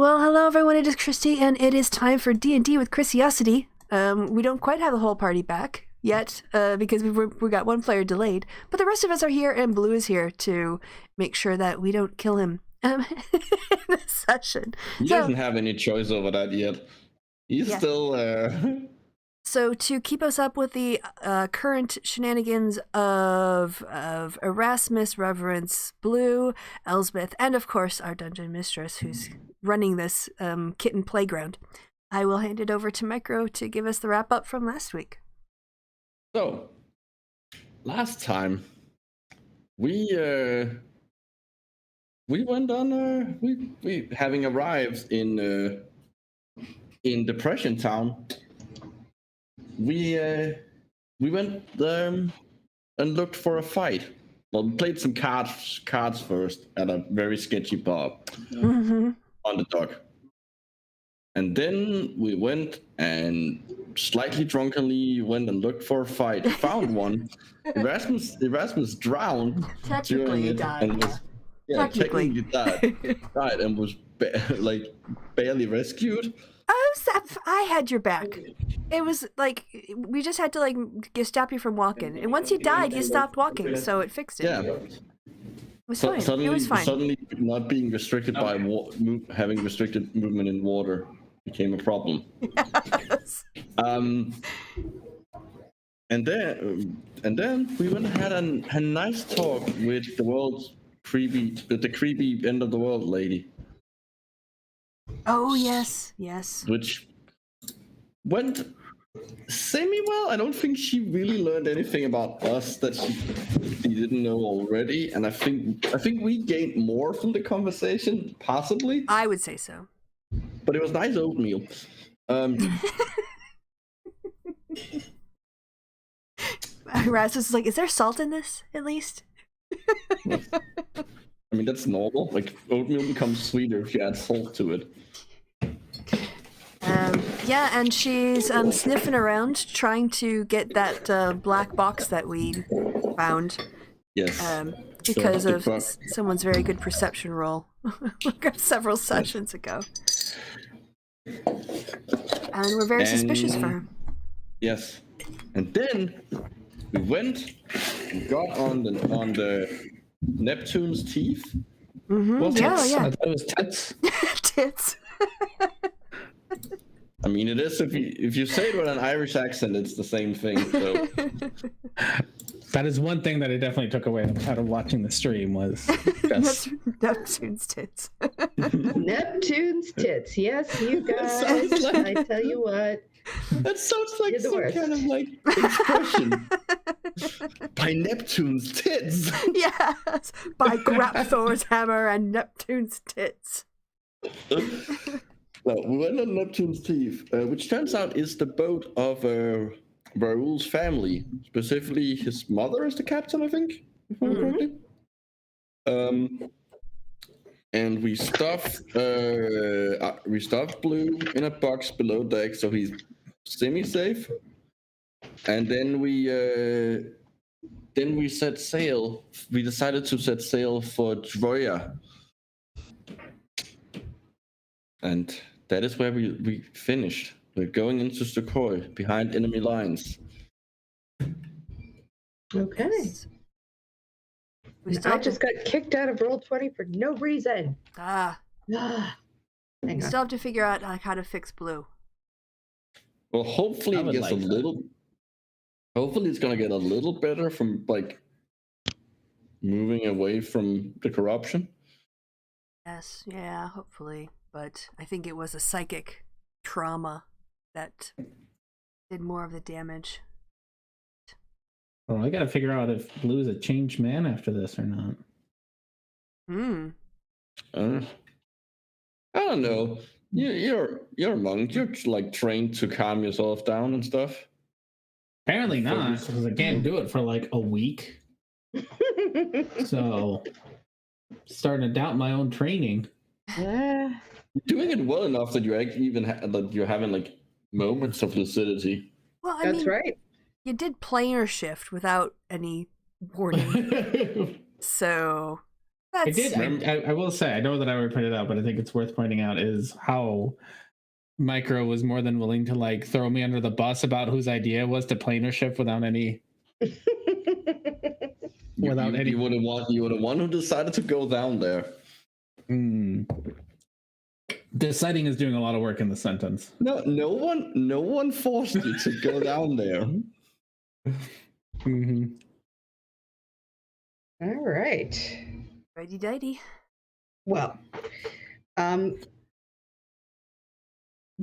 Well, hello everyone, it is Christy, and it is time for D&D with Chrisiousity. We don't quite have the whole party back yet, because we got one player delayed, but the rest of us are here, and Blue is here to make sure that we don't kill him in this session. He doesn't have any choice over that yet. He's still... So to keep us up with the current shenanigans of Erasmus, Reverence, Blue, Elsbeth, and of course our dungeon mistress who's running this kitten playground, I will hand it over to Micro to give us the wrap up from last week. So, last time we went on we having arrived in Depression Town. We went and looked for a fight. Well, we played some cards first at a very sketchy bar on the dock. And then we went and slightly drunkenly went and looked for a fight. Found one. Erasmus drowned. Technically he died. And was, technically died and was barely rescued. I had your back. It was like we just had to stop you from walking, and once you died, you stopped walking, so it fixed it. Yeah, it was fine. Suddenly, it was fine. Suddenly, not being restricted by having restricted movement in water became a problem. Yes. And then we went and had a nice talk with the creepy end of the world lady. Oh yes. Which went semi-well. I don't think she really learned anything about us that she didn't know already, and I think we gained more from the conversation, possibly. I would say so. But it was nice oatmeal. Erasmus is like, is there salt in this, at least? I mean, that's normal. Like, oatmeal becomes sweeter if you add salt to it. Yeah, and she's sniffing around, trying to get that black box that we found. Yes. Because of someone's very good perception roll several sessions ago. And we're very suspicious for her. Yes. And then we went and got on the Neptune's teeth. Mm-hmm. Yeah. It was tits. Tits. I mean, it is if you say it with an Irish accent, it's the same thing. So. That is one thing that I definitely took away out of watching the stream was Neptune's tits. Neptune's tits. Yes, you guys. I tell you what. That sounds like some kind of expression. By Neptune's tits. Yes, by Grapthor's hammer and Neptune's tits. Well, we went on Neptune's teeth, which turns out is the boat of Raoul's family. Specifically, his mother is the captain, I think, if I'm correctly. And we stuffed Blue in a box below deck, so he's semi-safe. And then we set sail. We decided to set sail for Troya. And that is where we finished. We're going into Sukhoi, behind enemy lines. Okay. I just got kicked out of Roll20 for no reason. We still have to figure out how to fix Blue. Well, hopefully it gets hopefully it's gonna get a little better from moving away from the corruption. Yes, yeah, hopefully. But I think it was a psychic trauma that did more of the damage. Well, I gotta figure out if Blue's a changed man after this or not. I don't know. You're a monk. You're trained to calm yourself down and stuff. Apparently not, because I can't do it for a week. So, starting to doubt my own training. You're doing it well enough that you're having moments of lucidity. Well, That's right. You did planar shift without any warning. So I That's did. I will say, I know that I already pointed out, but I think it's worth pointing out is how Micro was more than willing to like throw me under the bus about whose idea it was to planar shift without any. You were the one who decided to go down there. Deciding is doing a lot of work in the sentence. No one forced you to go down there. Mm-hmm. All right. righty dighty. Well,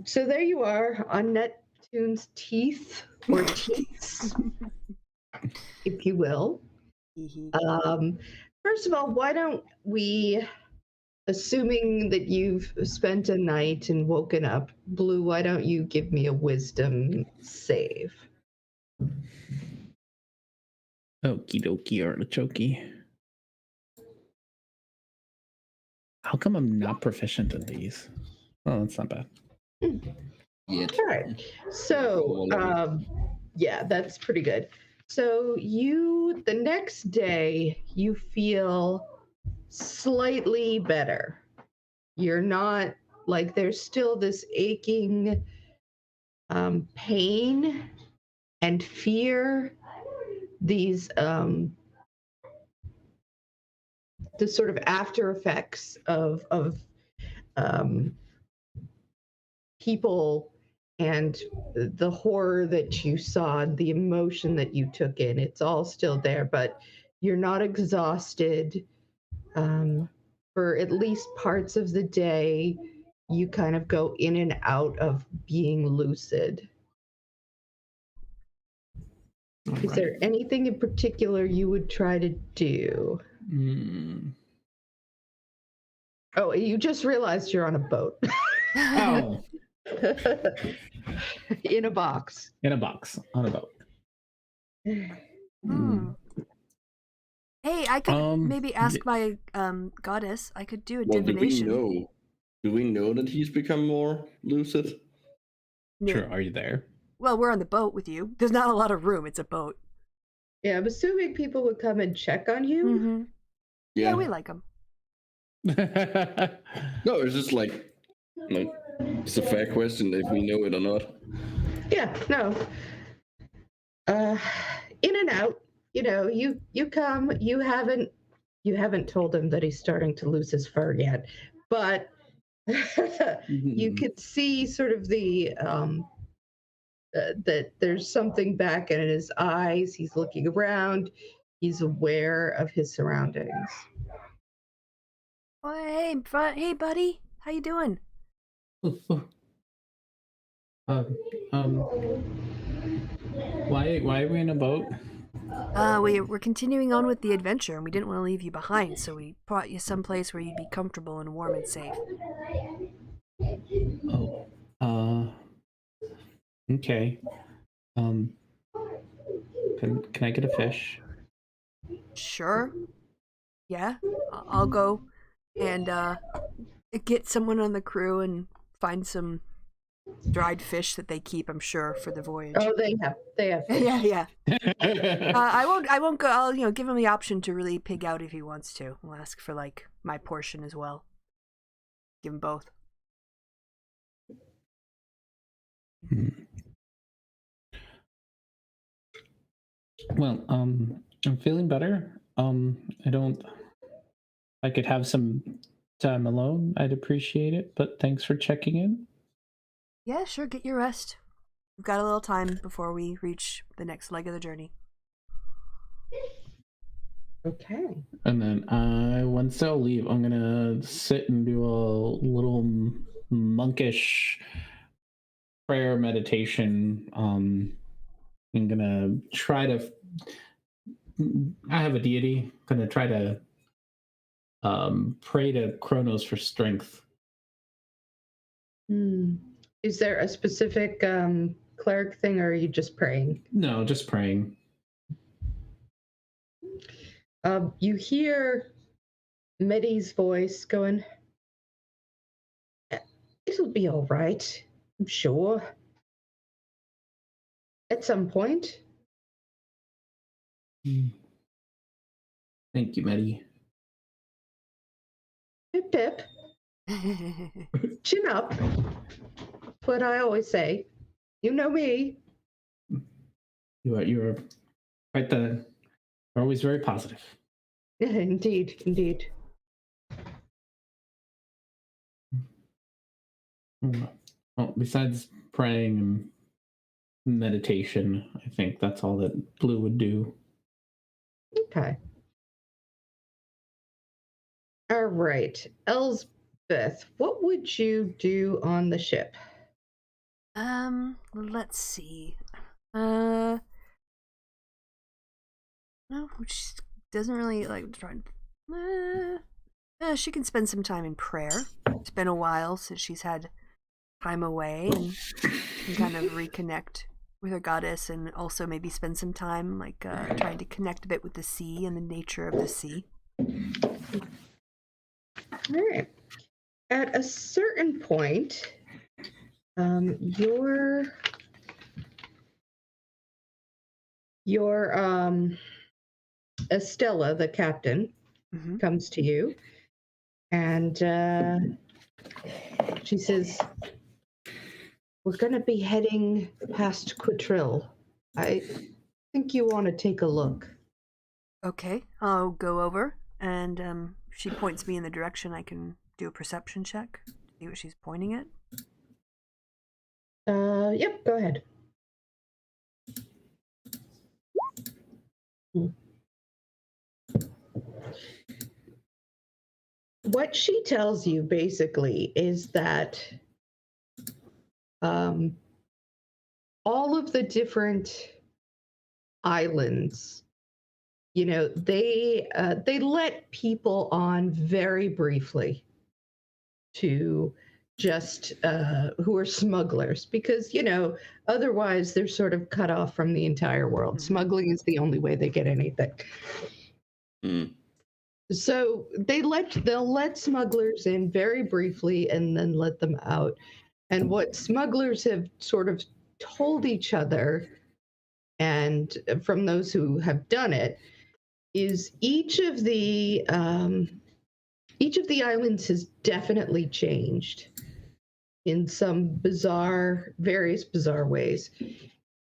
so there you are on Neptune's teeth, or teats, if you will. First of all, why don't we, assuming that you've spent a night and woken up, Blue, why don't you give me a wisdom save? Okie dokie artichoke. How come I'm not proficient in these? Oh, that's not bad. Yet. All right. So, yeah, that's pretty good. So the next day, you feel slightly better. You're not like there's still this aching pain and fear, these the sort of after effects of people and the horror that you saw, the emotion that you took in. It's all still there, but you're not exhausted. For at least parts of the day, you kind of go in and out of being lucid. Is there anything in particular you would try to do? Oh, you just realized you're on a boat. Oh. In a box. In a box on a boat. Hey, I could maybe ask my goddess. I could do a divination. Do we know that he's become more lucid? Sure, are you there? Well, we're on the boat with you. There's not a lot of room. It's a boat. Yeah, I'm assuming people would come and check on you. Mm-hmm. Yeah, we like them. No, it's just like it's a fair question if we know it or not. Yeah, no. In and out. You know, you come. You haven't told him that he's starting to lose his fur yet, but you could see sort of the that there's something back in his eyes. He's looking around. He's aware of his surroundings. Oh, hey, buddy. How you doing? Why are we in a boat? We're continuing on with the adventure, and we didn't want to leave you behind, so we brought you someplace where you'd be comfortable and warm and safe. Okay. Can I get a fish? Sure. Yeah, I'll go and get someone on the crew and find some dried fish that they keep, I'm sure, for the voyage. Oh, they have fish. Yeah. I won't go. I'll give him the option to really pig out if he wants to. We'll ask for like my portion as well. Give him both. Well, I'm feeling better. If I could have some time alone, I'd appreciate it, but thanks for checking in. Yeah, sure, get your rest. We've got a little time before we reach the next leg of the journey. Okay. And then once I'll leave, I'm gonna sit and do a little monkish prayer meditation. I'm gonna try to. I have a deity. I'm gonna try to pray to Kronos for strength. Is there a specific cleric thing, or are you just praying? No, just praying. You hear Medi's voice going, "It'll be all right, I'm sure. At some point." Thank you, Medi. Pip pip. Chin up. That's what I always say. You know me. You are quite the. Always very positive. Indeed, indeed. Well, besides praying and meditation, I think that's all that Blue would do. Okay. All right. Elsbeth, what would you do on the ship? Let's see. No, she doesn't really like trying. She can spend some time in prayer. It's been a while since she's had time away, and can kind of reconnect with her goddess, and also maybe spend some time like trying to connect a bit with the sea and the nature of the sea. All right. At a certain point, your Estella, the captain, comes to you, and she says, "We're going to be heading past Quatril. I think you want to take a look." Okay, I'll go over, and she points me in the direction. I can do a perception check, see what she's pointing at. Yep, go ahead. What she tells you basically is that all of the different islands, you know, they let people on very briefly to just who are smugglers, because, you know, otherwise they're sort of cut off from the entire world. Smuggling is the only way they get anything. So they'll let smugglers in very briefly and then let them out. And what smugglers have sort of told each other, and from those who have done it, is each of the islands has definitely changed in some various bizarre ways.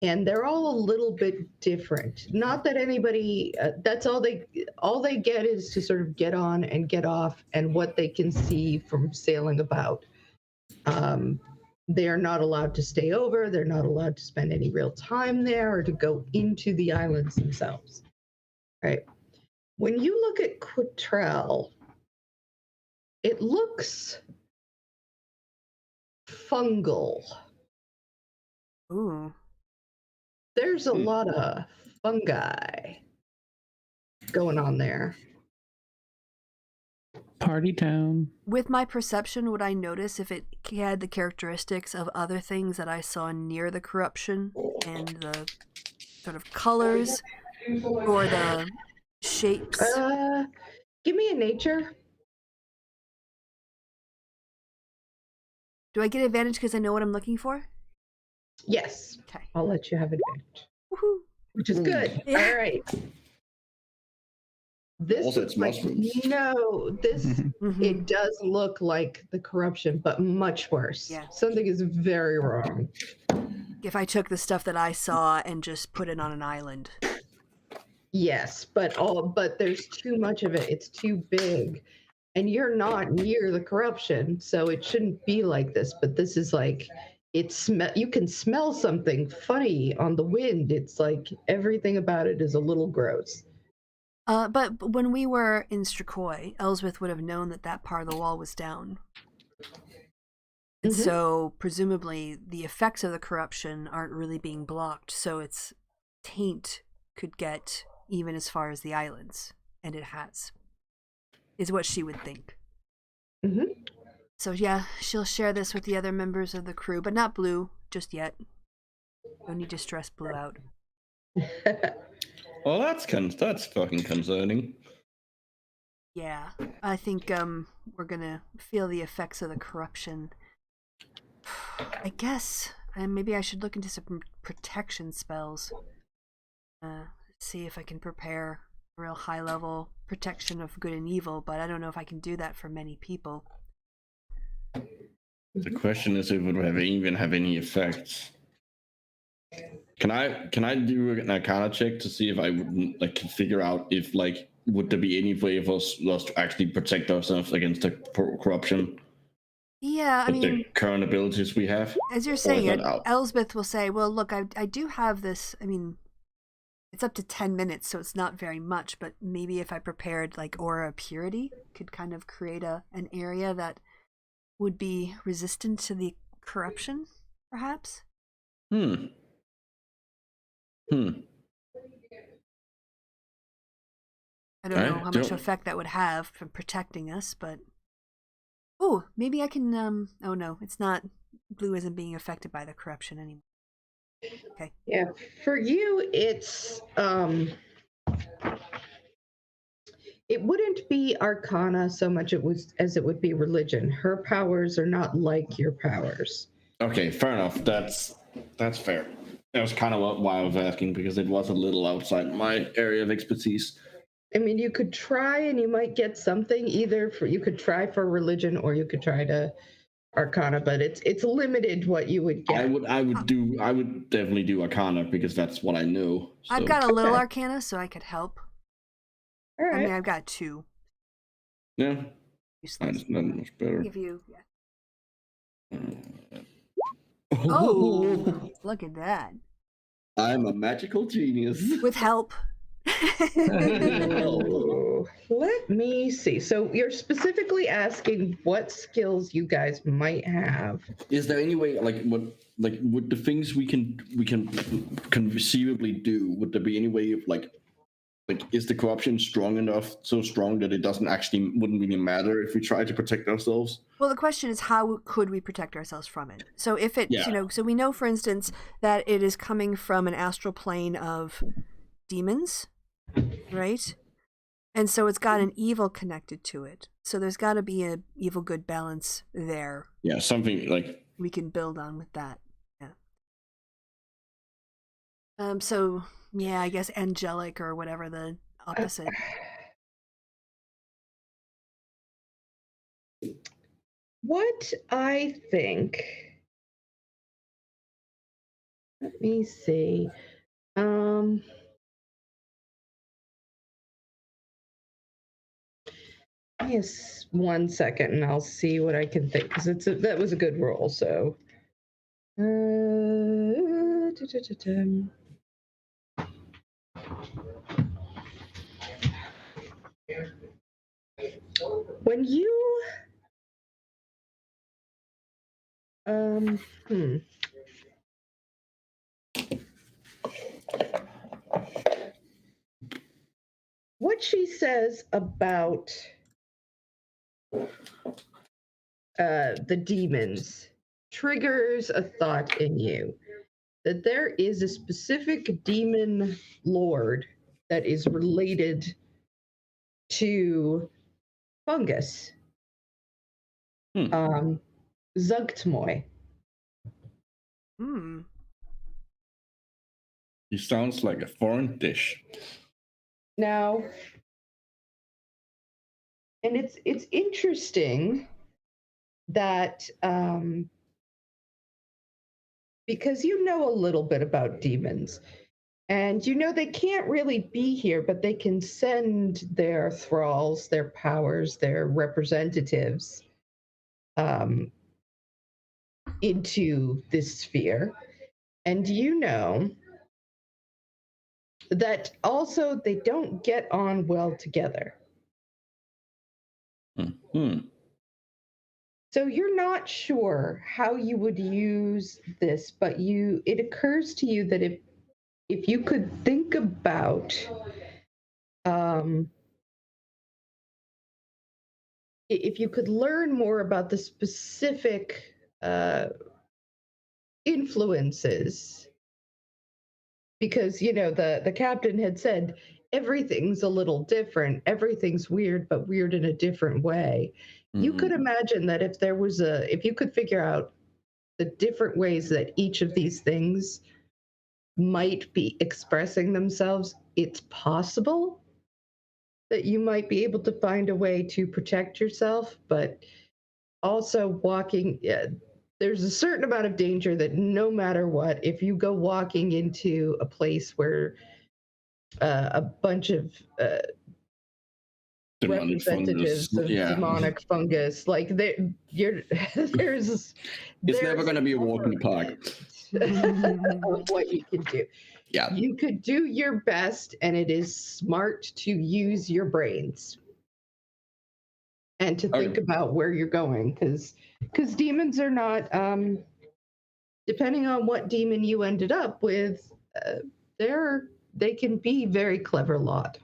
And they're all a little bit different. Not that anybody, that's all they get is to sort of get on and get off, and what they can see from sailing about. They are not allowed to stay over. They're not allowed to spend any real time there or to go into the islands themselves. Right. When you look at Quatril, it looks fungal. Ooh. There's a lot of fungi going on there. Party town. With my perception, would I notice if it had the characteristics of other things that I saw near the corruption, and the sort of colors or the shapes? Give me a nature. Do I get advantage because I know what I'm looking for? Yes. Okay. I'll let you have advantage. Woohoo. Which is good. Yeah. All right. This Also, looks it's like, mushrooms. no, it does look like the corruption, but much worse. Yeah. Something is very wrong. If I took the stuff that I saw and just put it on an island. Yes, but there's too much of it. It's too big. And you're not near the corruption, so it shouldn't be like this. But this is like, you can smell something funny on the wind. It's like everything about it is a little gross. But when we were in Strakoi, Elsbeth would have known that part of the wall was down. And so presumably the effects of the corruption aren't really being blocked, so its taint could get even as far as the islands, and it has, is what she would think. So yeah, she'll share this with the other members of the crew, but not Blue just yet. No need to stress Blue out. Well, that's fucking concerning. Yeah, I think we're gonna feel the effects of the corruption. I guess maybe I should look into some protection spells. See if I can prepare real high level protection of good and evil, but I don't know if I can do that for many people. The question is if it would even have any effects. Can I do an Arcana check to see if I would like can figure out if like would there be any way for us to actually protect ourselves against the corruption? Yeah, I With mean, the current abilities we have. as you're Or is saying that it, out? Elsbeth will say, well, look, I do have this. I mean, it's up to 10 minutes, so it's not very much, but maybe if I prepared like Aura of Purity, could kind of create an area that would be resistant to the corruption, perhaps? Hmm. I don't know how much effect that would have for protecting us, but... Oh, maybe I can, oh no, it's not... Blue isn't being affected by the corruption anymore. Okay. Yeah, for you, it's, it wouldn't be Arcana so much as it would be religion. Her powers are not like your powers. Okay, fair enough. That's fair. That was kind of why I was asking, because it was a little outside my area of expertise. I mean, you could try and you might get something you could try for religion or you could try to Arcana, but it's limited what you would get. I would definitely do Arcana because that's what I know. So. I've got a little Arcana, so I could help. All right. I mean, I've got 2. Yeah. Useless. That's not much better. Give you, yeah. Oh, look at that. I'm a magical genius. With help. Let me see. So you're specifically asking what skills you guys might have. Is there any way, would the things we can conceivably do? Would there be any way of like, is the corruption strong enough, so strong that it wouldn't really matter if we try to protect ourselves? Well, the question is, how could we protect ourselves from it? So if it, Yeah. so we know, for instance, that it is coming from an astral plane of demons, right? And so it's got an evil connected to it. So there's got to be an evil-good balance there. Yeah, something like... We can build on with that. Yeah. So, yeah, I guess angelic or whatever the opposite. What I think... Let me see. Yes, 1 second, and I'll see what I can think, because that was a good roll. So, when you what she says about the demons triggers a thought in you that there is a specific demon lord that is related to fungus. Zugtmoy. He sounds like a foreign dish. Now, and it's interesting that because you know a little bit about demons, and you know they can't really be here, but they can send their thralls, their powers, their representatives into this sphere. And you know that also they don't get on well together. So you're not sure how you would use this, but it occurs to you that if you could think about if you could learn more about the specific influences, because the captain had said everything's a little different, everything's weird, but weird in a different way. You could imagine that if you could figure out the different ways that each of these things might be expressing themselves, it's possible that you might be able to find a way to protect yourself, but also walking, there's a certain amount of danger that no matter what, if you go walking into a place where a bunch of Demonic fungus. representatives of Yeah. demonic fungus, like you're there's It's never going to be a walk in the park. of what you can do. Yeah. You could do your best, and it is smart to use your brains and to think about where you're going, because demons are not depending on what demon you ended up with, they can be very clever lot.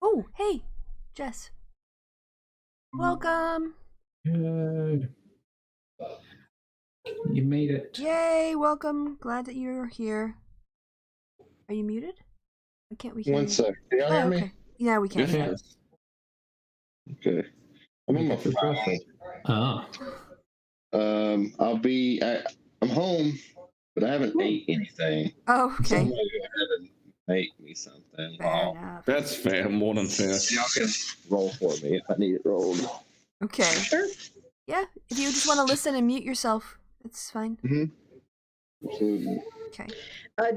Oh, hey, Jess. Welcome. Good. You made it. Yay, welcome. Glad that you're here. Are you muted? Why can't we hear you? One sec. Can y'all hear me? Okay. Yeah, we can. Yes. Okay. I'm on my phone. Oh. I'm home, but I haven't ate anything. Oh, So I'm okay. gonna go ahead and make me something. Fair enough. That's fair. More than fair. Y'all can roll for me if I need it rolled. Okay. Sure. Yeah, if you just want to listen and mute yourself, it's fine. Absolutely. Okay.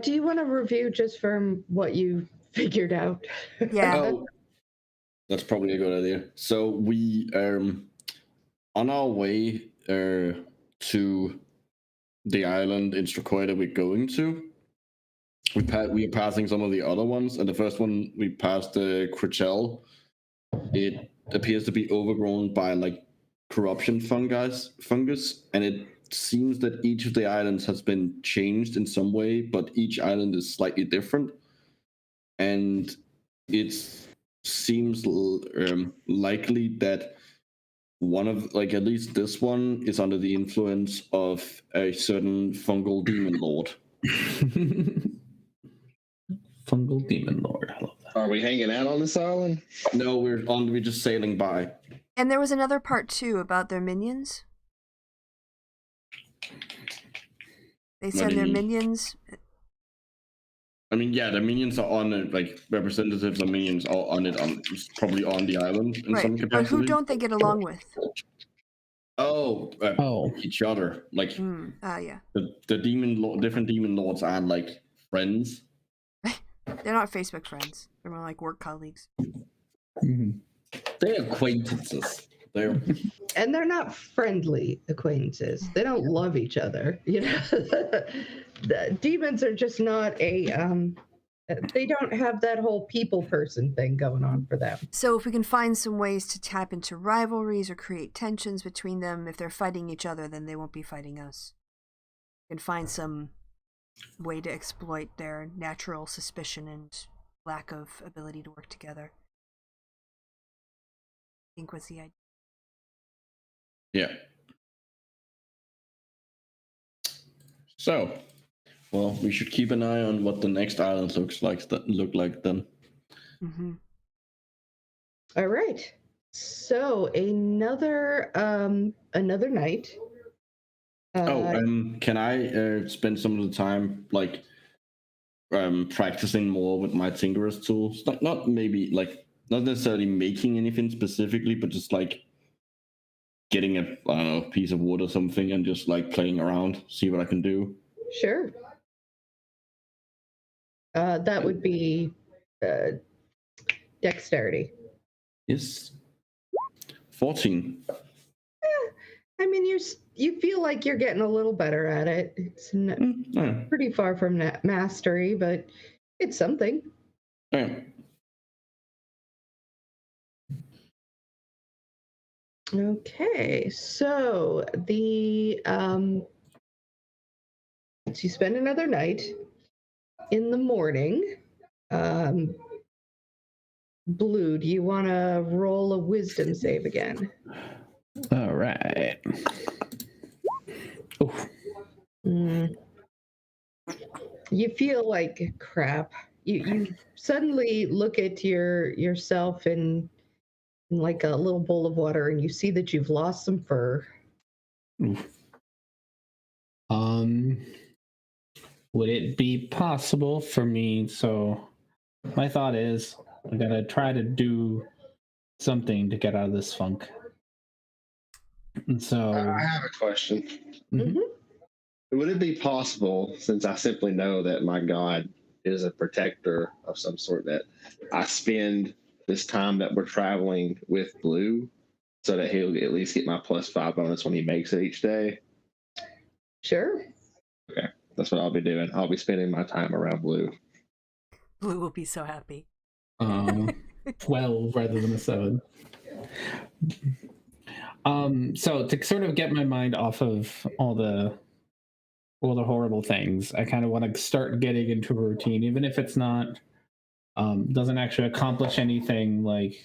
Do you want to review just from what you figured out? Yeah. Oh, that's probably a good idea. So we on our way to the island in Stracoida we're going to. We are passing some of the other ones, and the first one we passed the Crichel. It appears to be overgrown by like corruption fungus, and it seems that each of the islands has been changed in some way, but each island is slightly different, and it seems likely that one of, like, at least this one is under the influence of a certain fungal demon lord. Fungal demon lord. I love that. Are we hanging out on this island? No, we're just sailing by. And there was another part too about their minions. They send their minions. I mean, yeah, the minions are on it, like representatives of minions are on it, probably on the island in some Right. capacity. But who don't they get along with? Each other. Like Yeah. the different demon lords aren't like friends. They're not Facebook friends. They're more like work colleagues. Mm-hmm. They're acquaintances. And they're not friendly acquaintances. They don't love each other. You know, the demons are just not they don't have that whole people person thing going on for them. So if we can find some ways to tap into rivalries or create tensions between them, if they're fighting each other, then they won't be fighting us. We can find some way to exploit their natural suspicion and lack of ability to work together. I think was the idea. Yeah. So, well, we should keep an eye on what the next island look like then. Mm-hmm. All right. So another night. Can I spend some of the time like practicing more with my Tinkerer's tools? Not necessarily making anything specifically, but just like getting a piece of wood or something and just like playing around, see what I can do. Sure. That would be dexterity. Yes. 14. I mean, you feel like you're getting a little better at it. It's pretty far from mastery, but it's something. Yeah. Okay, so so you spend another night. In the morning, Blue, do you want to roll a wisdom save again? All right. You feel like crap. You suddenly look at yourself in like a little bowl of water, and you see that you've lost some fur. Would it be possible for me? So my thought is I gotta try to do something to get out of this funk. And so, I have a question. Mhm. Would it be possible, since I simply know that my God is a protector of some sort, that I spend this time that we're traveling with Blue so that he'll at least get my +5 bonus when he makes it each day? Sure. Okay, that's what I'll be doing. I'll be spending my time around Blue. Blue will be so happy. 12 rather than a 7. So to sort of get my mind off of all the horrible things, I kind of want to start getting into a routine, even if it's not doesn't actually accomplish anything like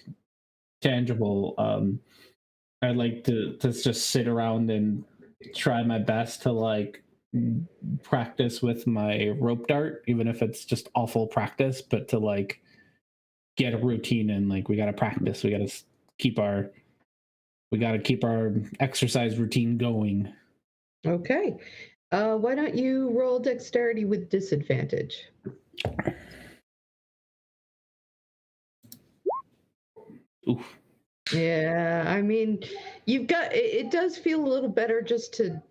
tangible. I'd like to just sit around and try my best to like practice with my rope dart, even if it's just awful practice, but to like get a routine in. Like we got to practice, we got to keep our exercise routine going. Okay. Why don't you roll dexterity with disadvantage? Oof. Yeah, I mean, you've got it does feel a little better just to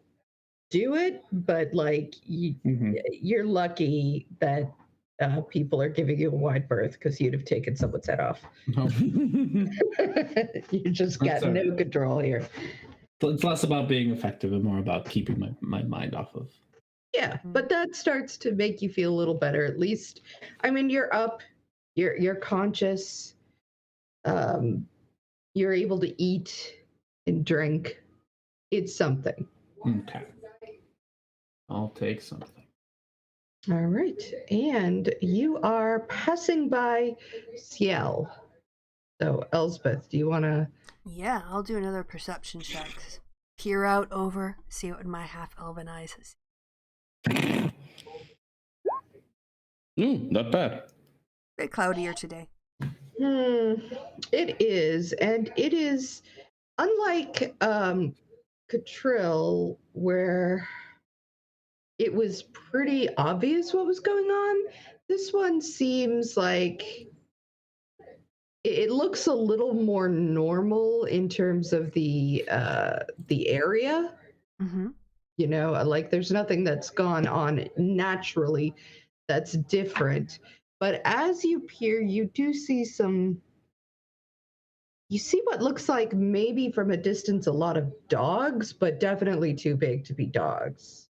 do it, but like you're lucky that people are giving you a wide berth because you'd have taken someone's head off. No. You just got no control here. It's less about being effective and more about keeping my mind off of. Yeah, but that starts to make you feel a little better, at least. I mean, you're up, you're conscious, you're able to eat and drink. It's something. Okay. I'll take something. All right. And you are passing by Ciel. So, Elsbeth, do you want to? Yeah, I'll do another perception check. Peer out over, see what my half-elven eyes see. Not bad. Bit cloudier today. It is. And it is unlike Catrill, where it was pretty obvious what was going on. This one seems like it looks a little more normal in terms of the area. Mm-hmm. You know, like there's nothing that's gone on naturally that's different. But as you peer, you do see you see what looks like maybe from a distance a lot of dogs, but definitely too big to be dogs.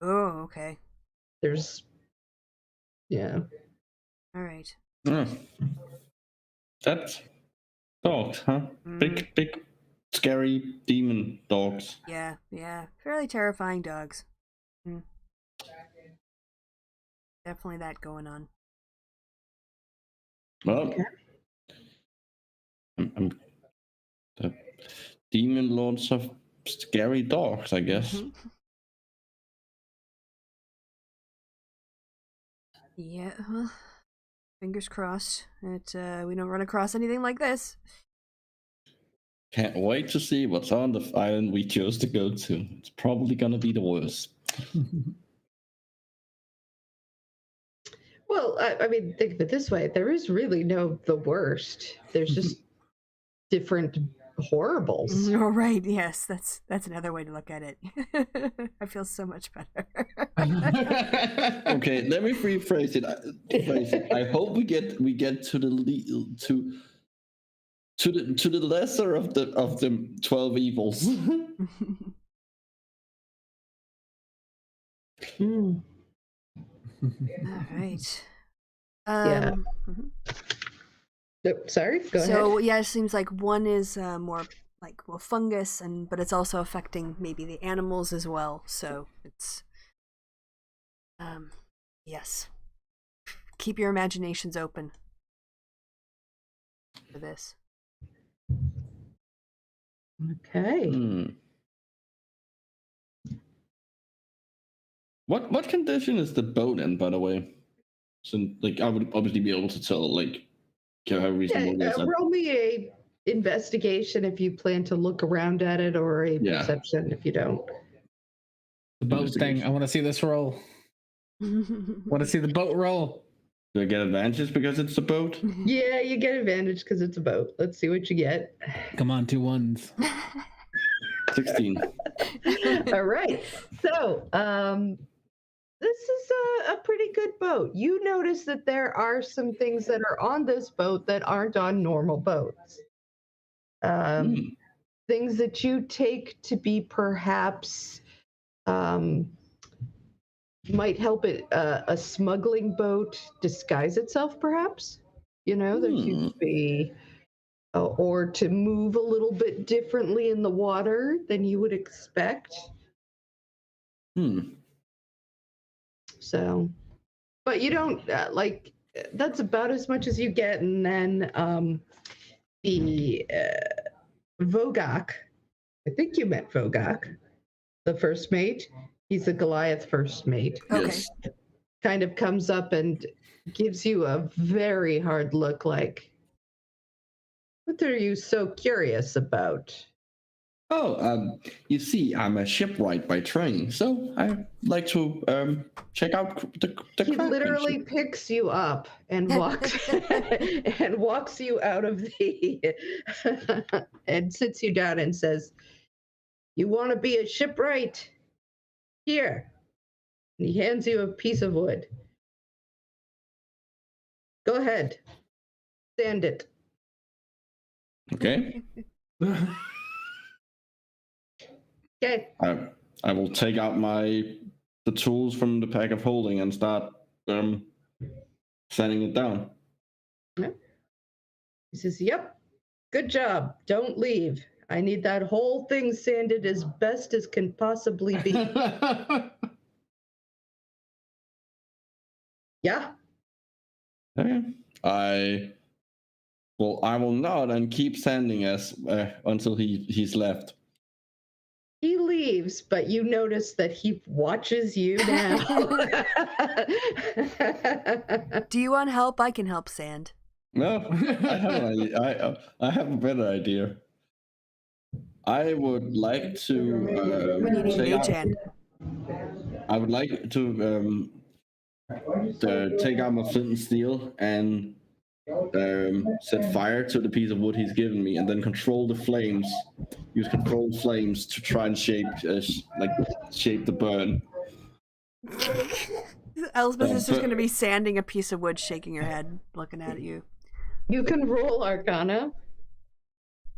Oh, okay. Yeah. All right. That's dogs, huh? Big, scary demon dogs. Yeah. Fairly terrifying dogs. Definitely that going on. Well, I'm the demon lords of scary dogs, I guess. Mm-hmm. Yeah. Well, fingers crossed that we don't run across anything like this. Can't wait to see what's on the island we chose to go to. It's probably gonna be the worst. Well, I mean, think of it this way: there is really no the worst. There's just different horribles. Oh, right. Yes, that's another way to look at it. I feel so much better. Okay, let me rephrase it. I hope we get to the lesser of the 12 evils. All right. Yeah. Nope, sorry, go ahead. So yeah, it seems like one is more like fungus, but it's also affecting maybe the animals as well. So it's yes. Keep your imaginations open for this. Okay. What condition is the boat in, by the way? So, like, I would obviously be able to tell, like, how reasonable it is. Roll me a investigation if you plan to look around at it, or a perception if you don't. The boat thing. I want to see this roll. Want to see the boat roll. Do I get advantage because it's a boat? Yeah, you get advantage because it's a boat. Let's see what you get. Come on, 2 ones. 16. All right. So, this is a pretty good boat. You notice that there are some things that are on this boat that aren't on normal boats. Things that you take to be perhaps might help it a smuggling boat disguise itself, perhaps. You know, there could be, or to move a little bit differently in the water than you would expect. So, but you don't that's about as much as you get. And then the Vogak, I think you met Vogak, the first mate. He's the Goliath first mate. Okay. Yes. Kind of comes up and gives you a very hard look like, what are you so curious about? Oh, you see, I'm a shipwright by training, so I like to check out the He literally craftsmanship. picks you up and walks you out of the and sits you down and says, "You want to be a shipwright? Here." And he hands you a piece of wood. Go ahead, sand it. Okay. Okay. I will take out the tools from the pack of holding and start sanding it down. He says, "Yep, good job. Don't leave. I need that whole thing sanded as best as can possibly be." Yeah. Okay. I will nod and keep sanding until he's left. He leaves, but you notice that he watches you now. Do you want help? I can help sand. No, I have an idea. I have a better idea. I would like to We need a take mage out, hand. I would like to take out my flint and steel and set fire to the piece of wood he's given me, and then control the flames. Use controlled flames to try and shape the burn. Elspeth is just going to be sanding a piece of wood, shaking her head, looking at you. You can roll Arcana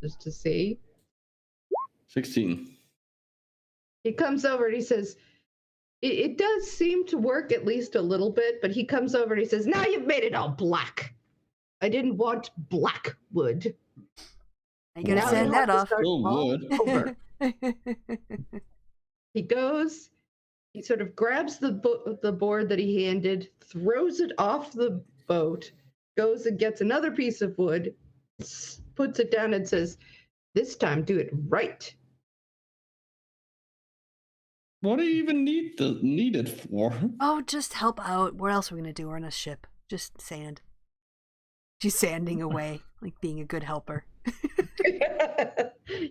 just to see. 16. He comes over and he says, it does seem to work at least a little bit, but he comes over and he says, "Now you've made it all black. I didn't want black wood." You got to Now sand you that have to off. start Still all wood. over. He goes, he sort of grabs the board that he handed, throws it off the boat, goes and gets another piece of wood, puts it down and says, "This time do it right." What do you even need it for? Oh, just help out. What else are we going to do? We're on a ship. Just sand. She's sanding away, like being a good helper.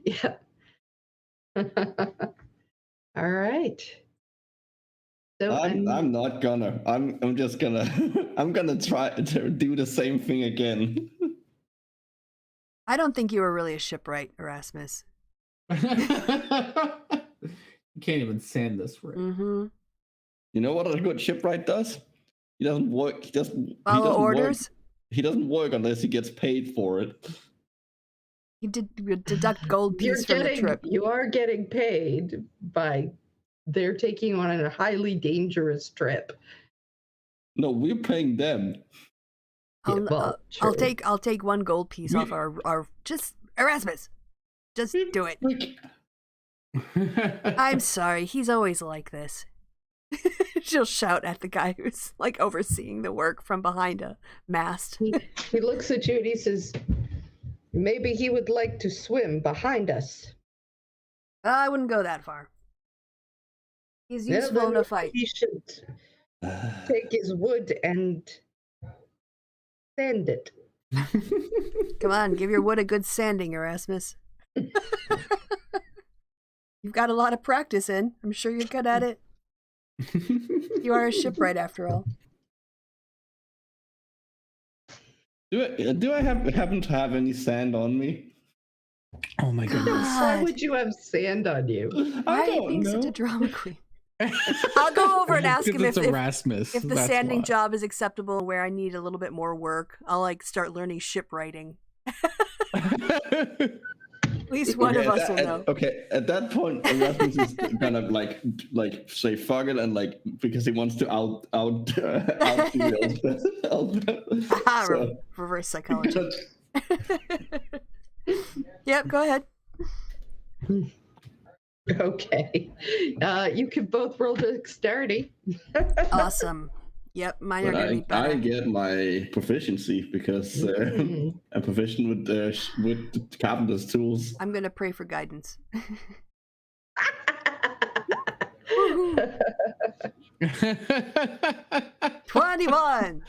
Yeah. All right. So I'm not gonna. I'm just gonna. I'm gonna try to do the same thing again. I don't think you were really a shipwright, Erasmus. You can't even sand this right. Mm-hmm. You know what a good shipwright does? He doesn't work. He Follow doesn't orders? Work. He doesn't work unless he gets paid for it. You deduct gold piece from the trip. You are getting paid by they're taking on a highly dangerous trip. No, we're paying them. I'll take one gold piece off our just Erasmus. Just do it. I'm sorry. He's always like this. She'll shout at the guy who's like overseeing the work from behind a mast. He looks at you and he says, "Maybe he would like to swim behind us." I wouldn't go that far. He's useful in a fight. He should take his wood and sand it. Come on, give your wood a good sanding, Erasmus. You've got a lot of practice in. I'm sure you're good at it. You are a shipwright after all. Do I happen to have any sand on me? Oh my goodness. Why God. would you have sand on you? Why I are you don't being such a know. drama queen? I'll go over and ask him Because if it's Erasmus. the that's sanding why. job is acceptable where I need a little bit more work. I'll like start learning shipwriting. At least one of us will know. Okay, at that point, Erasmus is kind of like say fuck it and like because he wants to out Aha, so, reverse psychology. Yep, go ahead. Okay. You can both roll dexterity. Awesome. Yep, mine are but gonna be I better. get my proficiency because I'm proficient with carpenter's tools. I'm gonna pray for guidance. 21.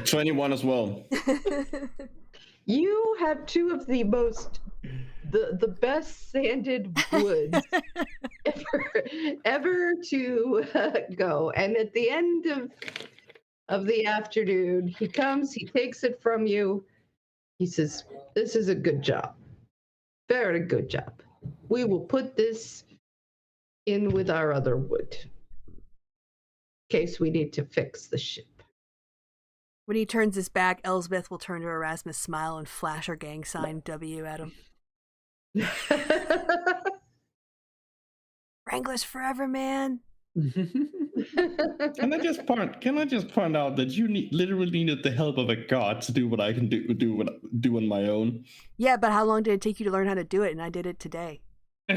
21 as well. You have two of the the best sanded woods ever to go. And at the end of the afternoon, he comes, he takes it from you. He says, "This is a good job. Very good job. We will put this in with our other wood in case we need to fix the ship." When he turns his back, Elsbeth will turn to Erasmus, smile, and flash her gang sign W at him. Wranglers forever, man. Can I just point out that you literally needed the help of a god to do what I can do on my own? Yeah, but how long did it take you to learn how to do it? And I did it today. Yeah.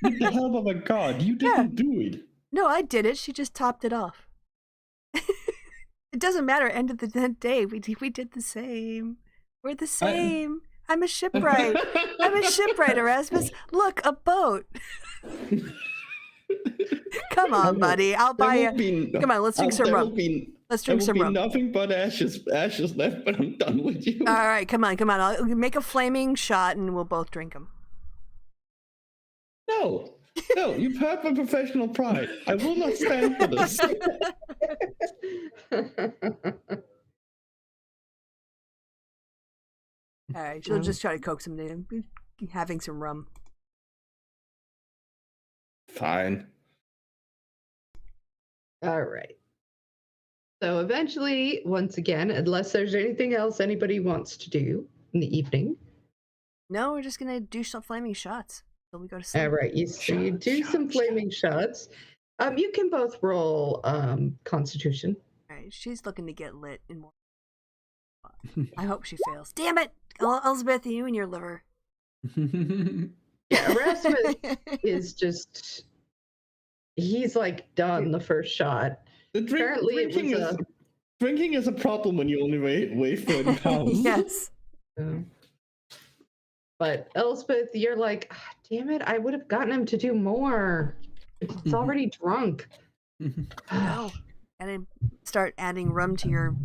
With the help of a god, you didn't do it. No, I did it. She just topped it off. It doesn't matter. End of the day, we did the same. We're the same. I'm a shipwright. I'm a shipwright, Erasmus. Look, a boat. Come on, buddy. I'll buy you. Come on, let's drink some rum. Let's drink some rum. Nothing but ashes left, but I'm done with you. All right, come on. I'll make a flaming shot, and we'll both drink them. No, you've hurt my professional pride. I will not stand for this. All right, she'll just try to coax him into having some rum. Fine. All right. So eventually, once again, unless there's anything else anybody wants to do in the evening. No, we're just gonna do some flaming shots until we go to sleep. All right, you do some flaming shots. You can both roll Constitution. All right, she's looking to get lit in more. I hope she fails. Damn it, Elizabeth, you and your liver. Yeah, Erasmus is just—he's like done the first shot. Drinking is a problem when you only weigh 30 pounds. Yes. But Elspeth, you're like, damn it, I would have gotten him to do more. It's already drunk. No. And then start adding rum to your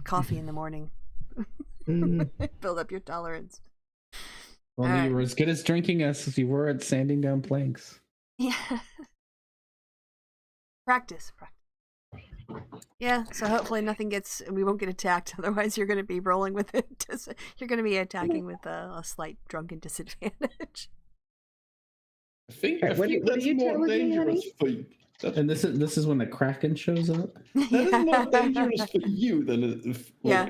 coffee in the morning. Build up your tolerance. Well, you were as good as drinking as you were at sanding down planks. Yeah. Practice. Yeah, so hopefully we won't get attacked. Otherwise, you're going to be rolling with it. You're going to be attacking with a slight drunken disadvantage. I think what that's are you more telling me, dangerous honey? for you. And this is when the Kraken shows up. That is more dangerous for you than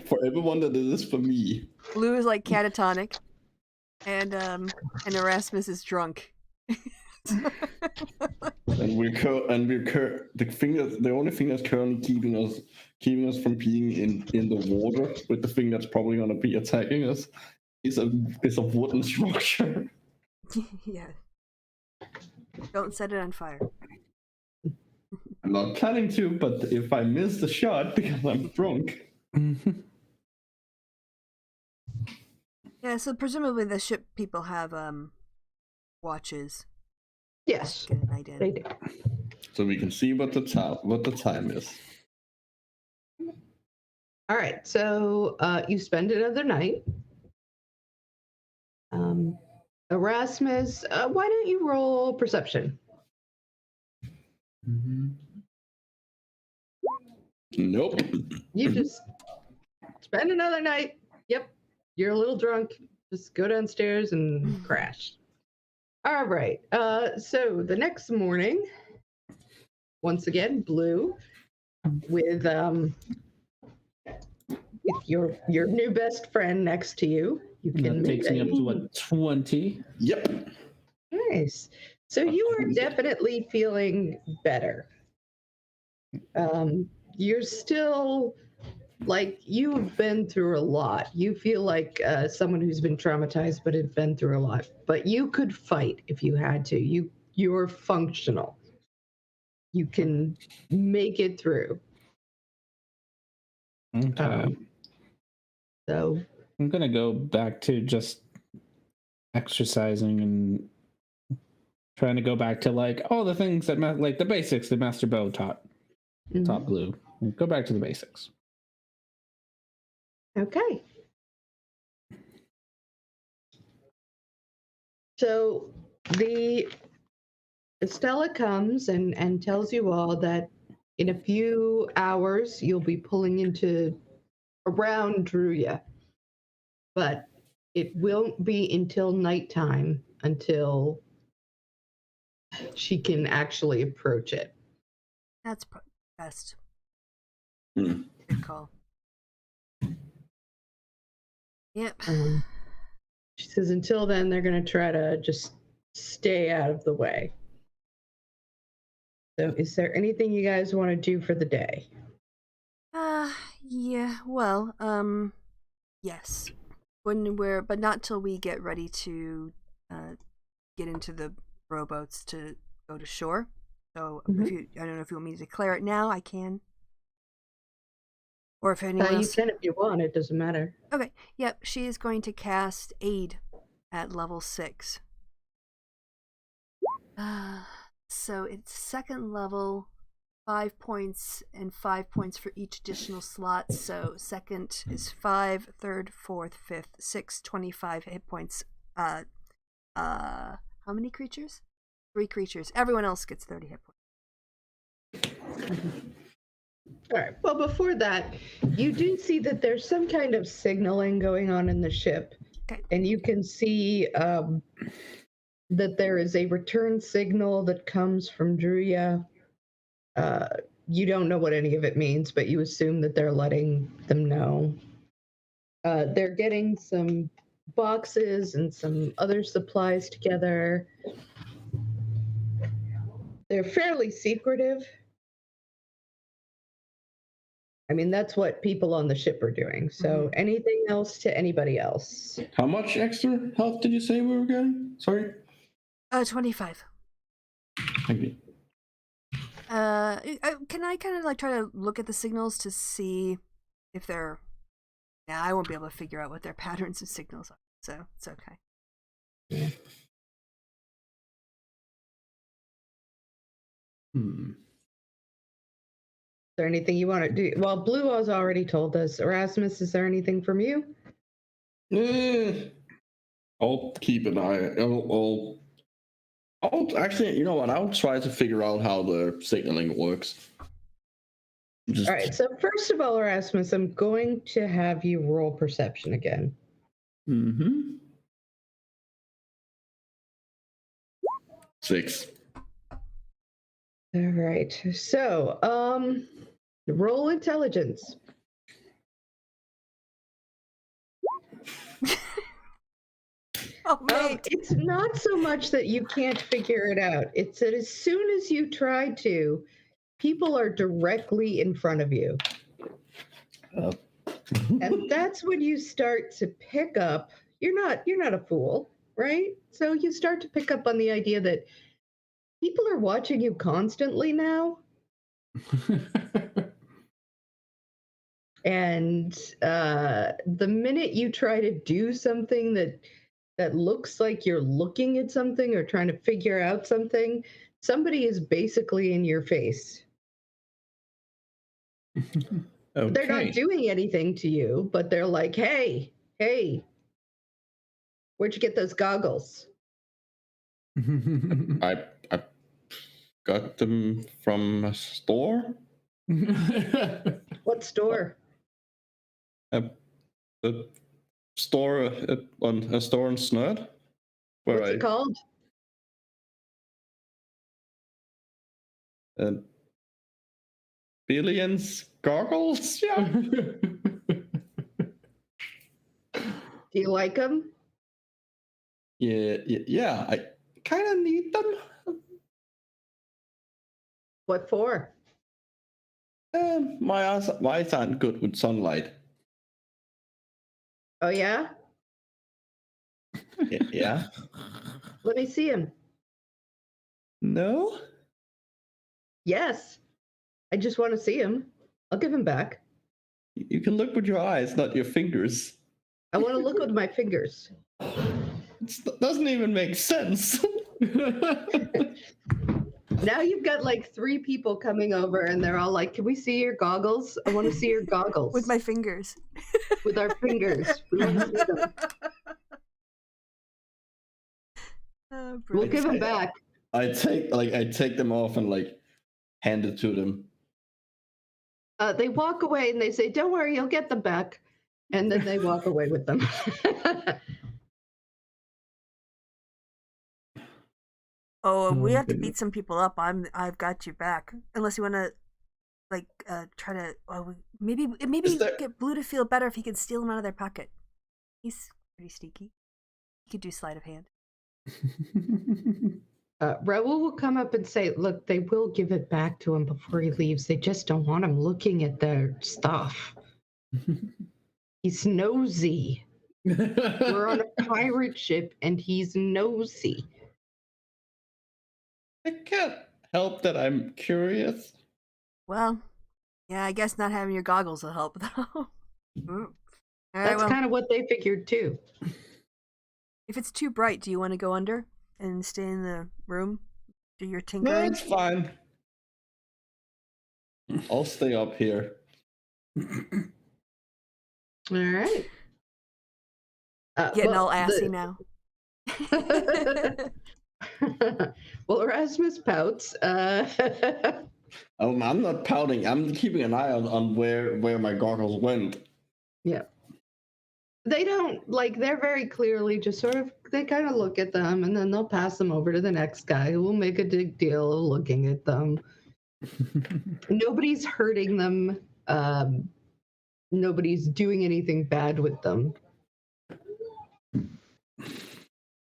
for everyone that it is for me. Blue is like catatonic, and Erasmus is drunk. And the only thing that's currently keeping us from being in the water with the thing that's probably going to be attacking us is a wooden structure. Yeah. Don't set it on fire. I'm not planning to, but if I miss the shot because I'm drunk. Yeah, so presumably the ship people have watches. Yes, Get a night in. they do. So we can see what the time is. All right, so you spend another night. Erasmus, why don't you roll perception? Nope. You just spend another night. Yep. You're a little drunk. Just go downstairs and crash. All right. So the next morning, once again, Blue with your new best friend next to you. You can That takes me up to what, 20? Yep. Nice. So you are definitely feeling better. You're still like you've been through a lot. You feel like someone who's been traumatized but had been through a lot. But you could fight if you had to. You're functional. You can make it through. Okay. So I'm gonna go back to just exercising and trying to go back to like all the things that like the basics that Master Bo taught Blue. Go back to the basics. Okay. So the Estella comes and tells you all that in a few hours you'll be pulling into around Druya, but it won't be until nighttime until she can actually approach it. That's best. Hmm. Good call. Yep. She says until then they're going to try to just stay out of the way. So is there anything you guys want to do for the day? Yeah. Well, yes. But not till we get ready to get into the rowboats to go to shore. So I don't know if you want me to declare it now, I can. Or if anyone else... You can if you want, it doesn't matter. Okay, yep, she is going to cast Aid at level 6. So it's second level, 5 points, and 5 points for each additional slot. So second is 5, third, fourth, fifth, 6, 25 hit points. How many creatures? 3 creatures. Everyone else gets 30 hit points. All right. Well, before that, you do see that there's some kind of signaling going on in the ship. Okay. And you can see that there is a return signal that comes from Druya. You don't know what any of it means, but you assume that they're letting them know. They're getting some boxes and some other supplies together. They're fairly secretive. I mean, that's what people on the ship are doing. So anything else to anybody else? How much extra health did you say we were getting? Sorry? 25. Thank you. Can I kind of like try to look at the signals to see if they're... Nah, I won't be able to figure out what their patterns of signals are, so it's okay. Yeah. Is there anything you want to do? Well, Blue has already told us. Erasmus, is there anything from you? I'll keep an eye. I'll actually, you know what? I'll try to figure out how the signaling works. All right. So first of all, Erasmus, I'm going to have you roll perception again. 6. All right. So, roll intelligence. It's not so much that you can't figure it out. It's that as soon as you try to, people are directly in front of you. And that's when you start to pick up. You're not a fool, right? So you start to pick up on the idea that people are watching you constantly now. And the minute you try to do something that looks like you're looking at something or trying to figure out something, somebody is basically in your face. Okay. They're not doing anything to you, but they're like, hey, where'd you get those goggles? I got them from a store. What store? A store on a store in Snurd. What's it called? Billions goggles. Yeah. Do you like them? Yeah. I kind of need them. What for? My eyes aren't good with sunlight. Oh, yeah? Yeah. Let me see him. No. Yes. I just want to see him. I'll give him back. You can look with your eyes, not your fingers. I want to look with my fingers. It doesn't even make sense. Now you've got like 3 people coming over and they're all like, can we see your goggles? I want to see your goggles. With my fingers. With our fingers. We want to see them. Oh, We'll brilliant. give them back. I take them off and hand it to them. They walk away and they say, don't worry, you'll get them back. And then they walk away with them. Oh, we Oh, have to goodness. beat some people up. I've got you back. Unless you want to, try to. Maybe get Blue to feel better if he could steal them out of their pocket. He's pretty sneaky. He could do sleight of hand. Raoul will come up and say, look, they will give it back to him before he leaves. They just don't want him looking at their stuff. He's nosy. We're on a pirate ship and he's nosy. I can't help that I'm curious. Well, yeah, I guess not having your goggles will help though. All right, That's kind of what they figured too. if it's too bright, do you want to go under and stay in the room? Do your No, tinkering? it's fine. I'll stay up here. All right. Getting all assy now. Well, Erasmus pouts. I'm not pouting. I'm keeping an eye on where my goggles went. Yeah. They don't, they're very clearly just sort of, they kind of look at them and then they'll pass them over to the next guy who will make a big deal of looking at them. Nobody's hurting them. Nobody's doing anything bad with them.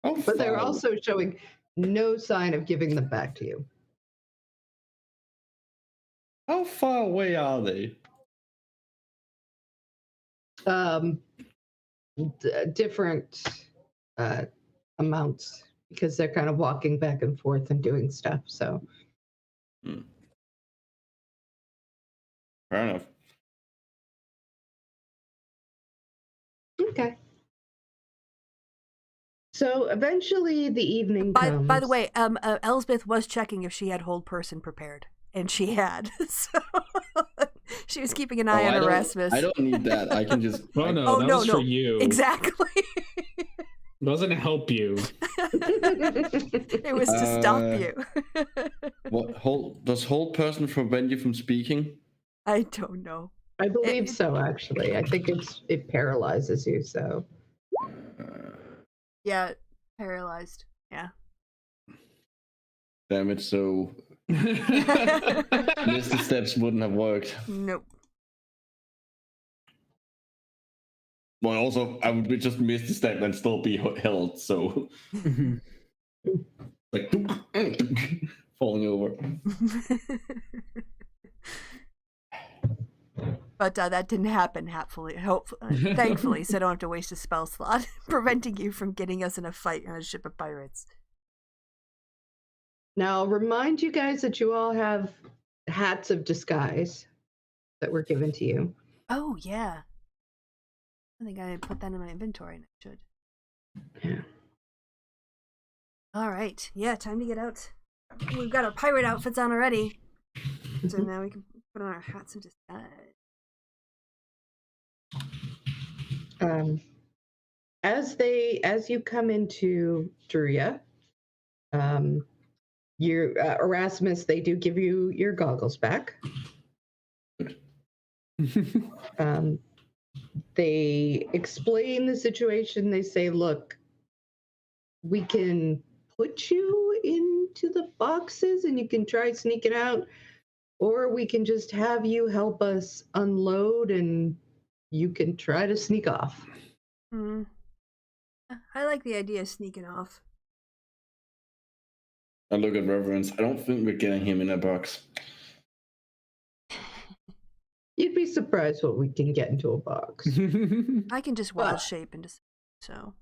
But they're also showing no sign of giving them back to you. How far away are they? Different amounts because they're kind of walking back and forth and doing stuff. So Fair enough. okay. So eventually the evening comes. By the way, Elsbeth was checking if she had hold person prepared, and she had. So she was keeping an eye on Erasmus. I don't need that. I can just. Oh no, Oh, that no, was no. for you. Exactly. It doesn't help you. It was to stop you. What does hold person prevent you from speaking? I don't know. I believe so, actually. I think it paralyzes you, so. Yeah, paralyzed. Yeah. Damn it! So Misty steps wouldn't have worked. Nope. Well, also I would just miss the step and still be held. So like falling over. But that didn't happen, thankfully, so I don't have to waste a spell slot, preventing you from getting us in a fight on a ship of pirates. Now, I'll remind you guys that you all have hats of disguise that were given to you. Oh, yeah. I think I put that in my inventory, and I should. Yeah. All right. Yeah, time to get out. We've got our pirate outfits on already. So now we can put on our hats of disguise. As you come into Druria, your Erasmus, they do give you your goggles back. They explain the situation. They say, look, we can put you into the boxes and you can try sneaking out, or we can just have you help us unload and you can try to sneak off. Hmm. I like the idea of sneaking off. I look at Reverence. I don't think we're getting him in a box. You'd be surprised what we can get into a box. I can just wild shape into so.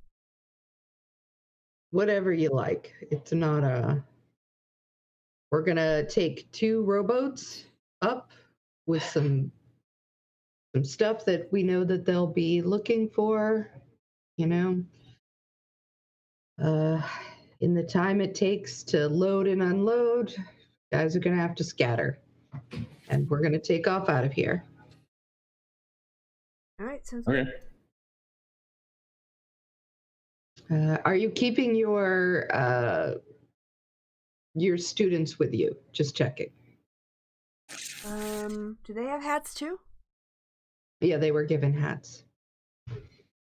Whatever you like. It's not a. We're gonna take 2 rowboats up with some stuff that we know that they'll be looking for, you know. In the time it takes to load and unload, guys are gonna have to scatter. And we're gonna take off out of here. All right, sounds good. Okay. Are you keeping your students with you? Just checking. Do they have hats too? Yeah, they were given hats.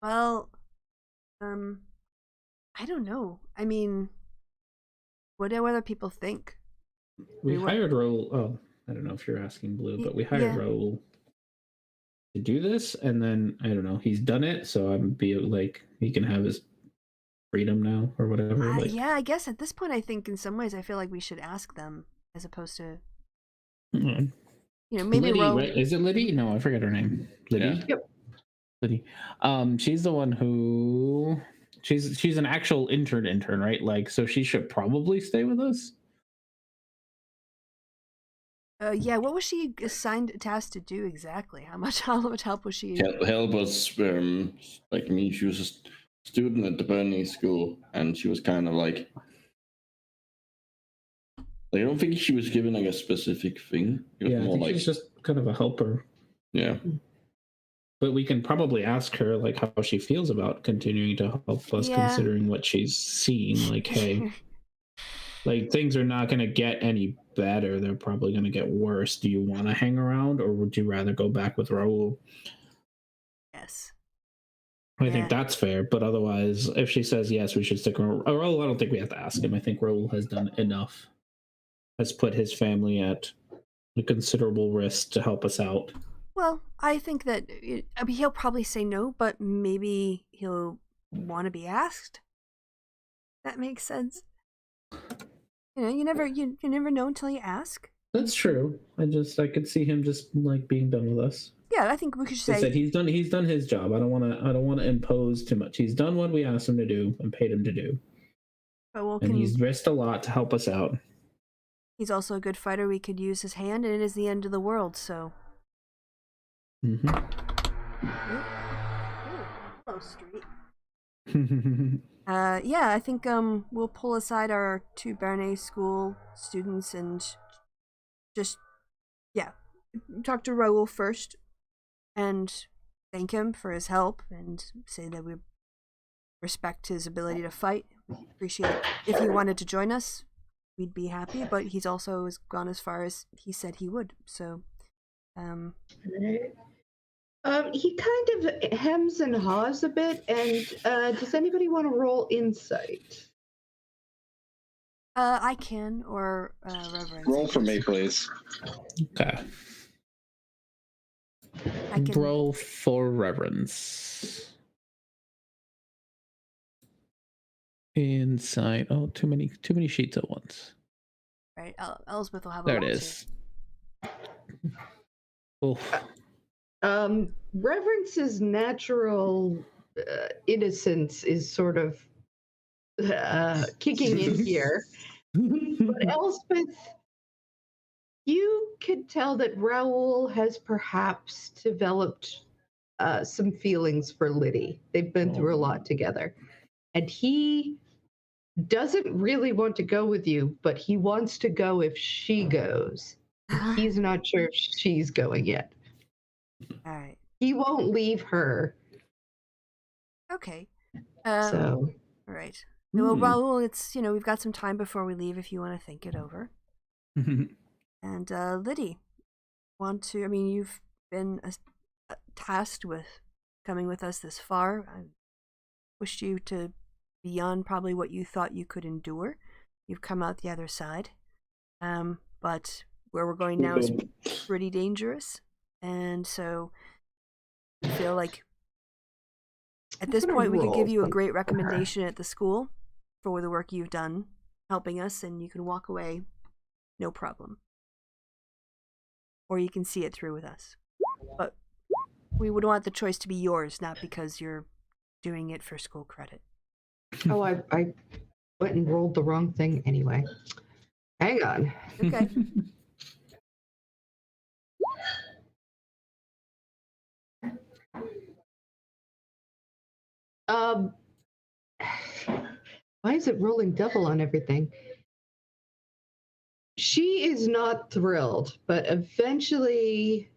Well, I don't know. I mean, what do other people think? We hired Raul. Oh, I don't know if you're asking Blue, but we hired Raul to do this, and then I don't know. He's done it, so I'm be like he can have his freedom now or whatever. Yeah, I guess at this point, I think in some ways I feel like we should ask them as opposed to, Mm-hmm. you know, maybe Liddy, right? Is it Liddy? No, I forget her name. Liddy. Yeah. Yep. Liddy. She's the one who she's an actual intern, right? Like, so she should probably stay with us. Yeah, what was she tasked to do exactly? How much help was she? Help us, like me. She was a student at the Bernie school, and she was kind of like I don't think she was given like a specific thing. It was Yeah, I more think like she's just kind of a helper. Yeah. But we can probably ask her like how she feels about continuing to help us, considering what she's seen. Like, hey, like things are not going to get any better. They're probably going to get worse. Do you want to hang around, or would you rather go back with Raul? Yes. I think that's fair. But otherwise, if she says yes, we should stick around. Raul, I don't think we have to ask him. I think Raul has done enough. Has put his family at a considerable risk to help us out. Well, I think that he'll probably say no, but maybe he'll want to be asked. That makes sense. You know, you never know until you ask. That's true. I could see him just like being done with us. Yeah, I think we could say said he's done his job. I don't want to impose too much. He's done what we asked him to do and paid him to do. And he's risked a lot to help us out. He's also a good fighter. We could use his hand, and it is the end of the world. So. Mm-hmm. Hello, street. Yeah, I think we'll pull aside our 2 Bernet school students and just talk to Raul first and thank him for his help and say that we respect his ability to fight. We appreciate if he wanted to join us, we'd be happy, but he's also gone as far as he said he would. So he kind of hems and haws a bit, and does anybody want to roll insight? I can, or Reverence. Roll for me, please. Okay. I can roll for Reverence. Insight. Oh, too many sheets at once. Right, Elsbeth will have. There it is. Oh. Reverence's natural innocence is sort of kicking in here. But Elspeth, you could tell that Raul has perhaps developed some feelings for Liddy. They've been through a lot together. And he doesn't really want to go with you, but he wants to go if she goes. He's not sure if she's going yet. All right. He won't leave her. Okay. So. All right. Well, Raul, it's we've got some time before we leave if you want to think it over. And Liddy, you've been tasked with coming with us this far. I pushed you to beyond probably what you thought you could endure. You've come out the other side. But where we're going now is pretty dangerous. And so I feel like at this point we could give you a great recommendation at the school for the work you've done helping us, and you can walk away no problem. Or you can see it through with us. But we would want the choice to be yours, not because you're doing it for school credit. Oh, I went and rolled the wrong thing anyway. Hang on. Okay. Why is it rolling double on everything? She is not thrilled, but eventually,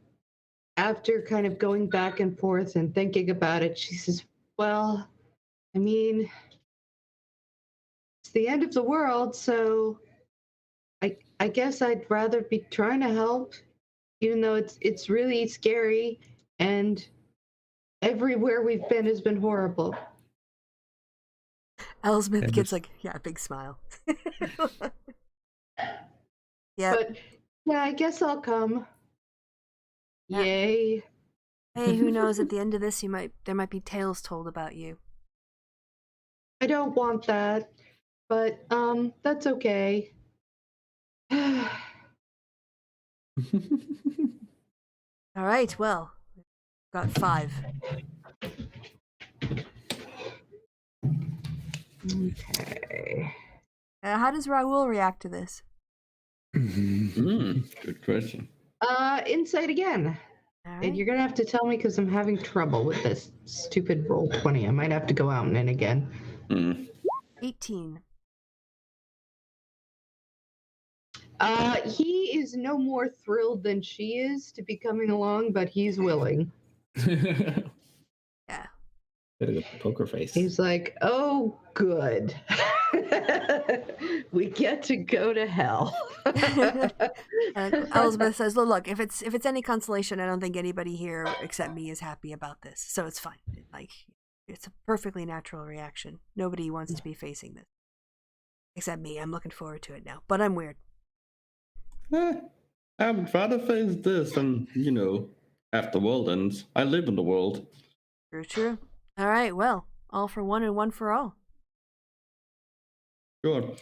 after kind of going back and forth and thinking about it, she says, well, I mean, it's the end of the world, so I guess I'd rather be trying to help, even though it's really scary, and everywhere we've been has been horrible. Elsmith gets a big smile. Yeah. But yeah, I guess I'll come. Yeah. Yay. Hey, who knows? At the end of this, there might be tales told about you. I don't want that, but that's okay. All right. Well, got 5. Okay. How does Raul react to this? Good question. Insight again. All And right. you're gonna have to tell me because I'm having trouble with this stupid roll 20. I might have to go out and in again. 18. He is no more thrilled than she is to be coming along, but he's willing. Yeah. Got a good poker face. He's like, oh, good. We get to go to hell. Elizabeth says, "Look, if it's any consolation, I don't think anybody here except me is happy about this, so it's fine. Like, it's a perfectly natural reaction. Nobody wants to be facing this, except me. I'm looking forward to it now, but I'm weird. I would rather face this than, after the world ends. I live in the world. True. All right, well, all for one and one for all." Sure.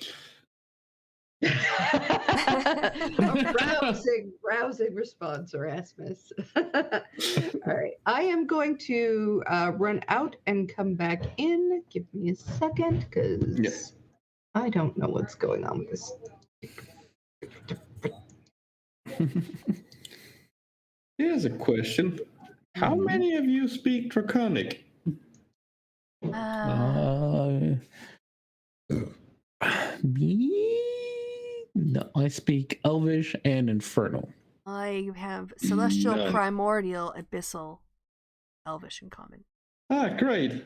rousing response, Erasmus. All right, I am going to run out and come back in. Give me a second, because I don't know what's going on with this. Here's a question. How many of you speak Draconic? Me? No, I speak Elvish and Infernal. I have Celestial, None. Primordial, Abyssal, Elvish in common. Ah, great.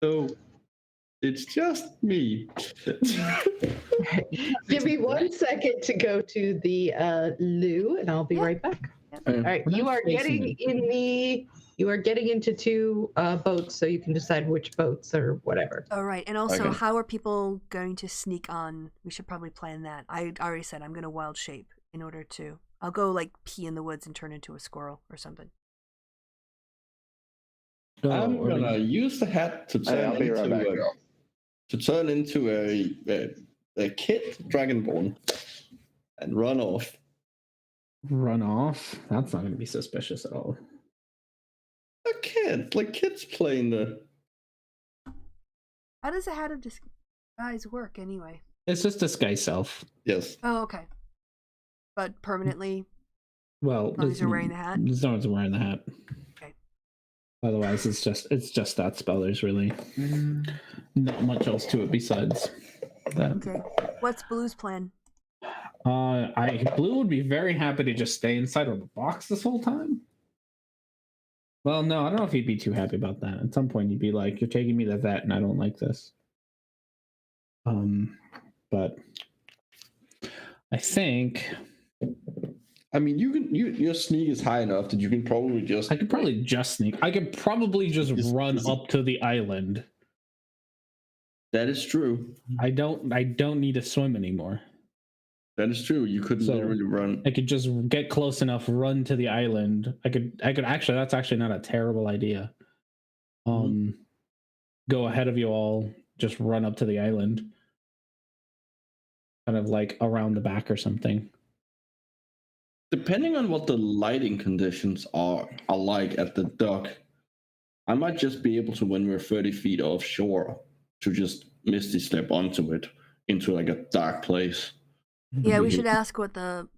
So, it's just me. Give me 1 second to go to the loo, and I'll be right back. All right, you are getting into 2 boats, so you can decide which boats or whatever. All right, and also, Okay. how are people going to sneak on? We should probably plan that. I already said I'm going to wild shape in order to. I'll go like pee in the woods and turn into a squirrel or something. I'm gonna use the hat to I'll be right back. turn into a kid dragonborn and run off. Run off? That's not going to be suspicious at all. A kid, like kids playing the. How does a hat of disguise work anyway? It's just disguise self. Yes. Oh, okay. But permanently, Well, as long as you're wearing the hat? As long as you're wearing the hat. Okay. Otherwise, it's just that spell. There's really not much else to it besides that. Okay. What's Blue's plan? Blue would be very happy to just stay inside of the box this whole time. Well, no, I don't know if he'd be too happy about that. At some point, he'd be like, "You're taking me to the vet, and I don't like this." But I think I mean, your sneak is high enough that you can probably just. I could probably just sneak. I could probably just run up to the island. That is true. I don't need to swim anymore. That is true. You could literally run. I could just get close enough, run to the island. I could actually. That's actually not a terrible idea. Go ahead of you all. Just run up to the island, kind of like around the back or something. Depending on what the lighting conditions are like at the dock, I might just be able to, when we're 30 feet offshore, to just misty step onto it into like a dark place. Yeah, we should ask what the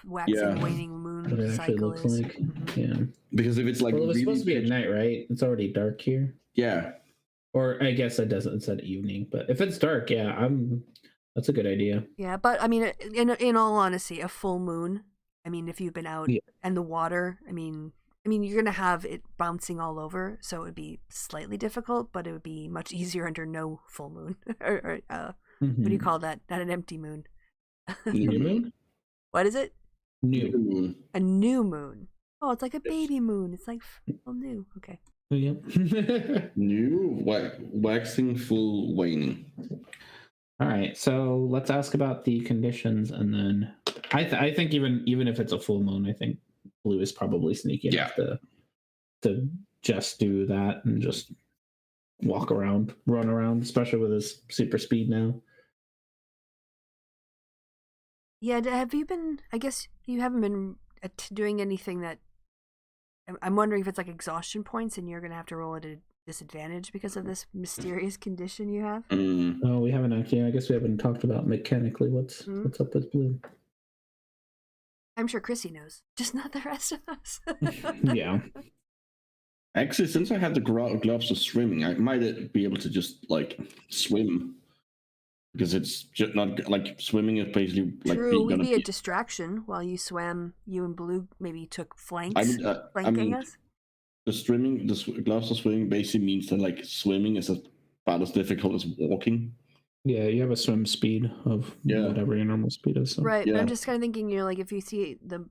waxing and waning moon What it actually cycle looks is. like. Yeah. Because if it's like Well, it was really supposed to be at night, right? It's already dark here. Yeah. Or I guess it doesn't. It said evening, but if it's dark, yeah, that's a good idea. Yeah, but I mean, in all honesty, a full moon. I mean, if you've been out and the water, I mean, you're gonna have it bouncing all over, so it would be slightly difficult, but it would be much easier under no full moon. or what do you call that? Not an empty moon. New moon? What is it? New moon. A new moon. Oh, it's like a baby moon. It's like full new. Okay. Oh, yeah. New waxing, full waning. All right, so let's ask about the conditions, and then I think even if it's a full moon, I think Blue is probably sneaky enough to just do that and just walk around, run around, especially with his super speed now. Yeah, have you been? I guess you haven't been doing anything that. I'm wondering if it's like exhaustion points, and you're gonna have to roll at a disadvantage because of this mysterious condition you have. Oh, we haven't actually. I guess we haven't talked about mechanically what's up with Blue. I'm sure Chrissy knows, just not the rest of us. Yeah. Actually, since I have the gloves of swimming, I might be able to just like swim, because it's just not like swimming is basically like True, would be a distraction while you swam. You and Blue maybe took flanks, flanking us. The gloves of swimming basically means that like swimming is about as difficult as walking. Yeah, you have a swim speed of whatever your normal speed is. So. Right, but I'm just kind of thinking, like if you see the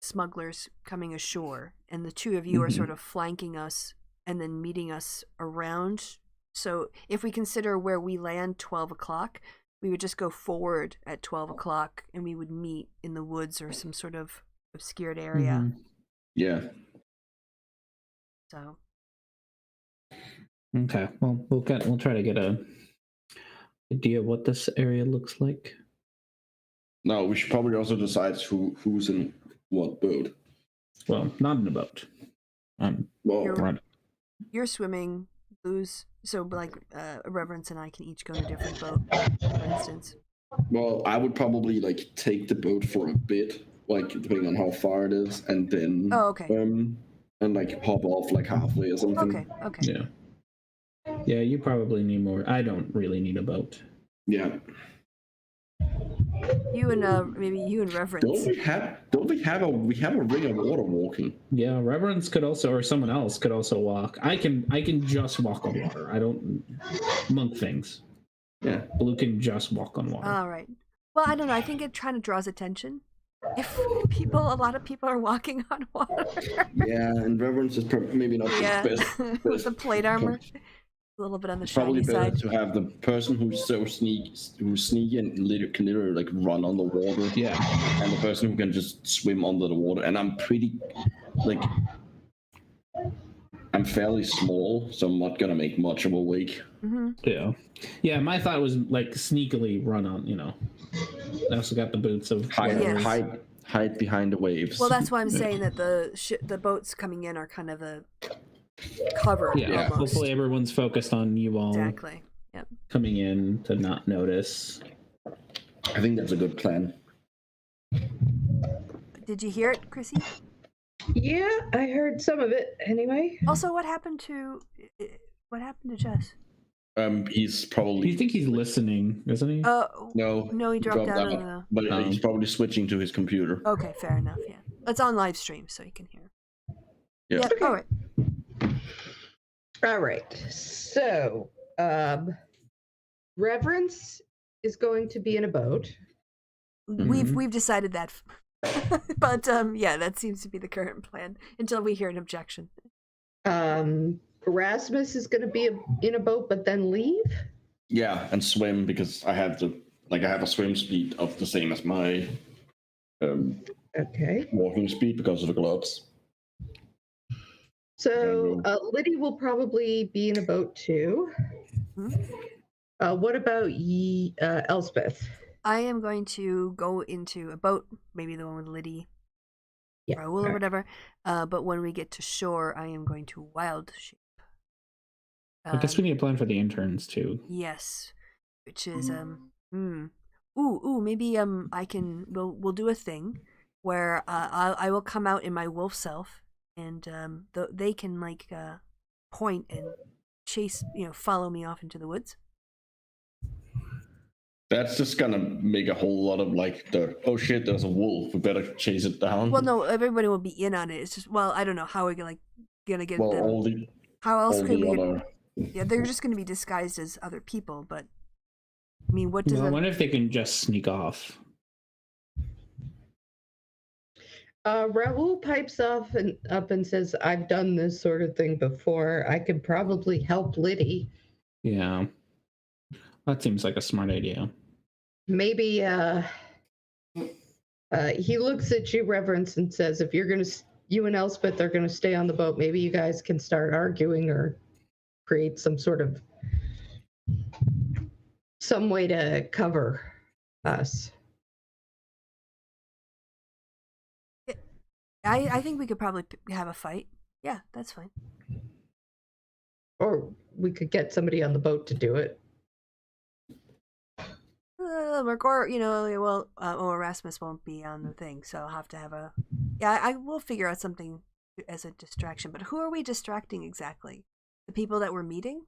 smugglers coming ashore and the two of you are sort of flanking us and then meeting us around. So if we consider where we land 12 o'clock, we would just go forward at 12 o'clock and we would meet in the woods or some sort of obscured area. Yeah. So. Okay, well, we'll try to get a idea of what this area looks like. No, we should probably also decide who's in what boat. Well, not in a boat. You're swimming, Blue's. So, like, Reverence and I can each go in a different boat, for instance. Well, I would probably like take the boat for a bit, like depending on how far it is, and then and like hop off like halfway or something. Okay. Yeah, you probably need more. I don't really need a boat. Yeah. You and maybe you and Reverence. Don't we have a ring of water walking? Yeah, Reverence could also, or someone else could also walk. I can just walk on water. I don't monk things. Yeah. Blue can just walk on water. All right. Well, I don't know. I think it kind of draws attention. If a lot of people are walking on water. Yeah, and Reverence is maybe not the best. With the plate armor. A little bit on the probably shiny better side. to have the person who's sneaky and can literally like run on the water. Yeah. And the person who can just swim under the water. And I'm pretty I'm fairly small, so I'm not gonna make much of a wake. Yeah. My thought was like sneakily run on. I also got the boots of hide behind the waves. Well, that's why I'm saying that the boats coming in are kind of a cover. Yeah. Almost. Hopefully everyone's focused on you all. Exactly. Yep. Coming in to not notice. I think that's a good plan. Did you hear it, Chrissy? Yeah, I heard some of it anyway. Also, what happened to Jess? He's probably. You think he's listening, isn't he? No, he dropped out of the. But he's probably switching to his computer. Okay, fair enough. Yeah, it's on live stream, so you can hear. Yeah. All right. All right. So, Reverence is going to be in a boat. We've decided that, but yeah, that seems to be the current plan until we hear an objection. Erasmus is going to be in a boat, but then leave. Yeah, and swim because I have a swim speed of the same as my Okay. walking speed because of the gloves. So Liddy will probably be in a boat too. What about Elspeth? I am going to go into a boat, maybe the one with Liddy, Raoul or whatever. But when we get to shore, I am going to wild shape. I guess we need a plan for the interns too. Yes, which is maybe we'll do a thing where I will come out in my wolf self, and they can like point and chase, follow me off into the woods. That's just gonna make a whole lot of like oh shit, there's a wolf, we better chase it down. Well, no, everybody will be in on it. It's just, I don't know how we're gonna get them. How else could we? Yeah, they're just gonna be disguised as other people, but I mean, what does? I wonder if they can just sneak off. Raoul pipes up and says, "I've done this sort of thing before. I could probably help Liddy." Yeah, that seems like a smart idea. Maybe he looks at you, Reverence, and says, "If you and Elspeth are gonna stay on the boat, maybe you guys can start arguing or create some way to cover us." I think we could probably have a fight. Yeah, that's fine. Or we could get somebody on the boat to do it. Erasmus won't be on the thing, so I'll have to have I will figure out something as a distraction. But who are we distracting exactly? The people that we're meeting?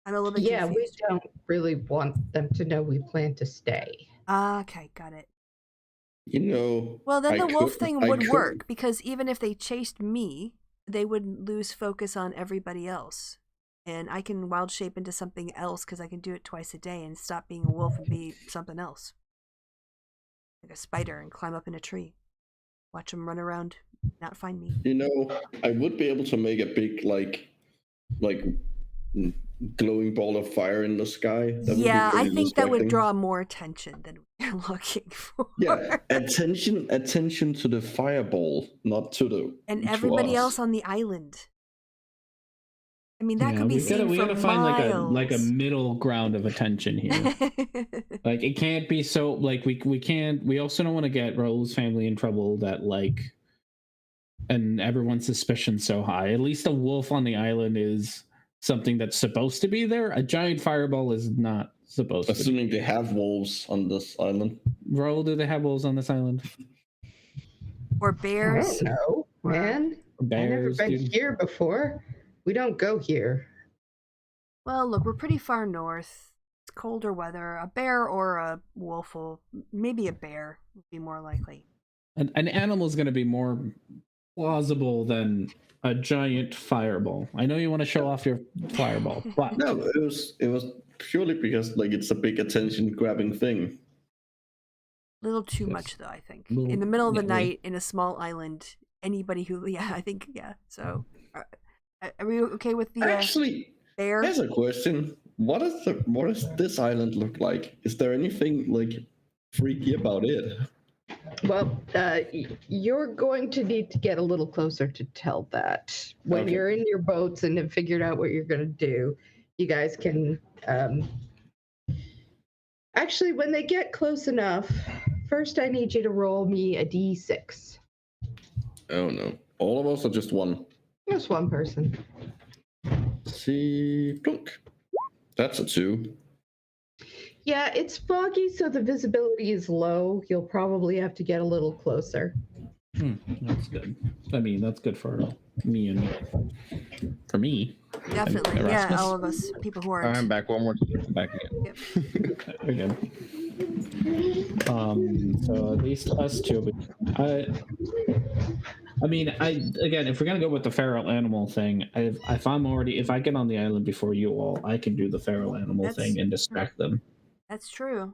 I'm a little bit confused. We don't really want them to know we plan to stay. Okay, got it. Well, then the wolf thing would work, because even if they chased me, they would lose focus on everybody else. And I can wild shape into something else because I can do it twice a day and stop being a wolf and be something else. Like a spider, and climb up in a tree. Watch them run around, not find me. I would be able to make a big, like glowing ball of fire in the sky. I think that would draw more attention than we're looking for. Yeah, attention to the fireball, not to the and everybody else on the island. I mean, that could be seen we from gotta find miles. like a middle ground of attention here. Like, it can't be so like we also don't want to get Raoul's family in trouble that and everyone's suspicion so high. At least a wolf on the island is something that's supposed to be there. A giant fireball is not supposed to. Assuming they have wolves on this island. Raoul, do they have wolves on this island? Or bears? I don't know, man. Bears, I've never been here before. We don't go here. Well, look, we're pretty far north. It's colder weather. A bear or a wolf maybe a bear would be more likely. An animal is going to be more plausible than a giant fireball. I know you want to show off your fireball, but no, it was purely because it's a big attention grabbing thing. A little too much, though, I think. In the middle of the night, in a small island, anybody who, I think, so... Are we okay with the Actually, bear? Here's a question. What does this island look like? Is there anything freaky about it? Well, you're going to need to get a little closer to tell that. When you're in your boats and have figured out what you're going to do, you guys can... Actually, when they get close enough, first I need you to roll me a d6. Oh, no. All of us or just one? Just one person. See, plunk. That's a 2. Yeah, it's foggy, so the visibility is low. You'll probably have to get a little closer. That's good. I mean, that's good for me and for me. Definitely, Erasmus. all of us, people who aren't. I'm back one more time. I'm back again. Yep. Again. So at least us two. I mean, again, if we're gonna go with the feral animal thing, if I get on the island before you all, I can do the feral animal thing and distract them. That's true.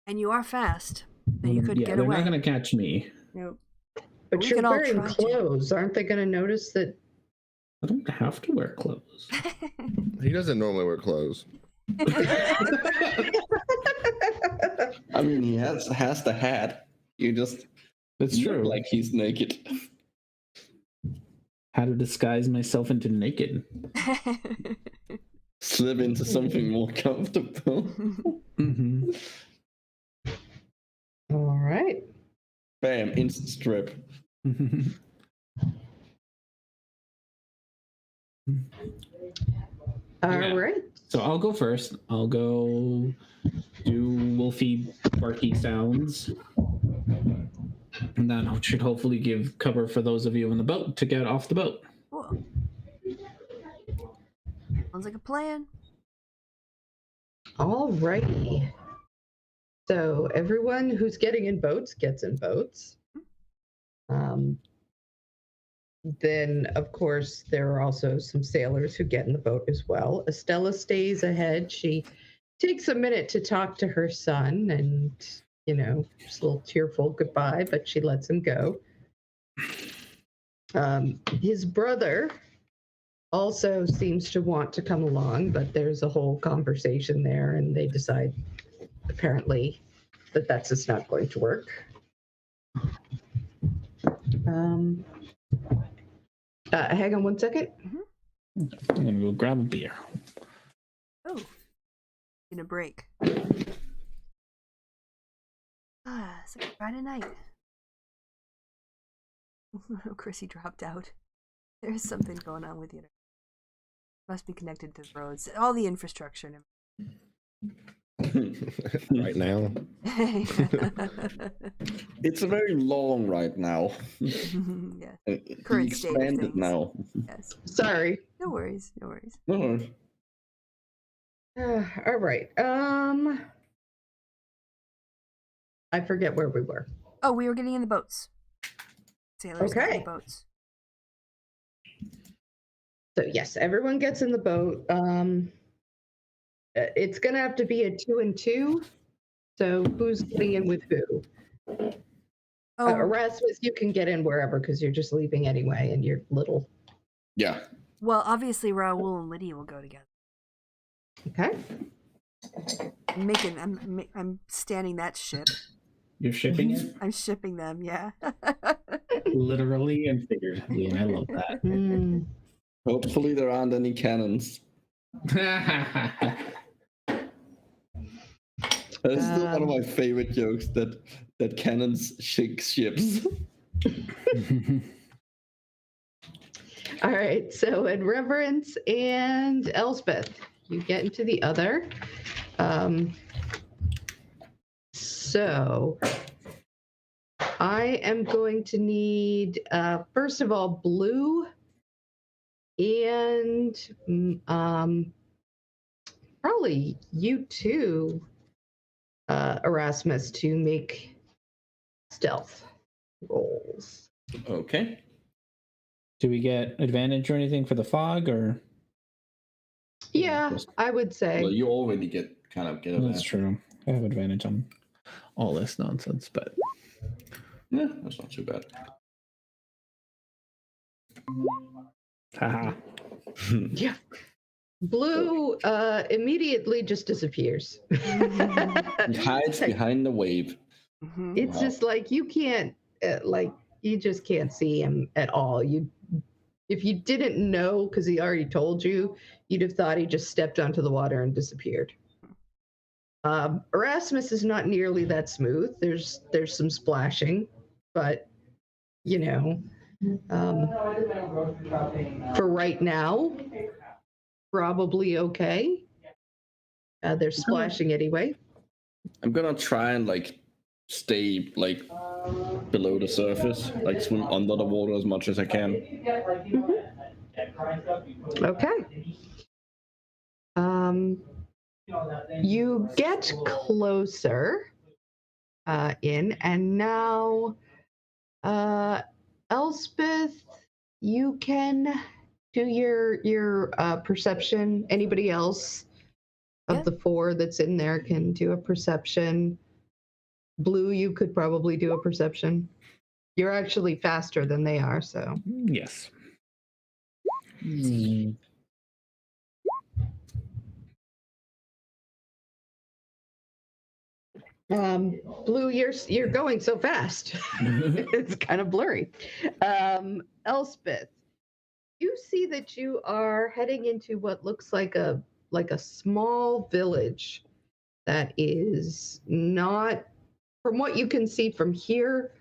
And you are fast. So you could Yeah, get they're away. not going to catch me. Nope. But we you're can all wearing try to. clothes. Aren't they going to notice that? I don't have to wear clothes. He doesn't normally wear clothes. I mean, he has the hat. You just That's look true. like he's naked. How to disguise myself into naked. Slip into something more comfortable. Mm-hmm. All right. Bam, instant strip. All Yeah. right. So I'll go first. I'll go do wolfy barky sounds. And that should hopefully give cover for those of you in the boat to get off the boat. Cool. Sounds like a plan. All righty. So everyone who's getting in boats gets in boats. Then, of course, there are also some sailors who get in the boat as well. Estella stays ahead. She takes a minute to talk to her son and, just a little tearful goodbye, but she lets him go. His brother also seems to want to come along, but there's a whole conversation there, and they decide, apparently, that that's just not going to work. Hang on one second. I'm gonna go grab a beer. Oh. In a break. It's like Friday night. Chrissy dropped out. There's something going on with you. Must be connected to the roads. All the infrastructure. Right now. It's a very long right now. Yeah. He Current state of expanded things. now. Yes. Sorry. No worries. No worries. No, All right. I forget where we were. Oh, we were getting in the boats. Sailors got in Okay. the boats. So yes, everyone gets in the boat. It's gonna have to be a 2 and 2. So who's getting in with who? Oh, Erasmus, you can get in wherever because you're just leaving anyway, and you're little. yeah. well, obviously Raoul and Lydia will go together. Okay. I'm standing that ship. You're shipping it? I'm shipping them. Yeah. Literally and figuratively, and I love that. Mm. Hopefully there aren't any cannons. That's still one of my favorite jokes that cannons sink ships. All right. So in Reverence and Elspeth, you get into the other. So I am going to need, first of all, Blue and probably you too, Erasmus, to make stealth rolls. Okay. Do we get advantage or anything for the fog, or? Yeah, I would say. Well, you already get That's that. true. I have advantage on all this nonsense, but Yeah, that's not too bad. haha. Yeah. Blue immediately just disappears. He hides behind the wave. Mhm. It's just like you can't, you just can't see him at all. If you didn't know, because he already told you, you'd have thought he just stepped onto the water and disappeared. Erasmus is not nearly that smooth. There's some splashing, but for right now, probably okay. There's splashing anyway. I'm gonna try and stay below the surface, swim under the water as much as I can. Okay. You get closer and now, Elspeth, you can do your perception. Anybody else? of Yeah. the 4 that's in there can do a perception. Blue, you could probably do a perception. You're actually faster than they are, so. Yes. Blue, you're going so fast. It's kind of blurry. Elspeth, you see that you are heading into what looks like a small village that is not, from what you can see from here,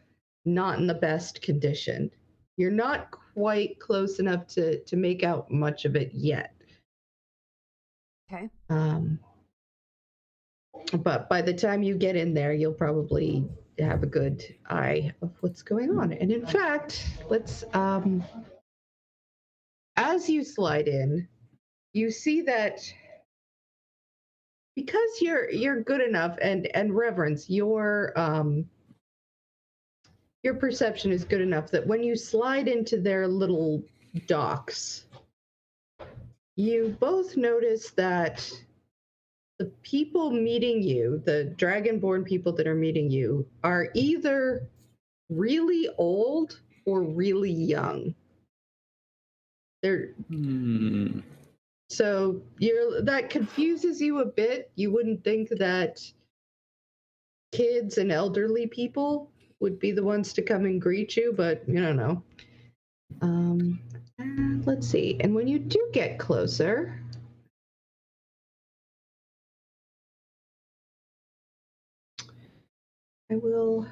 not in the best condition. You're not quite close enough to make out much of it yet. Okay. But by the time you get in there, you'll probably have a good eye of what's going on. And in fact, let's as you slide in, you see that because you're good enough and Reverence, your perception is good enough that when you slide into their little docks, you both notice that the people meeting you, the Dragonborn people that are meeting you, are either really old or really young. They're so that confuses you a bit. You wouldn't think that kids and elderly people would be the ones to come and greet you, but you don't know. Let's see. And when you do get closer, I will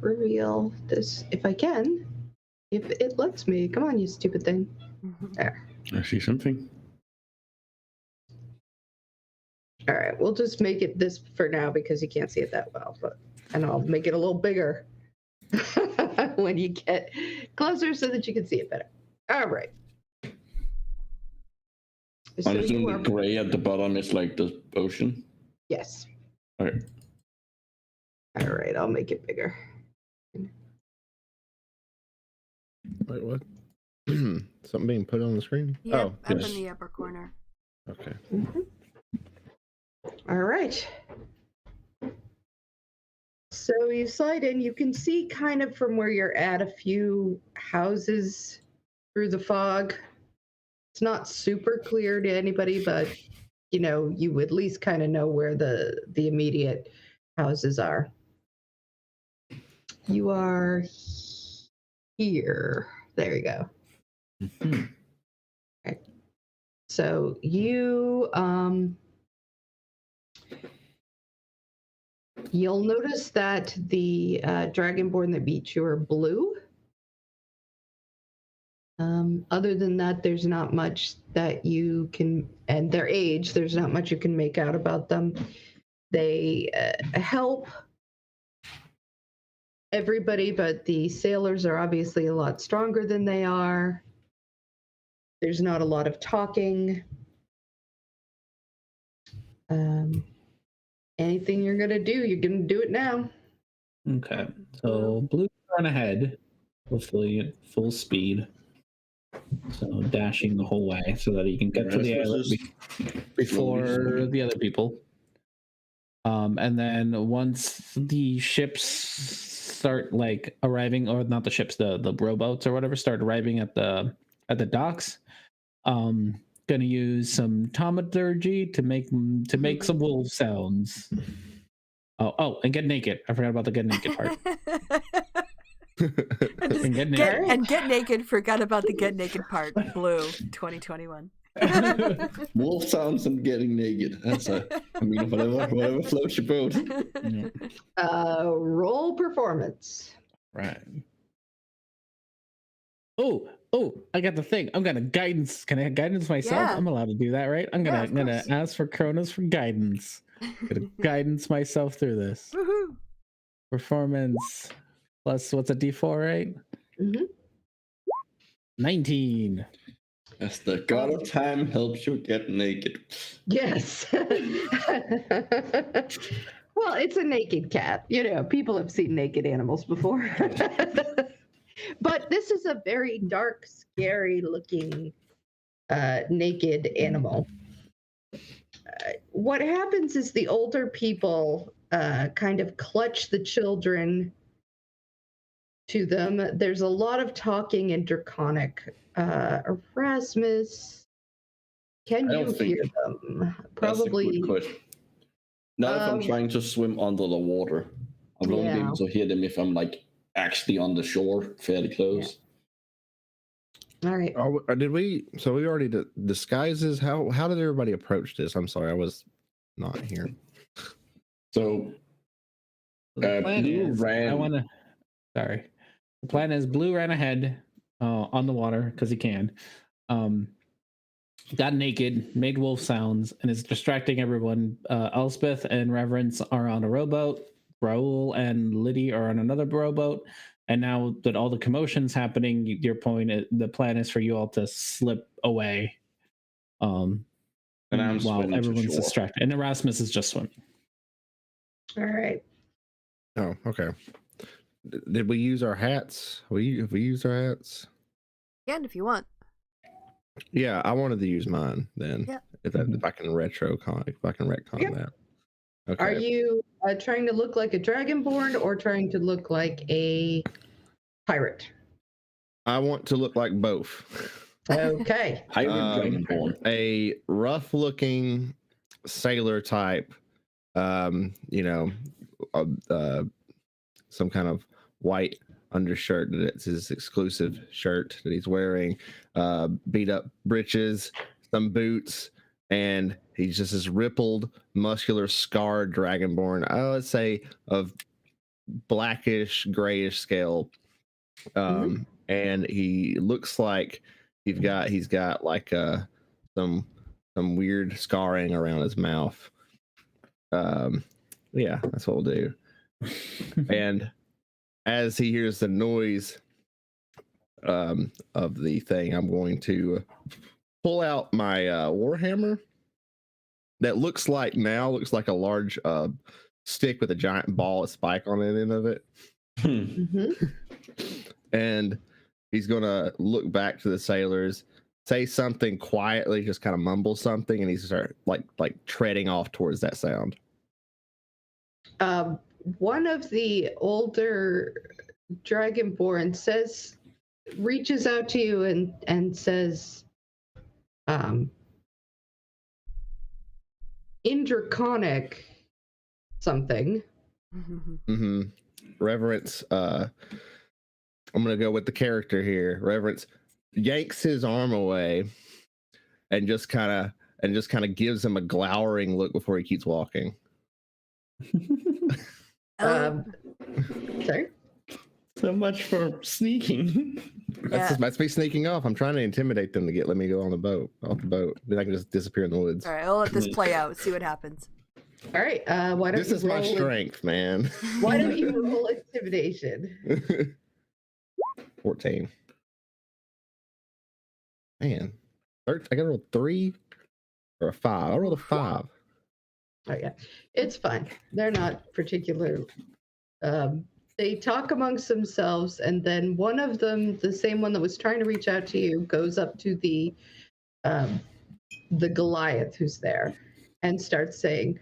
reveal this if I can. If it lets me. Come on, you stupid thing. There. I see something. All right, we'll just make it this for now because you can't see it that well, and I'll make it a little bigger when you get closer so that you can see it better. All right. So I'm assuming you the are, gray at the bottom is like the ocean. yes. All right. All right, I'll make it bigger. Wait, what? Something being put on the screen? Yep, Oh, up yes. in the upper corner. okay. All right. So you slide in, you can see kind of from where you're at a few houses through the fog. It's not super clear to anybody, but you at least kind of know where the immediate houses are. You are here. There you go. Okay. So you you'll notice that the Dragonborn that beat you are blue. Other than that, there's not much that you can, and their age, there's not much you can make out about them. They help everybody, but the sailors are obviously a lot stronger than they are. There's not a lot of talking. Anything you're gonna do, you're gonna do it now. Okay. So blue run ahead, hopefully at full speed. So dashing the whole way so that he can get to the island before the other people. And then once the ships start like arriving, or not the ships, the rowboats or whatever start arriving at the docks, gonna use some taumaturgy to make some wolf sounds. Oh, and get naked. I forgot about the get naked part. And get naked. Get naked. Forgot about the get naked part. Blue 2021. Wolf sounds and getting naked. That's whatever floats your boat. Roll performance. Right. Oh, I got the thing. I'm gonna guidance. Can I guidance myself? Yeah. I'm allowed to do that, right? I'm gonna ask for Kronos for guidance. I'm gonna guidance myself through this. Woohoo. Performance plus what's a D4, right? Mm-hmm. 19. As the god of time helps you get naked. Yes. Well, it's a naked cat. People have seen naked animals before. But this is a very dark, scary looking naked animal. what happens is the older people kind of clutch the children to them. There's a lot of talking in Draconic. Erasmus, can I you don't hear think them? That's a Probably. good question. Not if I'm trying to swim under the water. I won't be able to hear them if I'm like actually on the shore, fairly close. All right. Did we? So we already disguises. How did everybody approach this? I'm sorry, I was not here. So The plan Blue is, ran. Sorry. The plan is Blue ran ahead on the water because he can. Got naked, made wolf sounds, and is distracting everyone. Elspeth and Reverence are on a rowboat. Raoul and Liddy are on another rowboat. And now that all the commotion's happening, your point, the plan is for you all to slip away. And I'm while swimming to everyone's shore. distracted. And Erasmus is just swimming. All right. Oh, okay. Did we use our hats? Have we used our hats? Again, if you want. Yeah, I wanted to use mine then. Yeah. If I can retcon that. Okay. Are you trying to look like a dragonborn or trying to look like a pirate? I want to look like both. Okay. Pirate Dragonborn. A rough-looking sailor type. Some kind of white undershirt that's his exclusive shirt that he's wearing, beat up breeches, some boots, and he's just this rippled, muscular, scarred dragonborn. I would say of blackish, grayish scale, and he looks like he's got like some weird scarring around his mouth. Yeah, that's what we'll do. And as he hears the noise of the thing, I'm going to pull out my warhammer that looks like a large stick with a giant ball, a spike on the end of it. And he's gonna look back to the sailors, say something quietly, just kind of mumble something, and he's start like treading off towards that sound. One of the older dragonborn reaches out to you and says, in Draconic something. Reverence, I'm gonna go with the character here. Reverence yanks his arm away and just kind of gives him a glowering look before he keeps walking. Sorry? So much for sneaking. That's me sneaking off. I'm trying to intimidate them to let me go off the boat. Then I can just disappear in the woods. All right, I'll let this play out. See what happens. All right. Why don't This you is my strength, man. Why don't you roll intimidation? 14. Man, I gotta roll 3 or a 5. I rolled a 5. Oh yeah, it's fine. They're not particular. They talk amongst themselves, and then one of them, the same one that was trying to reach out to you, goes up to the Goliath who's there, and starts saying,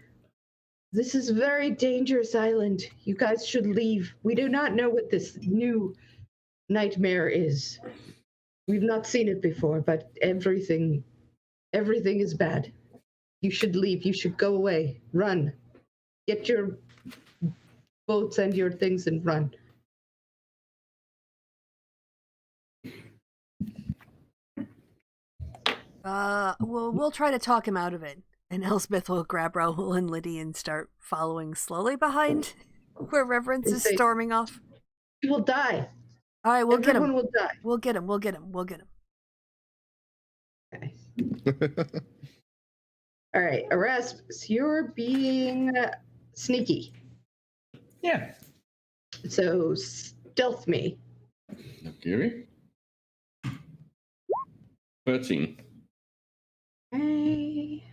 "This is a very dangerous island. You guys should leave. We do not know what this new nightmare is. We've not seen it before, but everything is bad. You should leave. You should go away. Run. Get your boats and your things and run." We'll try to talk him out of it. And Elspeth will grab Raoul and Liddy and start following slowly behind where Reverence is storming off. He will die. All right, we'll get him. Everyone will die. We'll get him. We'll get him. We'll get him. Okay. All right, Erasmus, you're being sneaky. Yeah. So stealth me. Okay. 13. Okay.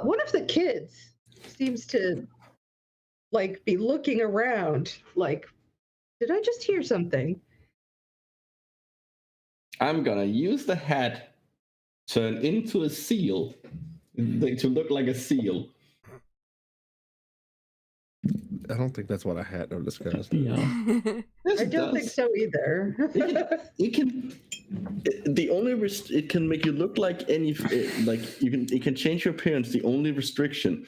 One of the kids seems to be looking around like, did I just hear something? I'm gonna use the hat, turn into a seal, to look like a seal. I don't think that's what a hat of disguise. Yeah. Yes, I it don't does. think so either. It can. The only it can make you look like any it can change your appearance. The only restriction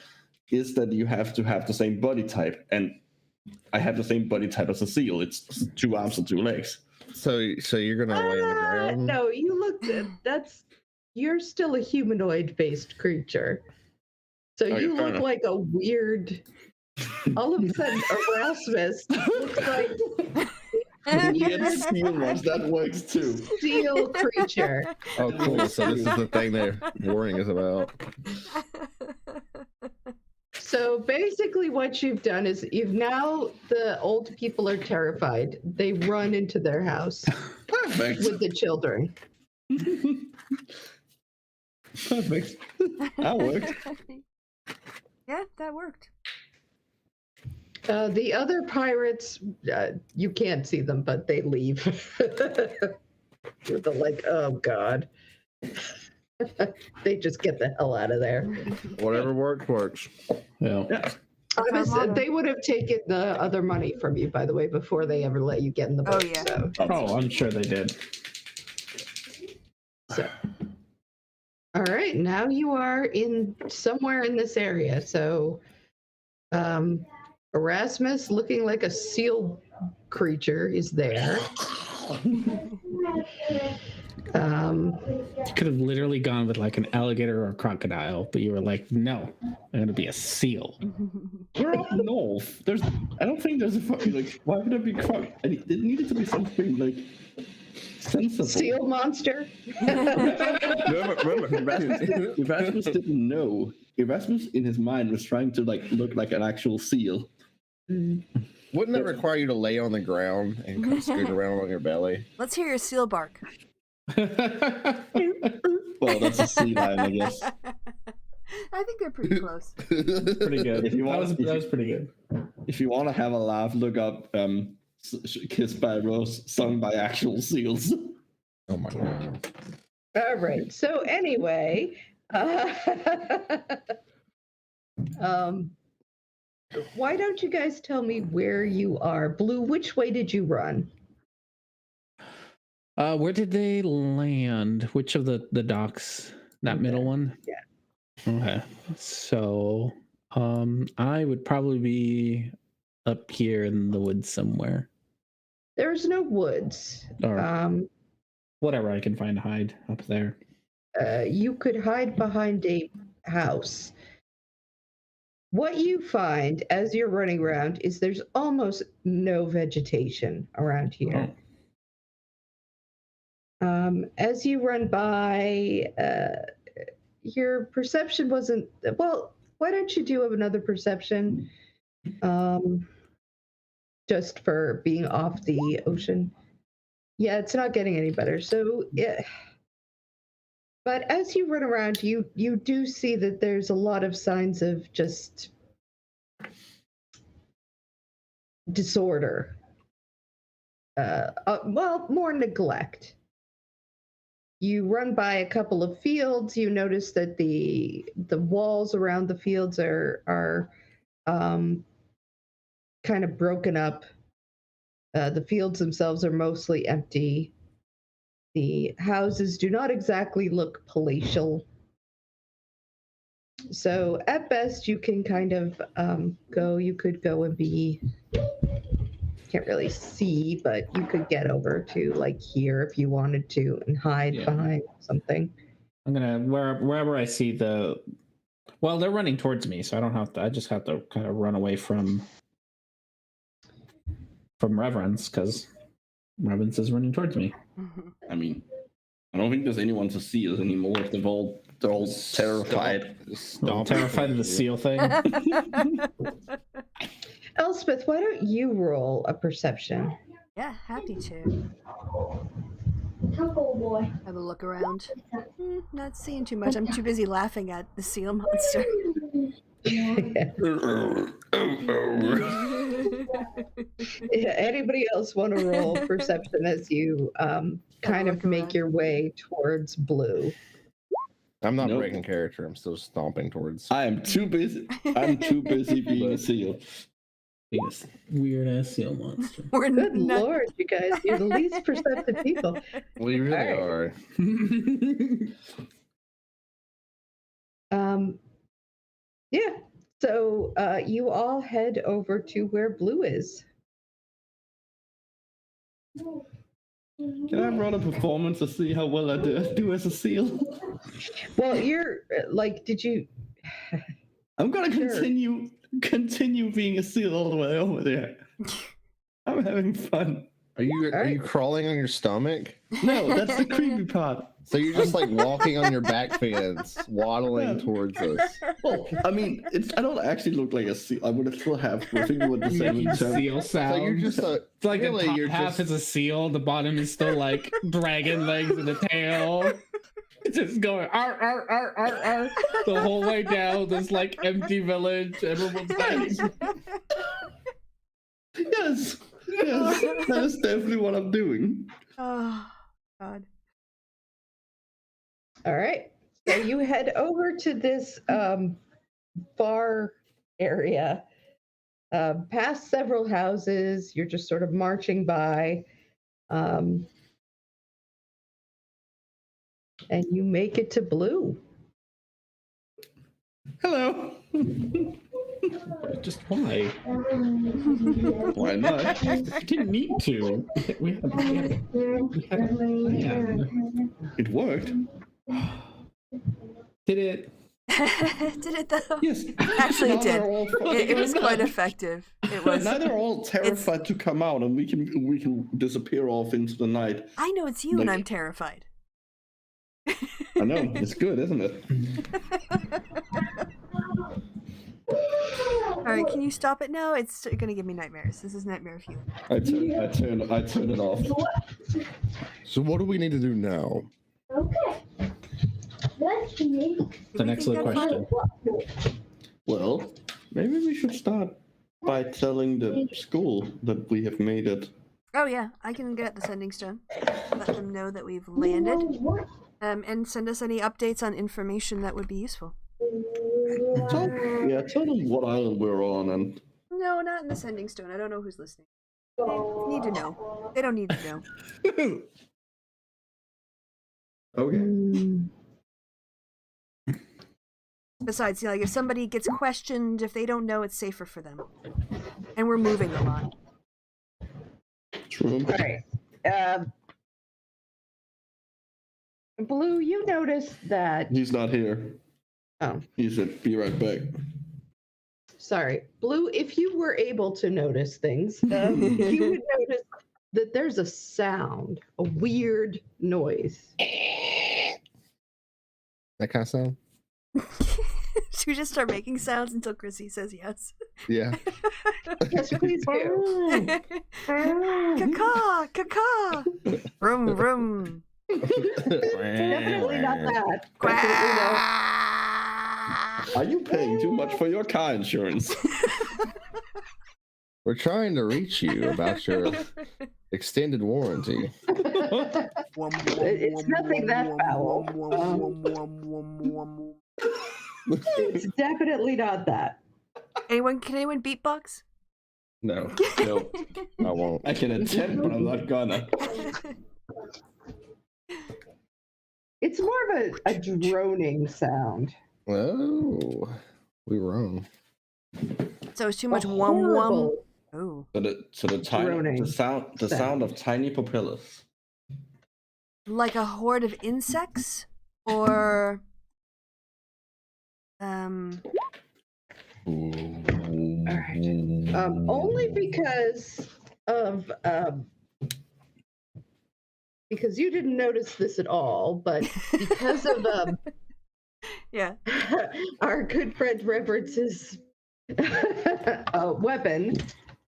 is that you have to have the same body type, and I have the same body type as a seal. It's 2 arms and 2 legs. So you're gonna lay on the ground? No, you look. You're still a humanoid-based creature, so Oh, you fair look enough. like a weird. All of a sudden, Erasmus looks like Weird seal ones, that works too. seal creature. Oh, cool. So this is the thing they're warning us about. So basically, what you've done is the old people are terrified. They run into their house Perfect. with the children. Perfect. That worked. Yeah, that worked. The other pirates, you can't see them, but they leave. They're like, oh god. They just get the hell out of there. Whatever works. Yeah. Yeah. They would have taken the other money from you, by the way, before they ever let you get in the boat. yeah. So. Oh, I'm sure they did. All right, now you are somewhere in this area. So, Erasmus, looking like a seal creature, is there. You could have literally gone with like an alligator or a crocodile, but you were like, no, I'm gonna be a seal. We're up north. I don't think there's a fucking like. Why would it be It needed to be something like sensible. Seal monster. Remember, Erasmus didn't know. Erasmus, in his mind, was trying to like look like an actual seal. Wouldn't that require you to lay on the ground and kind of scoot around on your belly? Let's hear your seal bark. Well, that's a sea lion, I guess. I think they're pretty close. Pretty good. If you want- that was pretty good. If you want to have a laugh, look up "Kissed by a Rose" sung by actual seals. Oh my god. All right. So anyway, why don't you guys tell me where you are? Blue, which way did you run? Where did they land? Which of the docks? That middle one? Yeah. Okay. So, I would probably be up here in the woods somewhere. There's no woods. Or whatever I can find to hide up there. You could hide behind a house. What you find as you're running around is there's almost no vegetation around here. As you run by, your perception wasn't, well, why don't you do another perception? Just for being off the ocean. Yeah, it's not getting any better. So, yeah. But as you run around, you do see that there's a lot of signs of just disorder. Well, more neglect. You run by a couple of fields. You notice that the walls around the fields are kind of broken up. The fields themselves are mostly empty. The houses do not exactly look palatial. So at best, you can kind of you could go and be, can't really see, but you could get over to like here if you wanted to and hide behind something. I'm gonna wherever I see well, they're running towards me, so I just have to kind of run away from Reverence, because Reverence is running towards me. I mean, I don't think there's anyone to see us anymore. If they're all terrified. Stop. Terrified of the seal thing. Elspeth, why don't you roll a perception? Yeah, happy to. Taco boy. Have a look around. Not seeing too much. I'm too busy laughing at the seal monster. Anybody else want to roll perception as you kind of look make around. your way towards Blue. I'm not Nope. breaking character. I'm still stomping towards. I am too busy. I'm too busy being a seal. Yes. Weird ass seal monster. We're Good not- lord, you guys, you're the least perceptive people. We really Alright. are. Yeah. So you all head over to where Blue is. Can I run a performance to see how well I do as a seal? Well, you're like, did you? I'm gonna Sure. continue being a seal all the way over there. I'm having fun. Are you Alright. crawling on your stomach? No, that's the creepy part. So you're just like walking on your back fins, waddling Yeah. towards us. Well, I mean, I don't actually look like a seal. I would still have. I think with the same Making intent. seal sounds. So you're just a It's like really, the top you're half just- is a seal, the bottom is still like dragon legs and the tail. It's just going ar ar ar ar ar the whole way down this like empty village. Everyone's hiding. Yes, that is definitely what I'm doing. Oh, God. All right. So you head over to this bar area, past several houses. You're just sort of marching by. And you make it to Blue. Hello. Just why? Why not? You didn't need to. We had a plan. It worked. Did it? Did it though? Yes. Actually, it Now did. they're all It was fucking- quite effective. It was. Now they're all terrified to come out, and we can disappear off into the night. I know it's you, and Like- I'm terrified. I know it's good, isn't it? All right, can you stop it now? It's gonna give me nightmares. This is nightmare fuel. I turn it off. So what do we need to do now? Okay. That's me. It's an excellent question. Well, maybe we should start by telling the school that we have made it. Oh yeah, I can get the sending stone. Let them know that we've landed, and send us any updates on information that would be useful. Tell them what island we're on, and No, not in the sending stone. I don't know who's listening. They need to know. They don't need to know. okay. Mm, Besides, like if somebody gets questioned, if they don't know, it's safer for them. And we're moving a lot. True. all right. Blue, you notice that. He's not here. Oh, He said, "Be right back." sorry. Blue, if you were able to notice things, you would notice that there's a sound, a weird noise. That kind of sound? Should we just start making sounds until Chrissy says yes? Yeah. Yes, please do. Caw, caw. Vroom, vroom. Definitely not that. Definitely not. Are you paying too much for your car insurance? We're trying to reach you about your extended warranty. It's nothing that foul. It's definitely not that. Can anyone beatbox? No, No, I won't. I can attempt, but I'm not gonna. It's more of a droning sound. Oh, we were wrong. So it's too much A wum wum. horrible- Oh. So the Droning sound of tiny propellers. Like a horde of insects? Or Only because of because you didn't notice this at all, but because of yeah. our good friend Reverence's weapon,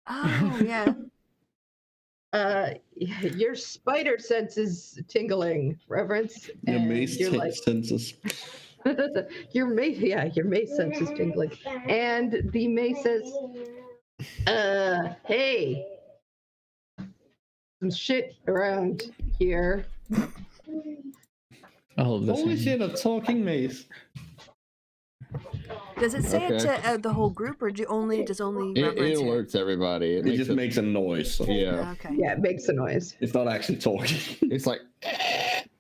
Oh yeah. your spider sense is tingling, Reverence. Your and mace you're like, senses. your mace sense is tingling, and the mace says, "Hey, some shit around here. Oh, the Holy same. shit, a talking mace. Does it say it Okay. to the whole group, or does only It Reverence hear? alerts everybody. It just makes a noise. Yeah. Okay. Yeah, it makes a noise. It's not actually talking. It's like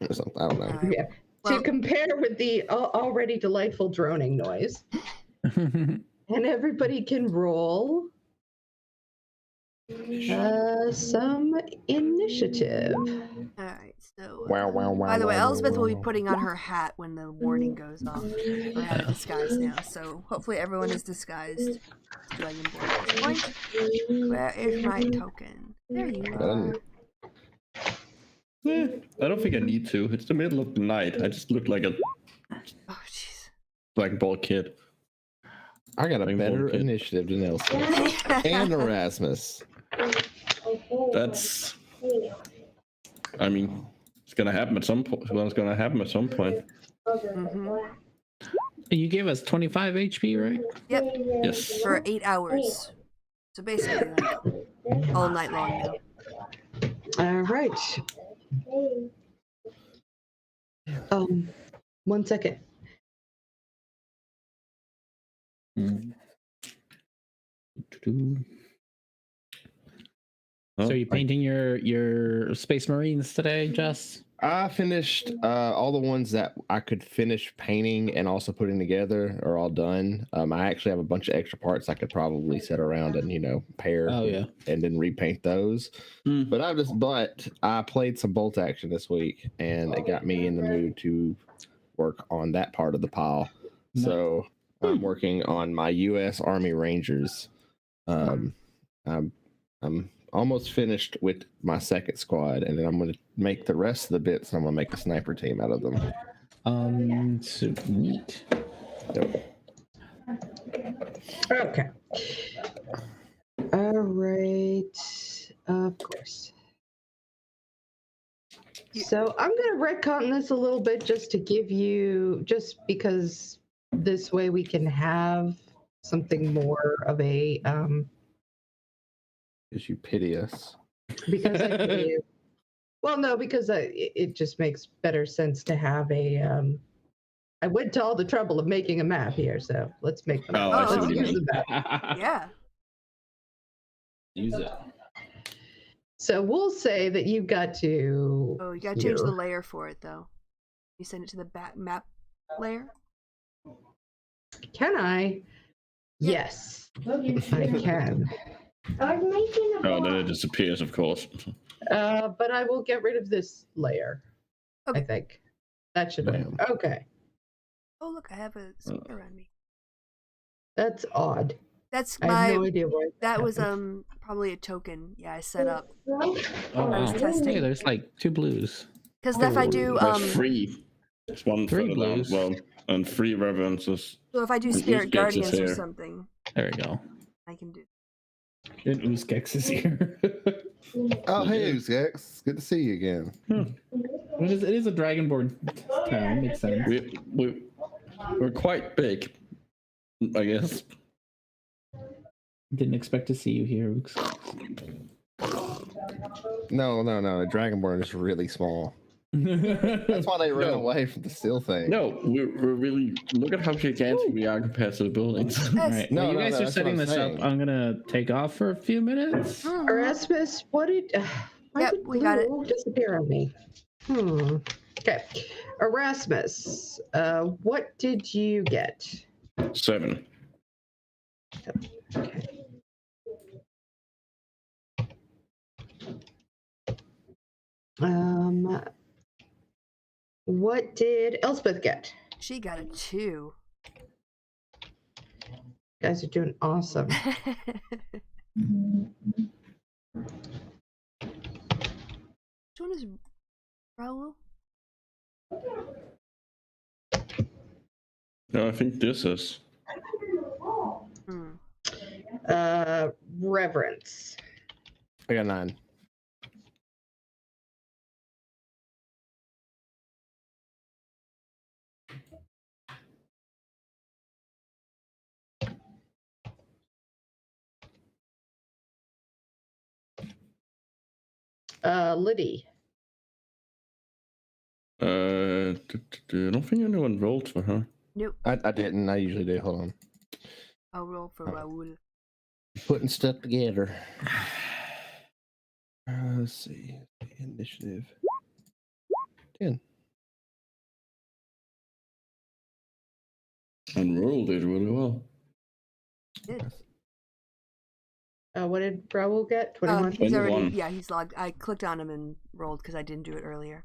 or something. I don't know. Alright. Yeah. Well- To compare with the already delightful droning noise. And everybody can roll some initiative. All right. So, Wow, wow, wow. by the way, wow, Elspeth wow, will be wow. putting on her hat when the warning goes off. We're out of disguise now, so hopefully everyone is disguised. Dragonborn at this point. Where is my token? There you are. I don't think I need to. It's the middle of the night. I just look like a Oh, jeez. black ball kid. I got a Like better one kid. initiative than Elspeth and Erasmus. That's. I mean, it's gonna happen at some point. Well, it's gonna happen at some point. Mhm. You gave us 25 HP, right? Yep. Yes. For 8 hours. So basically, like, all night long now. All right. 1 second. So you're painting your Space Marines today, Jess? I finished all the ones that I could finish painting and also putting together are all done. I actually have a bunch of extra parts I could probably set around and pair Oh yeah. and then repaint those. Mm. But I played some bolt action this week and it got me in the mood to work on that part of the pile. Nice. So I'm working on my U.S. Army Rangers. I'm almost finished with my second squad, and then I'm going to make the rest of the bits. And I'm going to make a sniper team out of them. So neat. Okay. All right. Of course. So I'm going to retcon this a little bit just because this way we can have something more of a, Because you pity us. because I do. Well, no, because it just makes better sense to have a, I went to all the trouble of making a map here, so let's make the map. Oh, I see Oh, what you Let's mean. use the map. Yeah. Use it. So we'll say that you've got to. Oh, you gotta change the layer for it, though. You send it to the back map layer? Can I? Yes, I can. I'm making a Oh, then it box. disappears, of course. But I will get rid of this layer. Okay. I think that should work. Bam. Okay, Oh, look, I have a speaker around me. that's odd. That's I have my. no idea why. That was happened. probably a token. Yeah, I set up Oh I was wow. testing. Hey, there's like 2 blues. because if I do There's three. It's one 3 further down. blues. Well, and 3 reverences. so if I do And spirit Uzbek's is guardians or here. something, There we go. I can do. And Uzkex is here. Oh, hey, Uzgex. Good to see you again. It is a Dragonborn town. Makes sense. We're quite big, I guess. Didn't expect to see you here, Ux. No. The Dragonborn is really small. That's why they ran No. away from the steel thing. No, we're really. Look at how gigantic we are compared to the buildings. All right. No, While you no, guys no, are that's setting what I'm this up, saying. I'm gonna take off for a few minutes. Erasmus, what did? Why Yep, did we got it. blue disappear on me? Okay, Erasmus, what did you get? 7. Okay. What did Elspeth get? She got a 2. You guys are doing awesome. Which one is Raoul? No, I think this is. Hmm. Reverence. I got 9. Liddy. I don't think anyone rolled for her. Nope. I didn't. I usually do. Hold on. I'll roll for Raoul. Putting stuff together. Let's see. Initiative. 10. And Rural did really well. Did. What did Raoul get? 21? He's already, 21. yeah, he's logged. I clicked on him and rolled because I didn't do it earlier.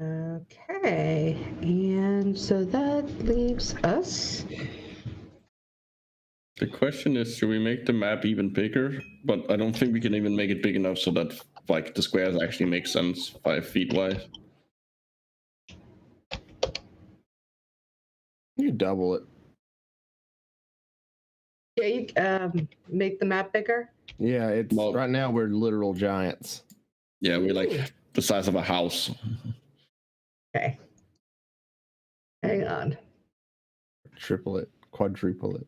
Okay, and so that leaves us. The question is, should we make the map even bigger? But I don't think we can even make it big enough so that like the squares actually make sense 5 feet wide. You double it. Yeah, you make the map bigger. Yeah, it's Well- right now we're literal giants. Yeah, we're like the size of a house. Okay. Hang on. Triple it, quadruple it.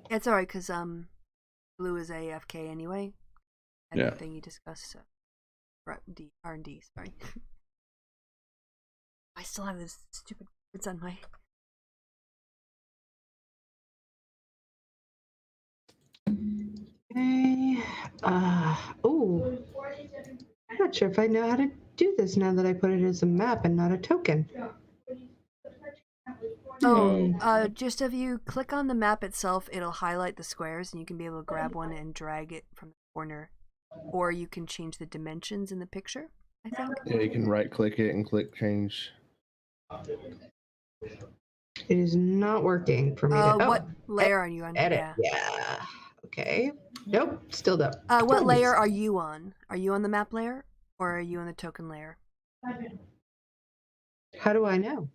It's alright because Blue is AFK anyway. Yeah. Everything you discussed. So. R&D, sorry. I still have this stupid words on my. Okay. Oh. I'm not sure if I know how to do this now that I put it as a map and not a token. Just if you click on the map itself, it'll highlight the squares and you can be able to grab one and drag it from the corner. Or you can change the dimensions in the picture, I think. Yeah, you can right click it and click change. It is not working for me. What layer are you on? Edit. Yeah. Yeah. Okay. Nope. Still don't. What layer are you on? Are you on the map layer or are you on the token layer? How do I know?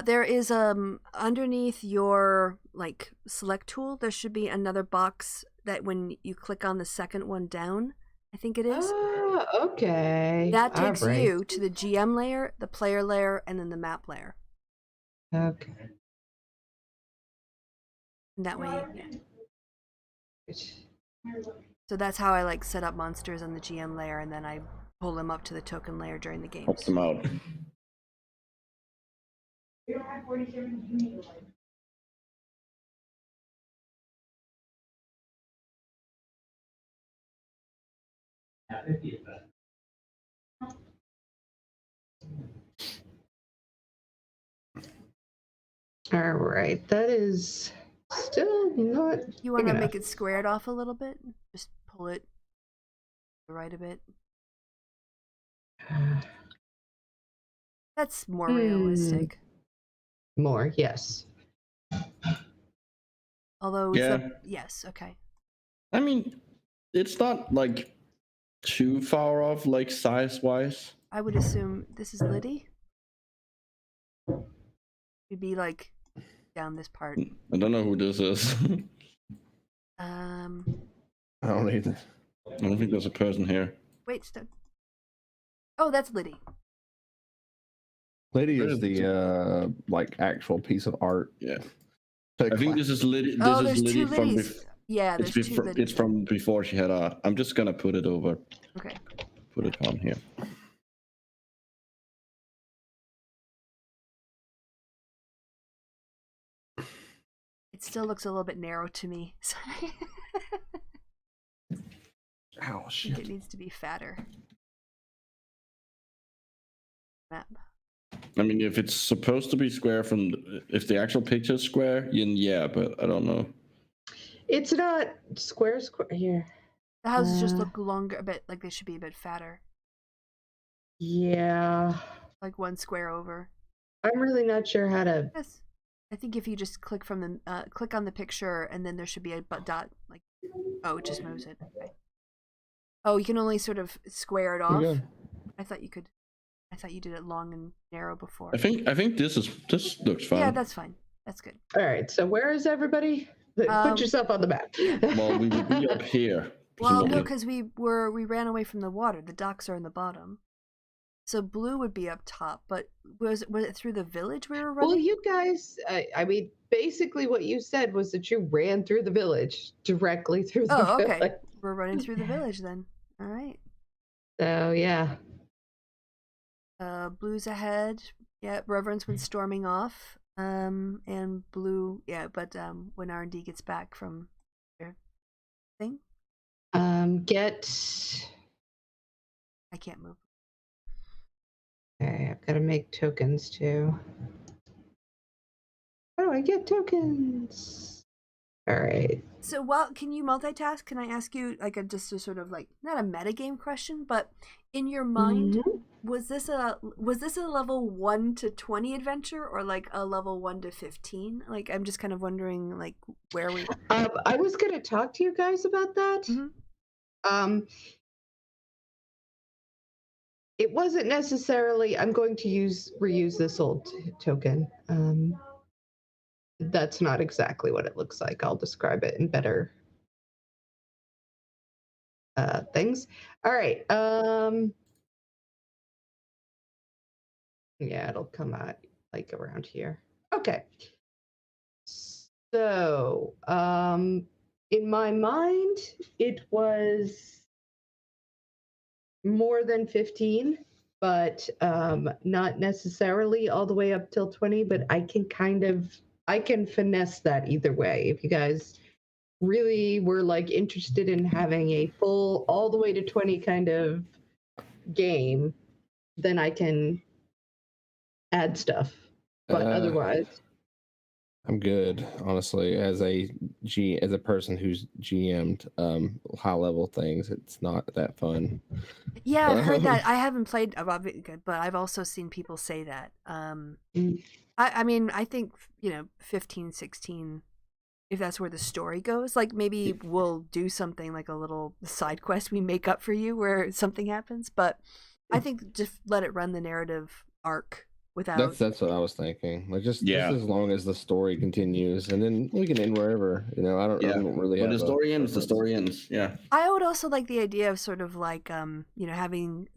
There is underneath your like select tool, there should be another box that when you click on the second one down, I think it is. Okay. That takes Alright. you to the GM layer, the player layer, and then the map layer. Okay. And that way, yeah. So that's how I like set up monsters on the GM layer, and then I pull them up to the token layer during the game. Help them out. All right. That is still not. You want big to enough. make it squared off a little bit? Just pull it to the right a bit. That's more realistic. More, yes. Although it's Yeah. yes, okay. I mean, it's not like too far off, like size wise. I would assume this is Liddy. It'd be like down this part. I don't know who this is. I don't either. I don't think there's a person here. Wait, stop. Oh, that's Liddy. Lady is the like actual piece of art. Yeah. I think this is Liddy. This Oh, is there's Liddy two from Liddies. Yeah, there's two Liddies. It's from before she had art. I'm just gonna put it over. Okay. Put it on here. It still looks a little bit narrow to me. Ow, I think shit. it needs to be fatter. Map. I mean, if it's supposed to be square if the actual picture is square, then yeah, but I don't know. It's not square here. The houses just look longer, a bit like they should be a bit fatter. Yeah. Like one square over. I'm really not sure how to. Yes. I think if you just click from the click on the picture and then there should be a dot like it just moves it. Okay. Oh, you can only sort of square it off. Yeah. I thought you could. I thought you did it long and narrow before. I think this looks fine. Yeah, that's fine. That's good. All right. So where is everybody? Put yourself on the map. Well, we would be up here. Well, no, presumably. because we ran away from the water. The docks are in the bottom. So Blue would be up top, but was it through the village we were running? Well, you guys, I mean, basically what you said was that you ran through the village, directly through the Oh, village. okay. We're running through the village then. All right. So, yeah. Blue's ahead. Yeah, Reverence went storming off. And Blue, yeah, but when R&D gets back from their thing, I can't move. Okay, I've got to make tokens too. How do I get tokens? All right. So, can you multitask? Can I ask you like just a sort of like not a metagame question, but in your mind, was this a level 1 to 20 adventure or like a level 1 to 15? Like, I'm just kind of wondering like where we. I was going to talk to you guys about that. Mm-hmm. It wasn't necessarily. I'm going to reuse this old token. That's not exactly what it looks like. I'll describe it in better things. All right. Yeah, it'll come out like around here. Okay. So, in my mind, it was more than 15, but not necessarily all the way up till 20, but I can finesse that either way. If you guys really were like interested in having a full all the way to 20 kind of game, then I can add stuff. But otherwise, I'm good, honestly. As a person who's GM'd high level things, it's not that fun. Yeah, I've heard that. I haven't played above it, but I've also seen people say that. I mean, I think 15, 16. If that's where the story goes, like maybe we'll do something like a little side quest we make up for you where something happens. But I think just let it run the narrative arc without. That's what I was thinking. Like just as long as the story continues, and then we can end wherever. I don't really. When the story ends, the story ends. Yeah. I would also like the idea of sort of like having.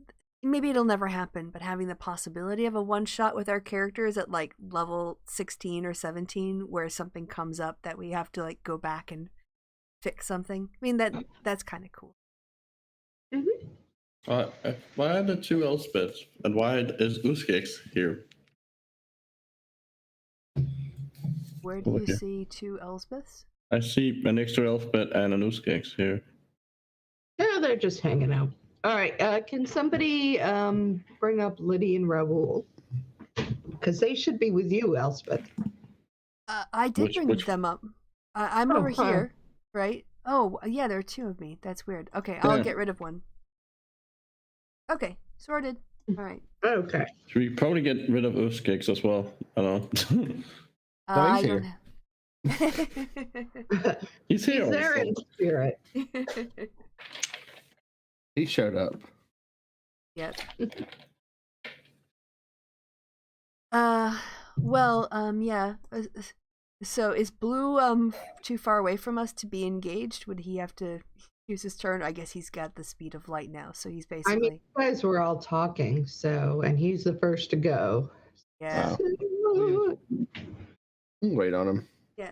Maybe it'll never happen, but having the possibility of a one shot with our characters at like level 16 or 17 where something comes up that we have to like go back and fix something. I mean that's kind of cool. Why are the two Elspeths and why is Uskix here? Where do you see two Elspeths? I see an extra Elspeth and an Uskix here. Yeah, they're just hanging out. All right, can somebody bring up Liddy and Raoul? Because they should be with you, Elspeth. I did bring them up. I'm over here, right? Oh, yeah, there are two of me. That's weird. Okay, I'll get rid of one. Okay, sorted. All right. Okay. Should we probably get rid of Uskix as well? I don't know. I don't know. He's here. He's there in spirit. He showed up. Yep. Well, yeah. So is Blue too far away from us to be engaged? Would he have to use his turn? I guess he's got the speed of light now, so he's basically. I mean, you guys were all talking, and he's the first to go. Yeah. Wow. Wait on him. Yeah.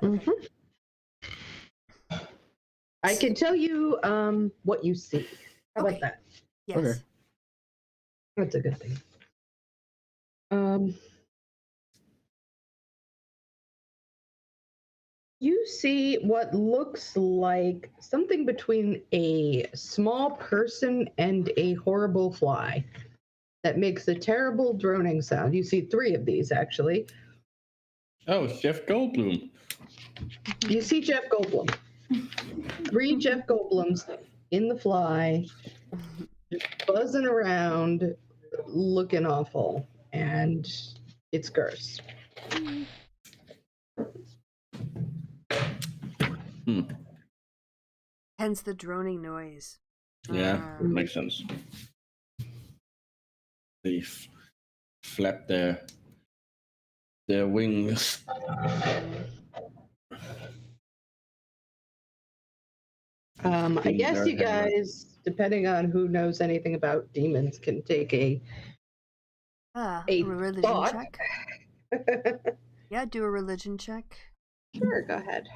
I can tell you what you see. How about that? Yes. Okay. That's a good thing. You see what looks like something between a small person and a horrible fly that makes a terrible droning sound. You see 3 of these, actually. Oh, it's Jeff Goldblum. You see Jeff Goldblum. 3 Jeff Goldblums in the fly, just buzzing around, looking awful, and it's gross. Hence the droning noise. Yeah, makes sense. They flap their wings. I guess you guys, depending on who knows anything about demons, can take a A A religion thought. check. Yeah, do a religion check. Sure, go ahead.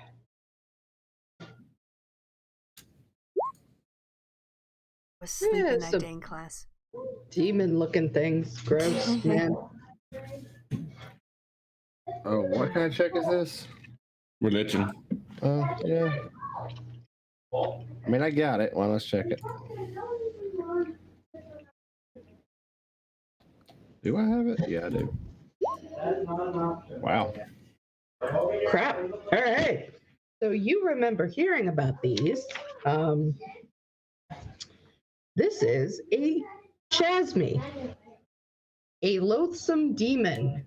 Was sleeping Yeah, that so- day in class. Demon looking things. Gross, man. Oh, what kind of check is this? Religion. Yeah. I mean, I got it. Well, let's check it. Do I have it? Yeah, I do. Wow. Crap. All right. So you remember hearing about these. This is a chasme, a loathsome demon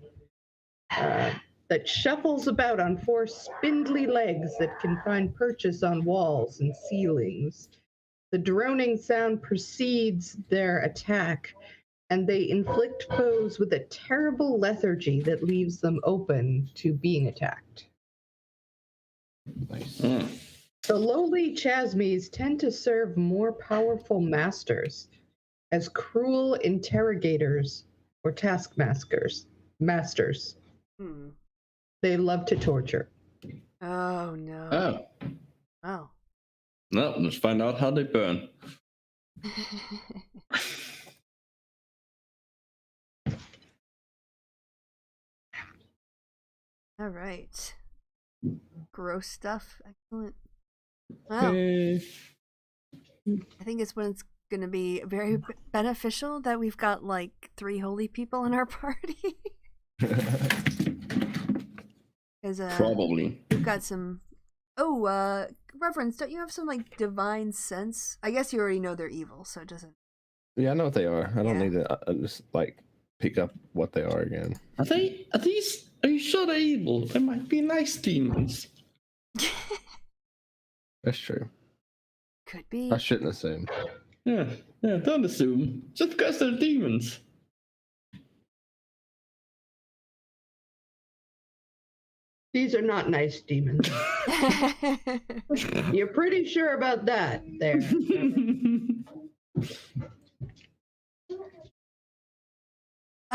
that shuffles about on four spindly legs that can find purchase on walls and ceilings. The droning sound precedes their attack, and they inflict foes with a terrible lethargy that leaves them open to being attacked. Nice. The lowly chasmes tend to serve more powerful masters as cruel interrogators or taskmasters. Masters. Hmm. They love to torture. Oh no. Oh. Oh. No, let's find out how they burn. All right. Gross stuff. Excellent. Well, Hey. I think it's when it's going to be very beneficial that we've got like 3 holy people in our party. Because Probably. we've got some. Oh, Reverence, don't you have some like divine sense? I guess you already know they're evil, so it doesn't. Yeah, I know what they are. I don't Yeah. need to just like pick up what they are again. Are these? Are you sure they're evil? They might be nice demons. That's true. Could be. I shouldn't assume. Yeah, don't assume. Just because they're demons. These are not nice demons. You're pretty sure about that there.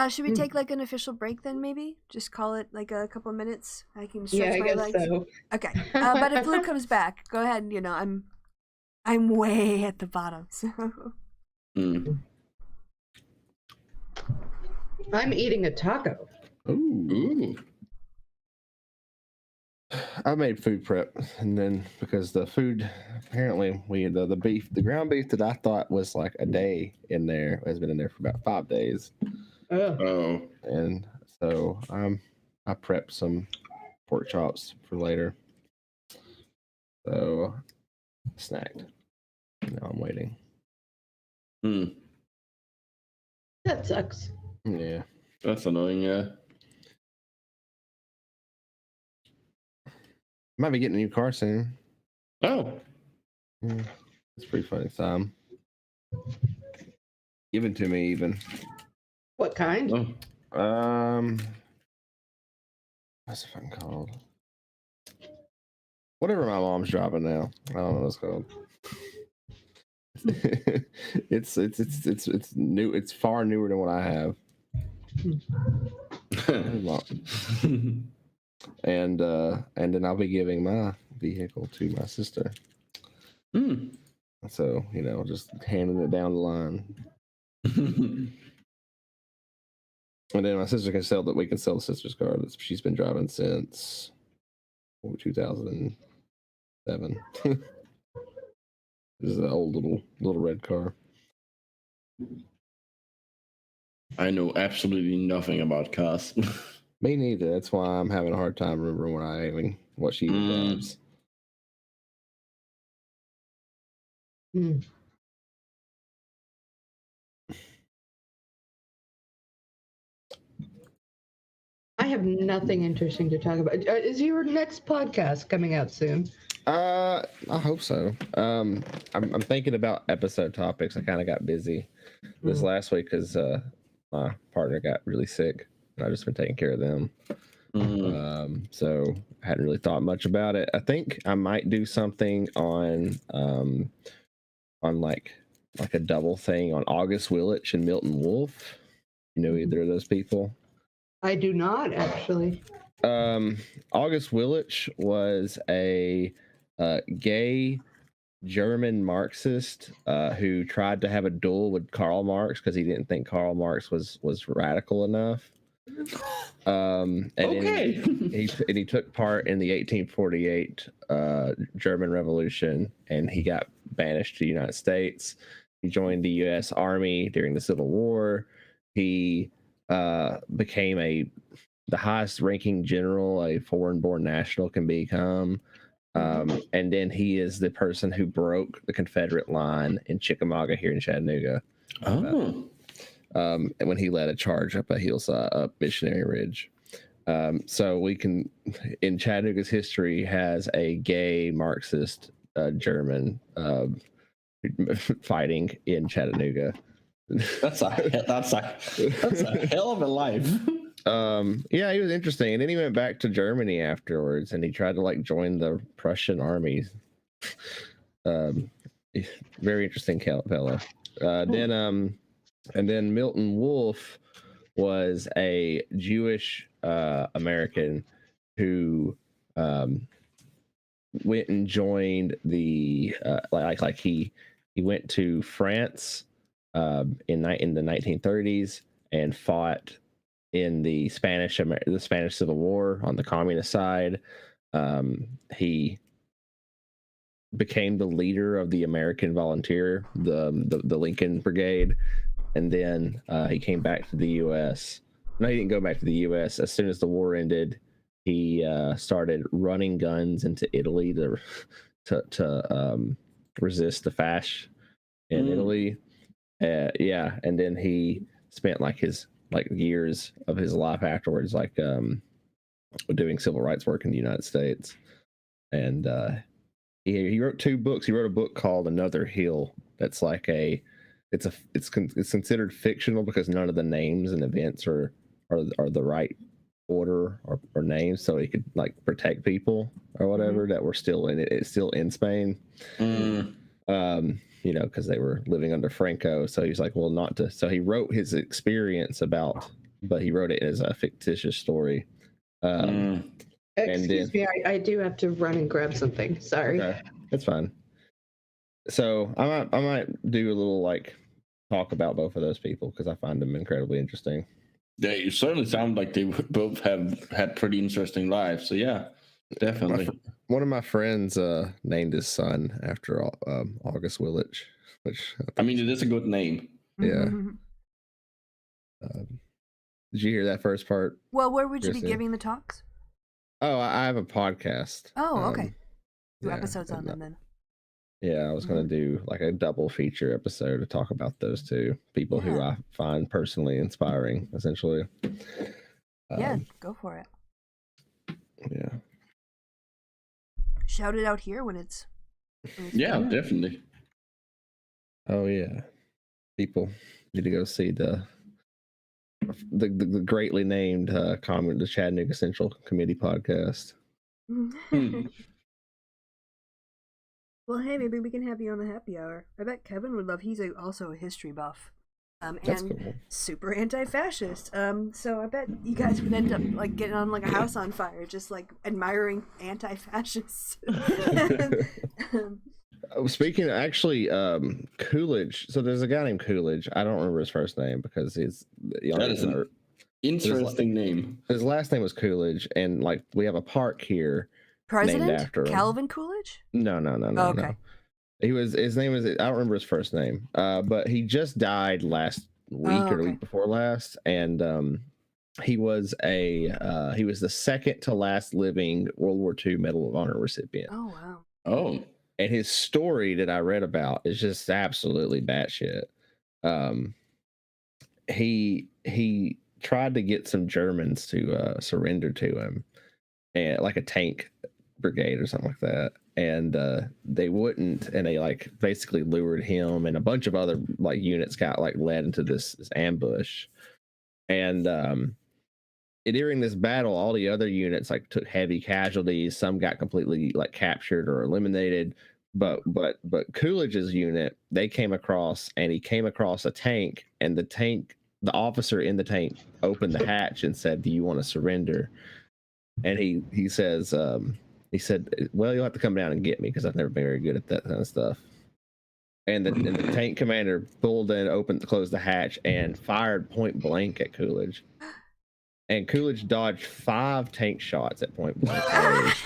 Should we take like an official break then? Maybe just call it like a couple of minutes. I can stretch Yeah, I my guess legs. so. Okay, but if Blue comes back, go ahead. You know, I'm way at the bottom. So I'm eating a taco. Ooh. I made food prep, and then because the food apparently the beef, the ground beef that I thought was like a day in there has been in there for about 5 days, Oh. and so I prepped some pork chops for later. So snacked. Now I'm waiting. That sucks. Yeah. That's annoying, yeah. Might be getting a new car soon. Oh. It's pretty funny. Given to me even. What kind? Oh. What's it fucking called? Whatever my mom's driving now. I don't know what it's called. It's new. It's far newer than what I have. And then I'll be giving my vehicle to my sister. So, just handing it down the line. And then my sister can sell that. We can sell the sister's car that she's been driving since 2007. This is an old little red car. I know absolutely nothing about cars. Me neither. That's why I'm having a hard time remembering what she even drives. I have nothing interesting to talk about. Is your next podcast coming out soon? I hope so. I'm thinking about episode topics. I kind of got busy this last week because my partner got really sick, and I've just been taking care of them. So I hadn't really thought much about it. I think I might do something on like a double thing on August Willich and Milton Wolfe. You know either of those people? I do not actually. August Willich was a gay German Marxist who tried to have a duel with Karl Marx because he didn't think Karl Marx was radical enough. And Okay. he took part in the 1848 German Revolution, and he got banished to the United States. He joined the U.S. Army during the Civil War. He became the highest ranking general a foreign-born national can become. And then he is the person who broke the Confederate line in Chickamauga here in Chattanooga. Oh. And when he led a charge up a hillside, up Missionary Ridge. So we can, in Chattanooga's history, has a gay Marxist German fighting in Chattanooga. That's a hell of a life. Yeah, he was interesting, and then he went back to Germany afterwards, and he tried to like join the Prussian army. Very interesting fellow. And then Milton Wolfe was a Jewish American who went and joined the he went to France in the 1930s and fought in the Spanish Civil War on the communist side. He became the leader of the American Volunteer, the Lincoln Brigade, and then he came back to the U.S. No, he didn't go back to the U.S. As soon as the war ended, he started running guns into Italy to resist the Fascists in Italy. Yeah, and then he spent his years of his life afterwards doing civil rights work in the United States. And he wrote 2 books. He wrote a book called Another Hill that's it's considered fictional because none of the names and events are the right order or names, so he could protect people or whatever that were still in it's still in Spain. Because they were living under Franco. So he's like, well, not to. So he wrote his experience but he wrote it as a fictitious story. Excuse me, I do have to run and grab something. Sorry. Okay, that's fine. So I might do a little talk about both of those people because I find them incredibly interesting. They certainly sound like they both have had pretty interesting lives. So yeah, definitely. One of my friends named his son after August Willich, which I mean, it is a good name. Yeah. Did you hear that first part? Well, where would you be Chrissy? giving the talks? Oh, I have a podcast. Oh, okay. 2 yeah, episodes on them then. Yeah, I was going to do a double feature episode to talk about those 2 people who I find personally inspiring, essentially. Yeah, go for it. Yeah. Shout it out here when it's Yeah, definitely. Oh yeah, people need to go see the greatly named the Chattanooga Central Committee podcast. Well, hey, maybe we can have you on the happy hour. I bet Kevin would love. He's also a history buff, That's and cool. super anti-fascist. So I bet you guys would end up getting on a house on fire, just admiring anti-fascists. Speaking of, actually, Coolidge. So there's a guy named Coolidge. I don't remember his first name because that is an interesting name. His last name was Coolidge, and we have a park here. President named after him. Calvin Coolidge? No. Oh, okay. No. His name is, I don't remember his first name. But he just died last week or the week before last, and he was the second to last living World War II Medal of Honor recipient. Oh wow. Oh. And his story that I read about is just absolutely batshit. He tried to get some Germans to surrender to him, and a tank brigade or something like that, and they wouldn't, and they basically lured him and a bunch of other units got led into this ambush, and during this battle all the other units took heavy casualties. Some got completely captured or eliminated, but Coolidge's unit, he came across a tank, and the tank the officer in the tank opened the hatch and said, "Do you want to surrender?" And he says, he said, "Well, you'll have to come down and get me because I've never been very good at that kind of stuff." And the tank commander pulled in, closed the hatch, and fired point blank at Coolidge. And Coolidge dodged 5 tank shots at point blank range.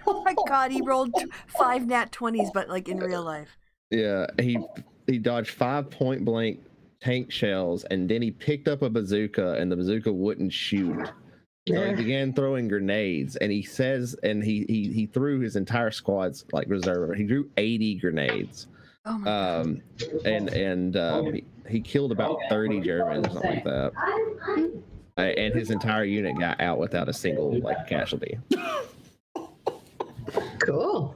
Oh my god, he rolled 5 nat 20s, but like in real life. Yeah, he dodged 5 point blank tank shells, and then he picked up a bazooka, and the bazooka wouldn't shoot. So he began throwing grenades, and he says, and he threw his entire squad's like reserve. He drew 80 grenades. Oh my god. And he killed about 30 Germans or something like that. And his entire unit got out without a single like casualty. Cool.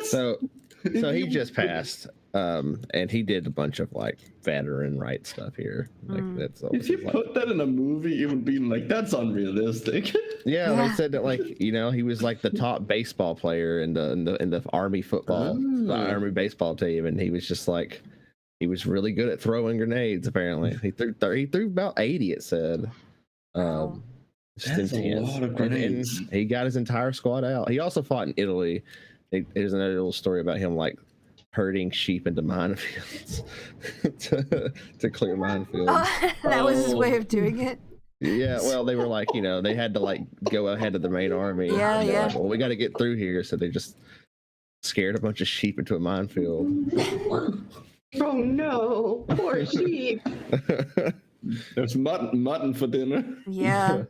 So he just passed, and he did a bunch of like veteran right stuff here. Like that's If you put that in a movie, it would be like, that's unrealistic. Yeah, they said that like he was like the top baseball player in the army football, the army baseball team, and he was just like he was really good at throwing grenades. Apparently, he threw about 80. It said. That's a lot of grenades. And he got his entire squad out. He also fought in Italy. There's another little story about him like herding sheep into minefields to clear minefields. That was his way of doing it. Yeah, well, they were like, they had to like go ahead of the main army. Yeah, yeah. Like, well, we got to get through here, so they just scared a bunch of sheep into a minefield. Oh no, poor sheep. There's mutton for dinner. Yeah.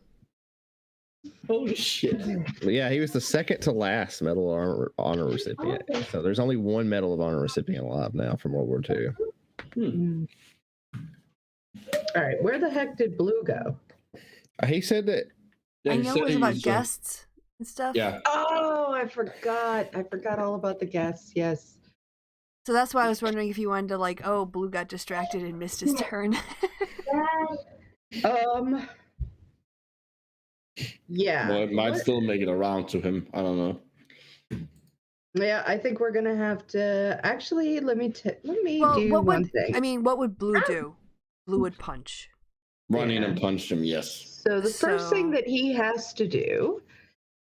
Holy shit. But yeah, he was the second to last Medal of Honor recipient. So there's only one Medal of Honor recipient alive now from World War II. All right, where the heck did Blue go? He said that. Yeah, I he know said it was he about was, guests and stuff. Yeah. Oh, I forgot. I forgot all about the guests. Yes. So that's why I was wondering if you wanted to like, oh, Blue got distracted and missed his turn. Yeah. Well, it might still make it around to him. I don't know. Yeah, I think we're gonna have to actually let me do what one would thing. I mean? What would Blue do? Blue would punch. Run in and punch him, yes. So the first thing that he has to do,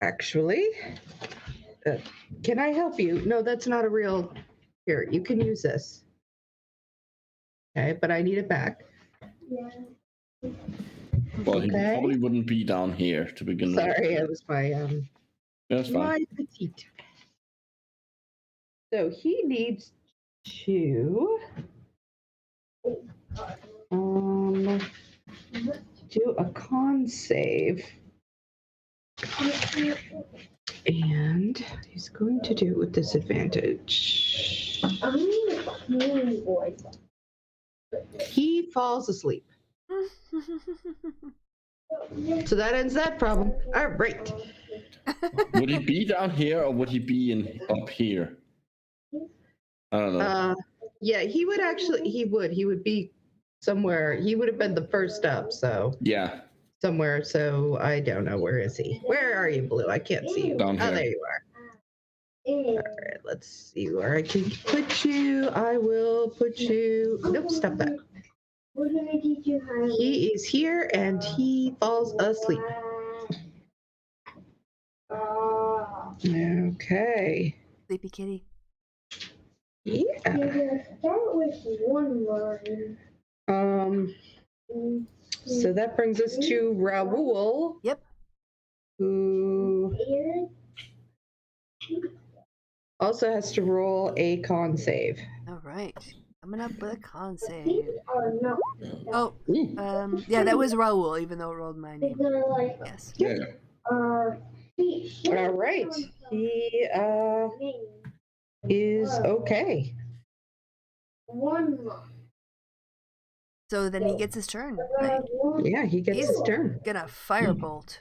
actually, can I help you? No, that's not a real. Here, you can use this. Okay, but I need it back. Well, he probably wouldn't be down here to begin with. Sorry, it was my That's fine. my petite. So he needs to do a con save. And he's going to do it with disadvantage. He falls asleep. So that ends that problem. All right. Would he be down here or would he be up here? I don't know. Yeah, he would actually. He would be somewhere. He would have been the first up. So Yeah. somewhere. So I don't know. Where is he? Where are you, Blue? I can't see you. Down Oh, here. there you are. All right, let's see where I can put you. I will put you. Nope, stop that. He is here and he falls asleep. Okay. Sleepy kitty. Yeah. Start with one line. So that brings us to Raoul. Yep. Who also has to roll a con save. All right. Coming up with a con save. Are not. Oh, yeah, that was Raoul, even though it rolled my name. They're like Yes. Yeah. feet. All right. He is okay. One line. So then he gets his turn, right? Yeah, he gets his turn. Gonna firebolt.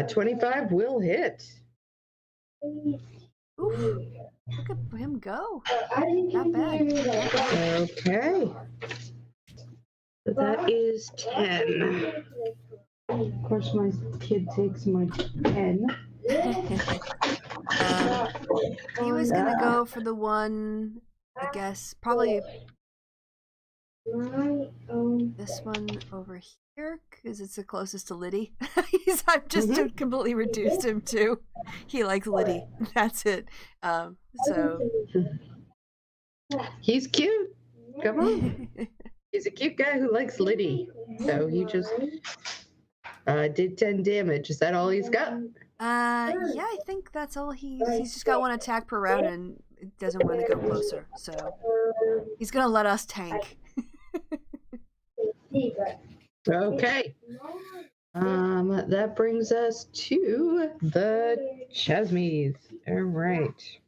25 will hit. Oof. Look at him go. Not bad. Okay. So that is 10. Of course, my kid takes my pen. He was gonna go for the one, I guess, probably My own. This one over here, because it's the closest to Liddy. I've just completely reduced him to he likes Liddy. That's it. So He's cute. Come on. He's a cute guy who likes Liddy. So he just did 10 damage. Is that all he's got? Yeah, I think that's all he's just got one attack per round and doesn't want to go closer. So he's gonna let us tank. Okay. That brings us to the Chasmies. All right.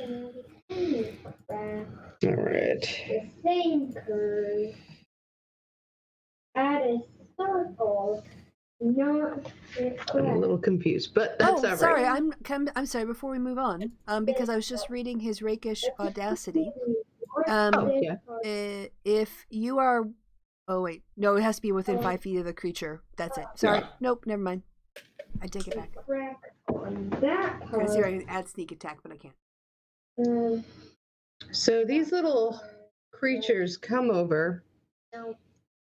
All right. The same curve. Add a circle. Not I'm a little confused, but that's all right. Sorry. I'm sorry. Before we move on, because I was just reading his rakish audacity. Yeah. If you are, oh wait, no, it has to be within 5 feet of the creature. That's it. Sorry. Yeah. Nope. Never mind. I take it back. crack on that I part. see I can add sneak attack, but I can't. So these little creatures come over,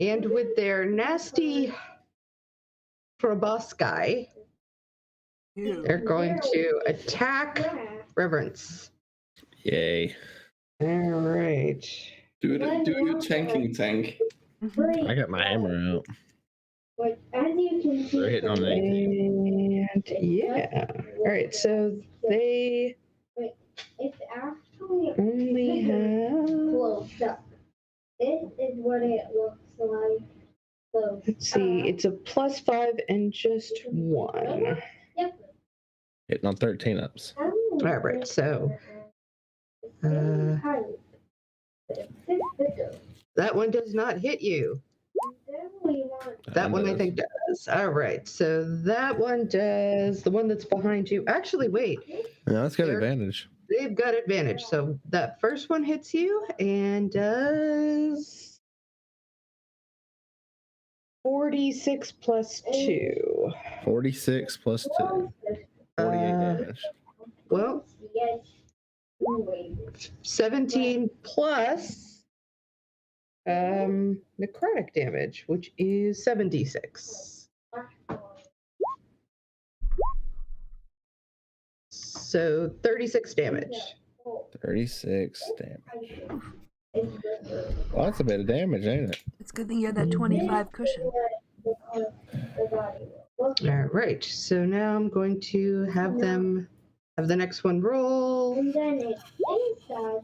and with their nasty proboscis, Ew. they're going to attack Reverence. Yay. All right. Do your tanking tank. I got my hammer out. Like, as you can see, They're hitting on me. And yeah. All right. So they it's actually only have. close up. This is what it looks like. Close Let's see. up. It's a +5 and just 1. Yep. Hitting on 13 ups. All right. So that one does not hit you. That one I think does. All right. So that one does. The one that's behind you. Actually, wait. No, that's got There. advantage. They've got advantage. So that first one hits you and does 46 plus 2. 46 plus 2. 48 damage. Well, 17 plus necrotic damage, which is 76. So 36 damage. 36 damage. Well, that's a bit of damage, ain't it? It's a good thing you had that 25 cushion. All right. So now I'm going to have them have the next one roll. And then it inside.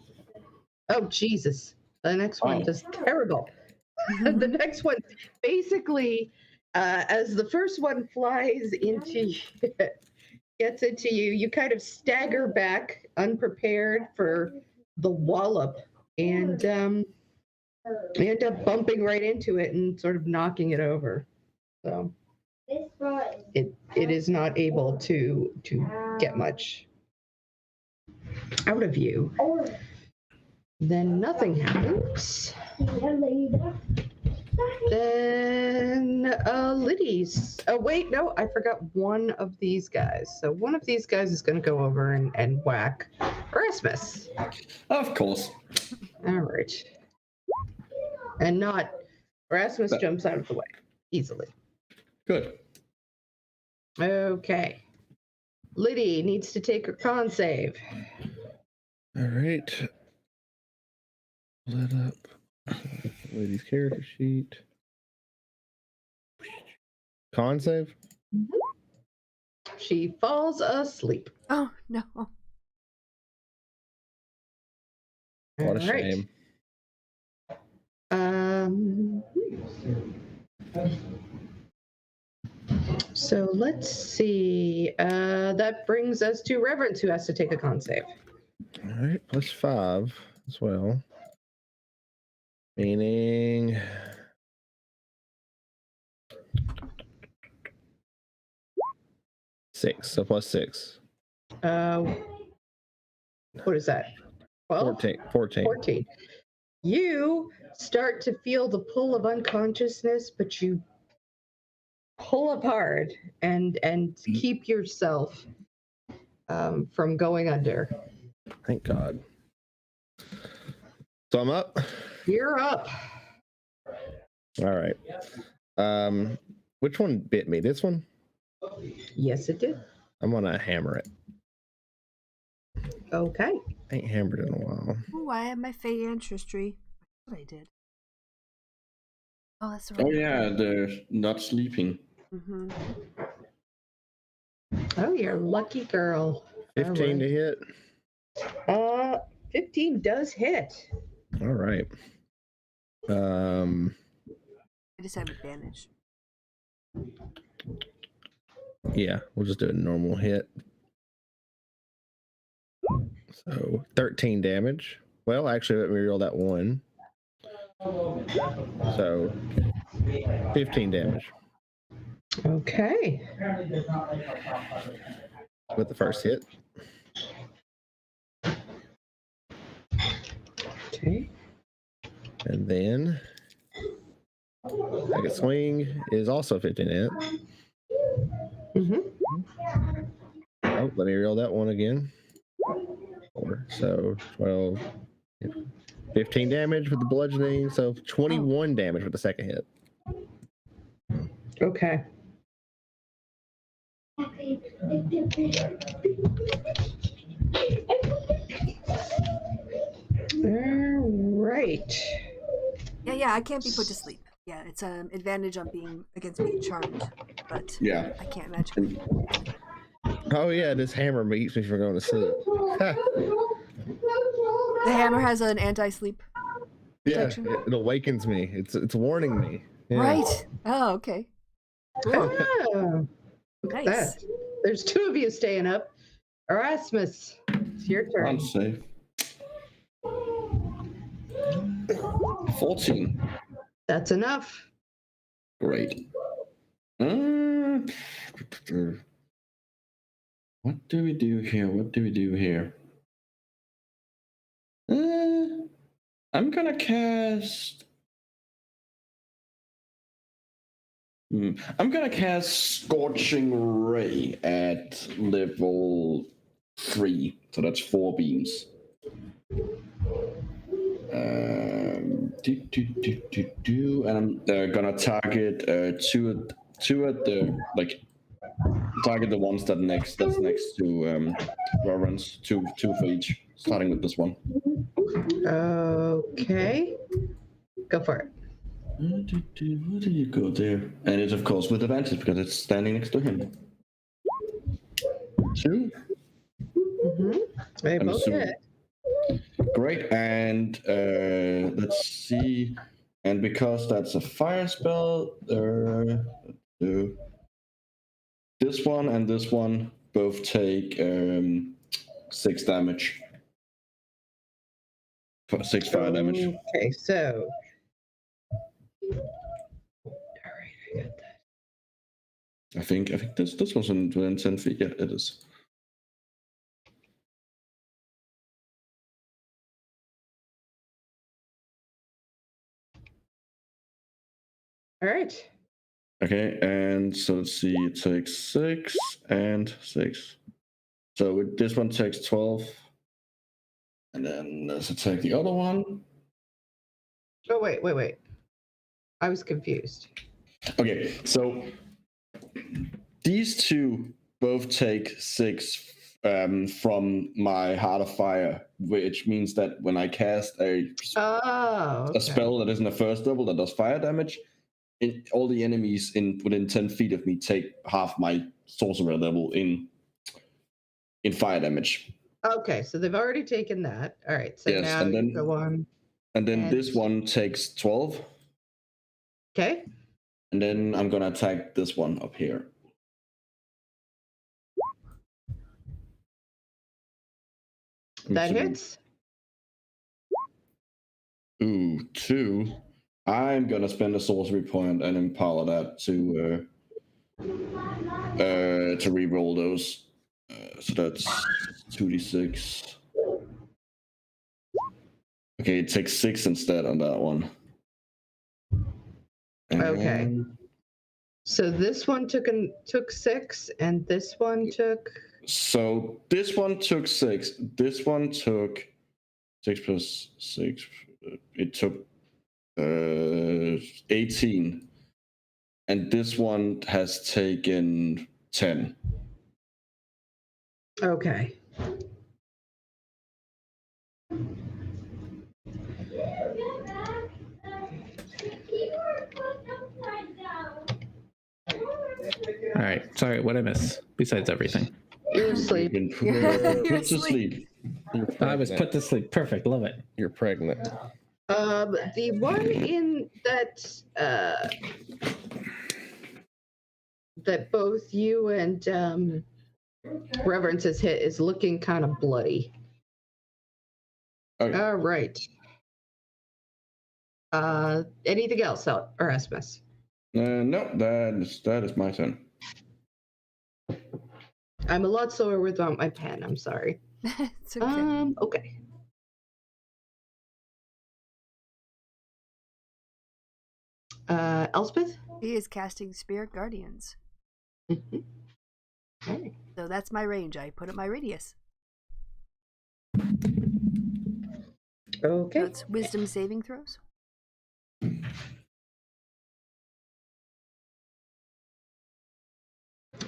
Oh, Jesus. The next one does terrible. The next one, basically, as the first one flies into gets into you, you kind of stagger back, unprepared for the wallop, and you end up bumping right into it and sort of knocking it over. So This spot it is not able to get much out of you. or Then nothing happens. Then Liddy's. Oh wait, no, I forgot one of these guys. So one of these guys is going to go over and whack Erasmus. Of course. All right. And not Erasmus jumps out of the way easily. Good. Okay. Liddy needs to take her con save. All right. Let up. Lady's character sheet. Con save? She falls asleep. Oh, no. What a All right. shame. So let's see. That brings us to Reverence, who has to take a con save. All right, plus 5 as well. Meaning 6, so plus 6. What is that? 12? 14. 14. You start to feel the pull of unconsciousness, but you pull up hard and keep yourself from going under. Thank God. So I'm up. You're up. All right. Which one bit me? This one? Yes, it did. I'm gonna hammer it. Okay. I ain't hammered in a while. Ooh, I have my Fey ancestry. I thought I did. Oh, that's the Oh right. yeah, they're not sleeping. Mm-hmm. Oh, you're a lucky girl. 15 to hit. 15 does hit. All right. I just have advantage. Yeah, we'll just do a normal hit. So 13 damage. Well, actually, let me roll that one. So 15 damage Okay. with the first hit. Okay. And then second swing is also 15 hit. Mm-hmm. Oh, let me roll that one again. 4. So 12, 15 damage with the bludgeoning. So 21 damage with the second hit. Okay. All right. Yeah, I can't be put to sleep. Yeah, it's an advantage on being against being charmed, but Yeah. I can't magically. Oh yeah, this hammer keeps me from going to sleep. The hammer has an anti-sleep. Yeah, Protection? it awakens me. It's warning me. Yeah. Right. Oh, okay. Cool. Oh, look at Nice. that. There's two of you staying up. Erasmus, it's your turn. I'm safe. 14. That's enough. Great. What do we do here? What do we do here? I'm gonna cast. I'm gonna cast Scorching Ray at level 3. So that's 4 beams. And I'm gonna target two at the target the ones that's next to Reverence, two for each, starting with this one. Okay. Go for it. Where do you go there? And it's of course with advantage because it's standing next to him. 2. Mm-hmm. They I'm both assuming. hit. Great, and let's see. And because that's a fire spell, this one and this one both take 6 damage. 6 fire damage. Okay, so. All right, I got that. I think this one's within 10 feet. Yeah, it is. All right. Okay, and so let's see. It takes 6 and 6. So this one takes 12. And then let's attack the other one. Oh, wait. I was confused. Okay, so these two both take 6 from my Heart of Fire, which means that when I cast a spell that isn't a first level that does fire damage, all the enemies within 10 feet of me take half my sorcerer level in fire damage. Okay, so they've already taken that. All right, so Yes, now and then- you go on. And then this one takes 12. Okay. And then I'm gonna attack this one up here. That hits. Ooh, 2. I'm gonna spend a sorcery point and empower that to re-roll those. So that's 2d6. Okay, it takes 6 instead on that one. Okay. So this one took 6, and this one took. So this one took 6. This one took 6 plus 6. it took 18, and this one has taken 10. Okay. All right. Sorry, what I miss besides everything? You're asleep. Been You're put to asleep. sleep. You're I was pregnant. put to sleep. Perfect. Love it. You're pregnant. The one in that that both you and Reverence has hit is looking kind of bloody. Okay. All right. Anything else, Erasmus? No, that is my turn. I'm a lot slower without my pen. I'm sorry. It's okay. Okay. Elspeth? He is casting Spirit Guardians. Mhm. Okay. So that's my range. I put up my radius. Okay. So it's wisdom saving throws.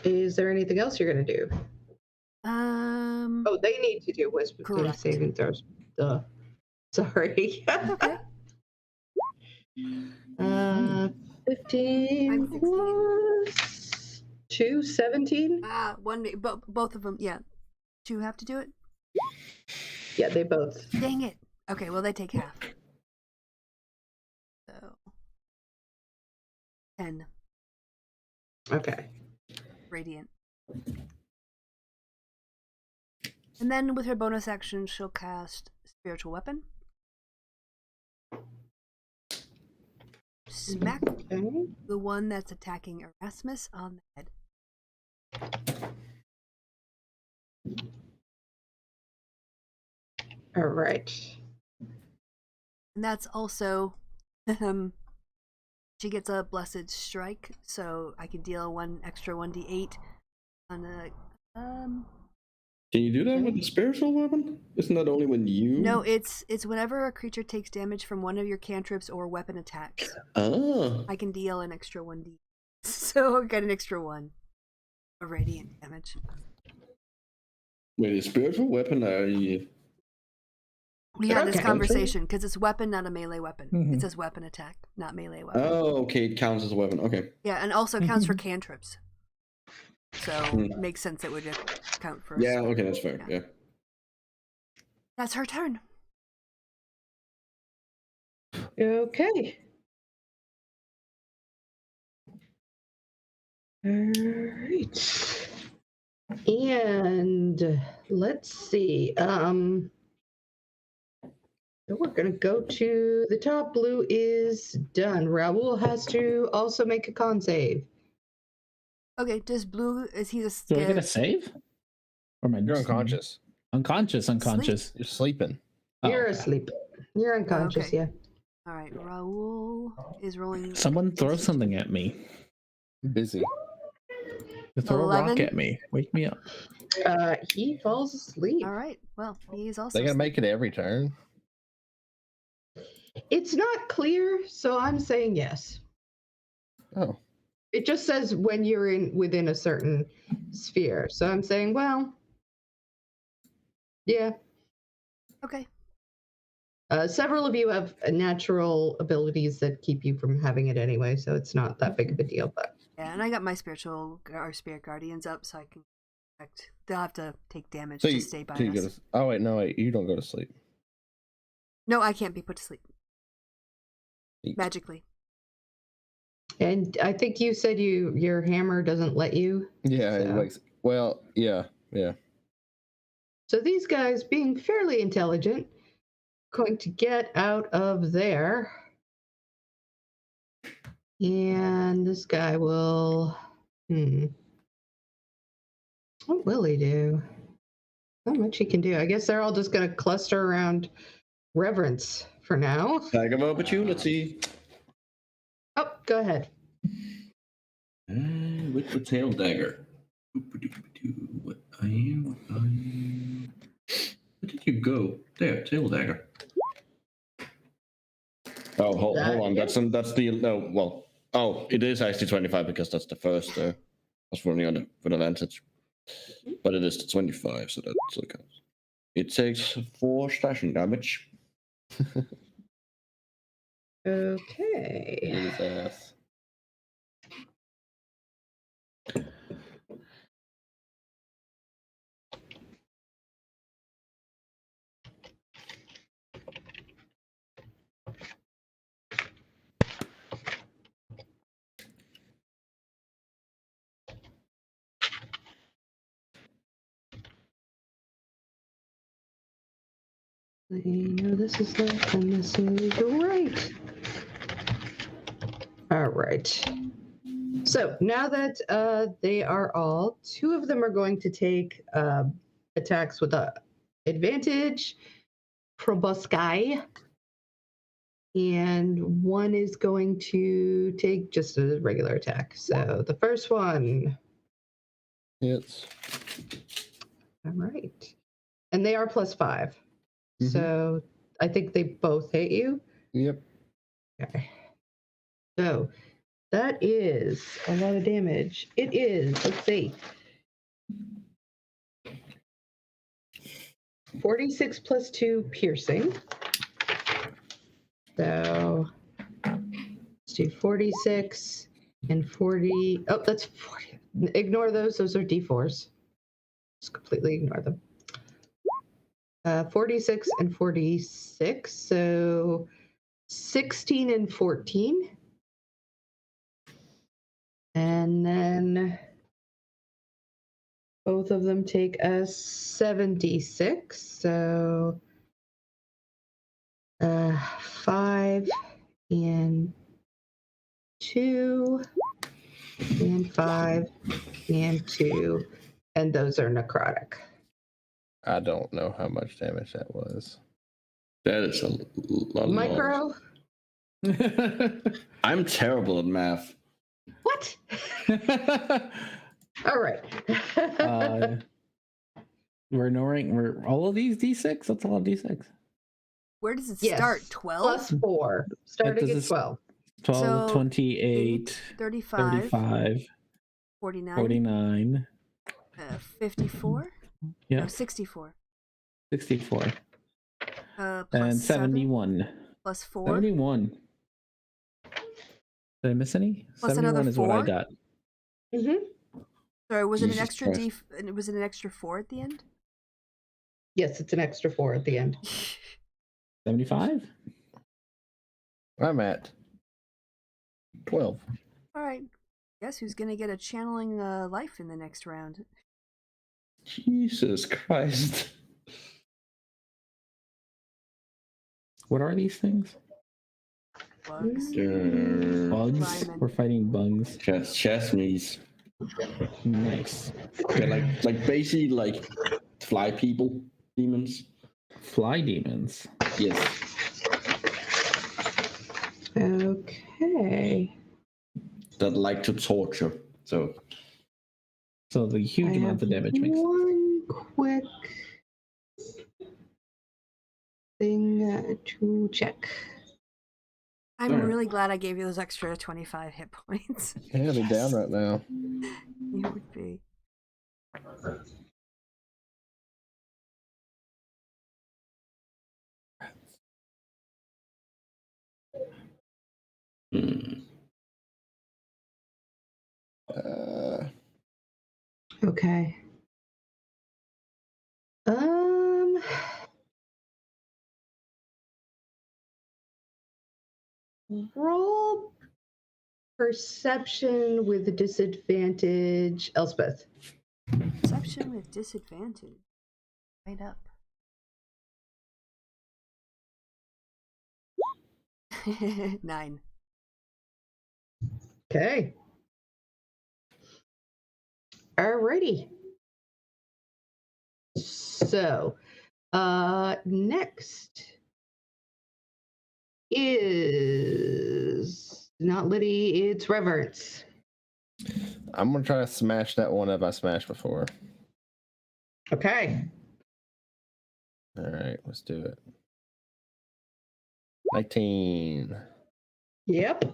Is there anything else you're going to do? Oh, they need to do wisdom Correct. saving throws. Duh. Sorry. Okay. 15 I'm 16. plus 2, 17? Both of them, yeah. Do you have to do it? Yeah, they both. Dang it. Okay, well, they take half. So 10 Okay. radiant. And then with her bonus action, she'll cast Spiritual Weapon. Smack Okay. the one that's attacking Erasmus on the head. All right. And that's also she gets a blessed strike, so I can deal one extra 1d8 on a Can you do that with the spiritual weapon? Isn't that only when you? No, it's whenever a creature takes damage from one of your cantrips or weapon attacks. Oh. I can deal an extra 1d. So I get an extra 1 of radiant damage. Wait, the spiritual weapon We had this Okay. conversation because it's weapon, not a melee weapon. It Mhm. says weapon attack, not melee weapon. Oh, okay, it counts as a weapon. Okay. Yeah, and also counts for cantrips. So Hmm. makes sense it would count for. Yeah, okay, that's fair. Yeah. That's her turn. Okay. All right. And let's see. We're gonna go to the top. Blue is done. Raoul has to also make a con save. Okay, does Blue, is he the Do I get a save? Or am I You're just- unconscious. Unconscious. You're sleeping. Oh, You're okay. asleep. You're unconscious, okay. yeah. Alright, Raoul is rolling. Someone throw something at me. Busy. Throw a rock 11? at me. Wake me up. He falls asleep. Alright, well, he is also. They gotta asleep. make it every turn. It's not clear, so I'm saying yes. Oh. It just says when you're within a certain sphere. So I'm saying, well, yeah. Okay. Several of you have natural abilities that keep you from having it anyway, so it's not that big of a deal. But Yeah, and I got my spirit guardians up so I can protect. They'll have to take damage So to you, stay by so you us. go to, oh wait, no wait, you don't go to sleep. No, I can't be put to sleep. Eat. Magically. and I think you said your hammer doesn't let you. Yeah, it So- wakes. Well, yeah. So these guys, being fairly intelligent, going to get out of there. And this guy will. What will he do? Not much he can do. I guess they're all just going to cluster around Reverence for now. Tag him up at you. Let's see. Oh, go ahead. With the tail dagger. What I am. Where did you go? There, tail dagger. Oh, hold on. That's the no. Well, oh, it is actually 25 because that's the first. I was running on with advantage, but it is the 25, so that still counts. It takes 4 slashing damage. Okay. His ass. No, this is left and this is right. All right. So now that they are all, 2 of them are going to take attacks with advantage, proboscis, and 1 is going to take just a regular attack. So the first one. Hits. All right. And they are +5. Mhm. So I think they both hit you. Yep. Okay. So that is a lot of damage. It is, let's see, 46 plus 2 piercing. So let's do 46 and 40. Oh, that's 40. Ignore those. Those are D4s. Just completely ignore them. 46 and 46. So 16 and 14. And then both of them take a 76. So 5 and 2 and 5 and 2. And those are necrotic. I don't know how much damage that was. That is a lot. Micro? I'm terrible at math. What? All right. We're ignoring. We're all of these D6. That's a lot of D6. Where does it Yes. start? 12? Plus 4. Starting at 12. 12, So, 28, 35, 35, 49, 49. 54? Yeah, No, 64. 64. Plus And 7, 71. plus 4. 71. Did I miss any? Plus 71 another is what I 4? got. Mm-hmm. Sorry, was it an Jesus extra Christ. was it an extra 4 at the end? Yes, it's an extra 4 at the end. 75? I'm at 12. All right. Guess who's going to get a channeling life in the next round? Jesus Christ. What are these things? Bugs. Bugs? Lyman. We're fighting bugs. Chasmies. Nice. They're like basically like fly people, demons. Fly demons. Yes. Okay. That like to torture. So The huge I amounts of have damage makes. one quick thing to check. I'm Alright. really glad I gave you those extra 25 hit points. Yeah, be down right now. You would be. Okay. Roll perception with disadvantage, Elspeth. Perception with disadvantage. Right up. 9. Okay. Alrighty. So, next is not Liddy, it's Reverence. I'm gonna try to smash that one up I smashed before. Okay. All right, let's do it. 19. Yep.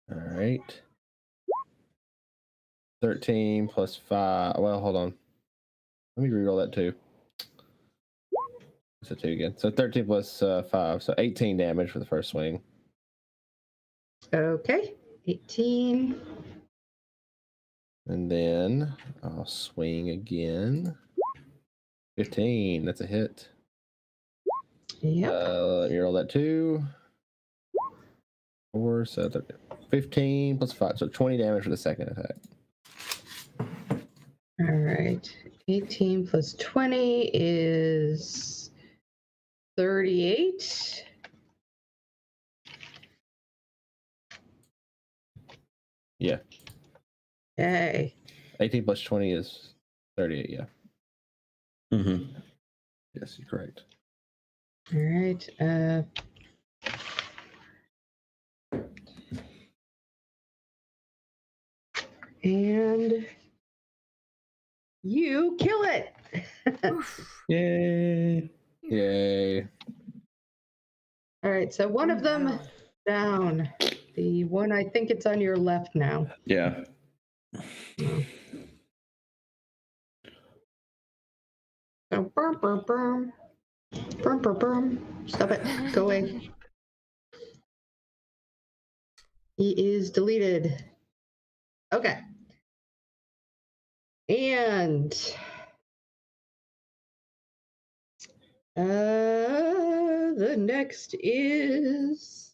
All right. 13 plus 5. Well, hold on. Let me reroll that too. It's a 2 again. So 13 plus 5. So 18 damage for the first swing. Okay. 18. And then I'll swing again. 15. That's a hit. Yep. Let me roll that too. 4, so 15 plus 5. So 20 damage for the second attack. All right. 18 plus 20 is 38. Yeah. Okay. 18 plus 20 is 38. Yeah. Mm-hmm. Yes, you're correct. All right. And you kill it. Oof. Yay! Yay. All right. So one of them Wow. down. The one, I think it's on your left now. Yeah. So, burm, burm, burm. Burm, burm, burm. Stop it. Go away. He is deleted. Okay. And the next is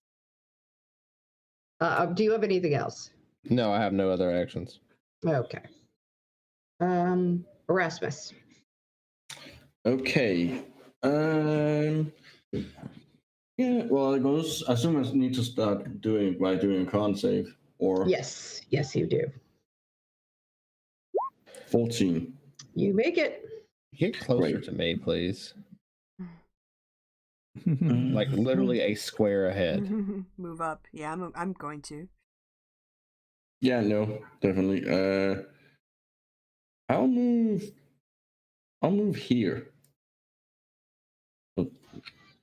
do you have anything else? No, I have no other actions. Okay. Erasmus. Okay. Yeah. Well, I assume I need to start doing a con save or Yes, yes, you do. 14. You make it. Get closer Great. to me, please. Mm. Like literally a square ahead. Move up. Yeah, I'm going to. Yeah. No. Definitely. I'll move here.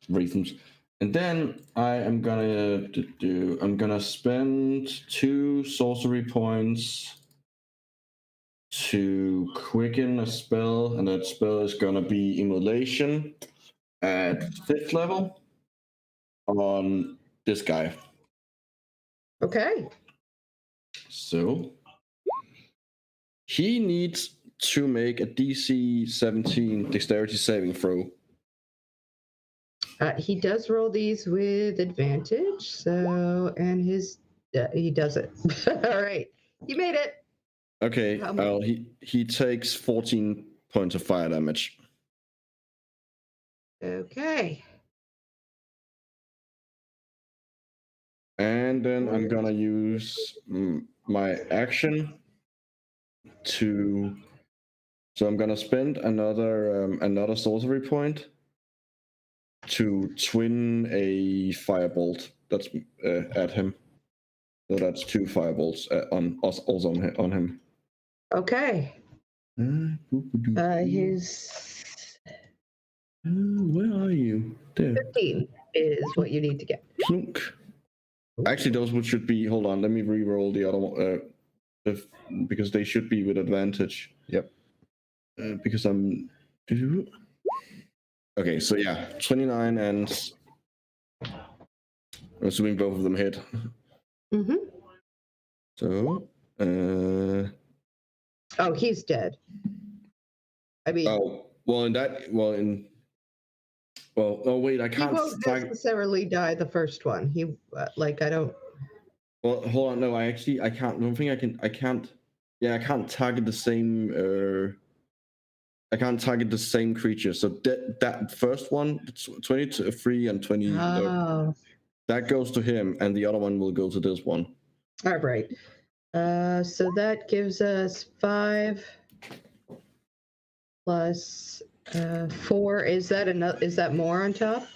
Reasons. And then I am gonna I'm gonna spend 2 sorcery points to quicken a spell, and that spell is gonna be Immolation at 5th level on this guy. Okay. So he needs to make a DC 17 dexterity saving throw. He does roll these with advantage, so and he does it. All right, you made it. Okay, How much? he takes 14 points of fire damage. Okay. And then I'm gonna use my action to. So I'm gonna spend another sorcery point to twin a firebolt that's at him. So that's 2 firebolts also on him. Okay. His Where are you? There. 15 is what you need to get. Plunk. Actually, those should be. Hold on, let me re-roll the other one. Because they should be with advantage. Yep. Because I'm. Okay, so yeah, 29 and. I'm assuming both of them hit. Mm-hmm. So. Oh, he's dead. I mean, Oh well, oh wait, I he can't. won't necessarily die the first one. He I don't. Well, hold on. No, I can't. I don't think I can. I can't. Yeah, I can't target the same. I can't target the same creature. So that first one, 23 and 20. Oh. That goes to him, and the other one will go to this one. All right. So that gives us 5 plus 4. Is that enough? Is that more on top?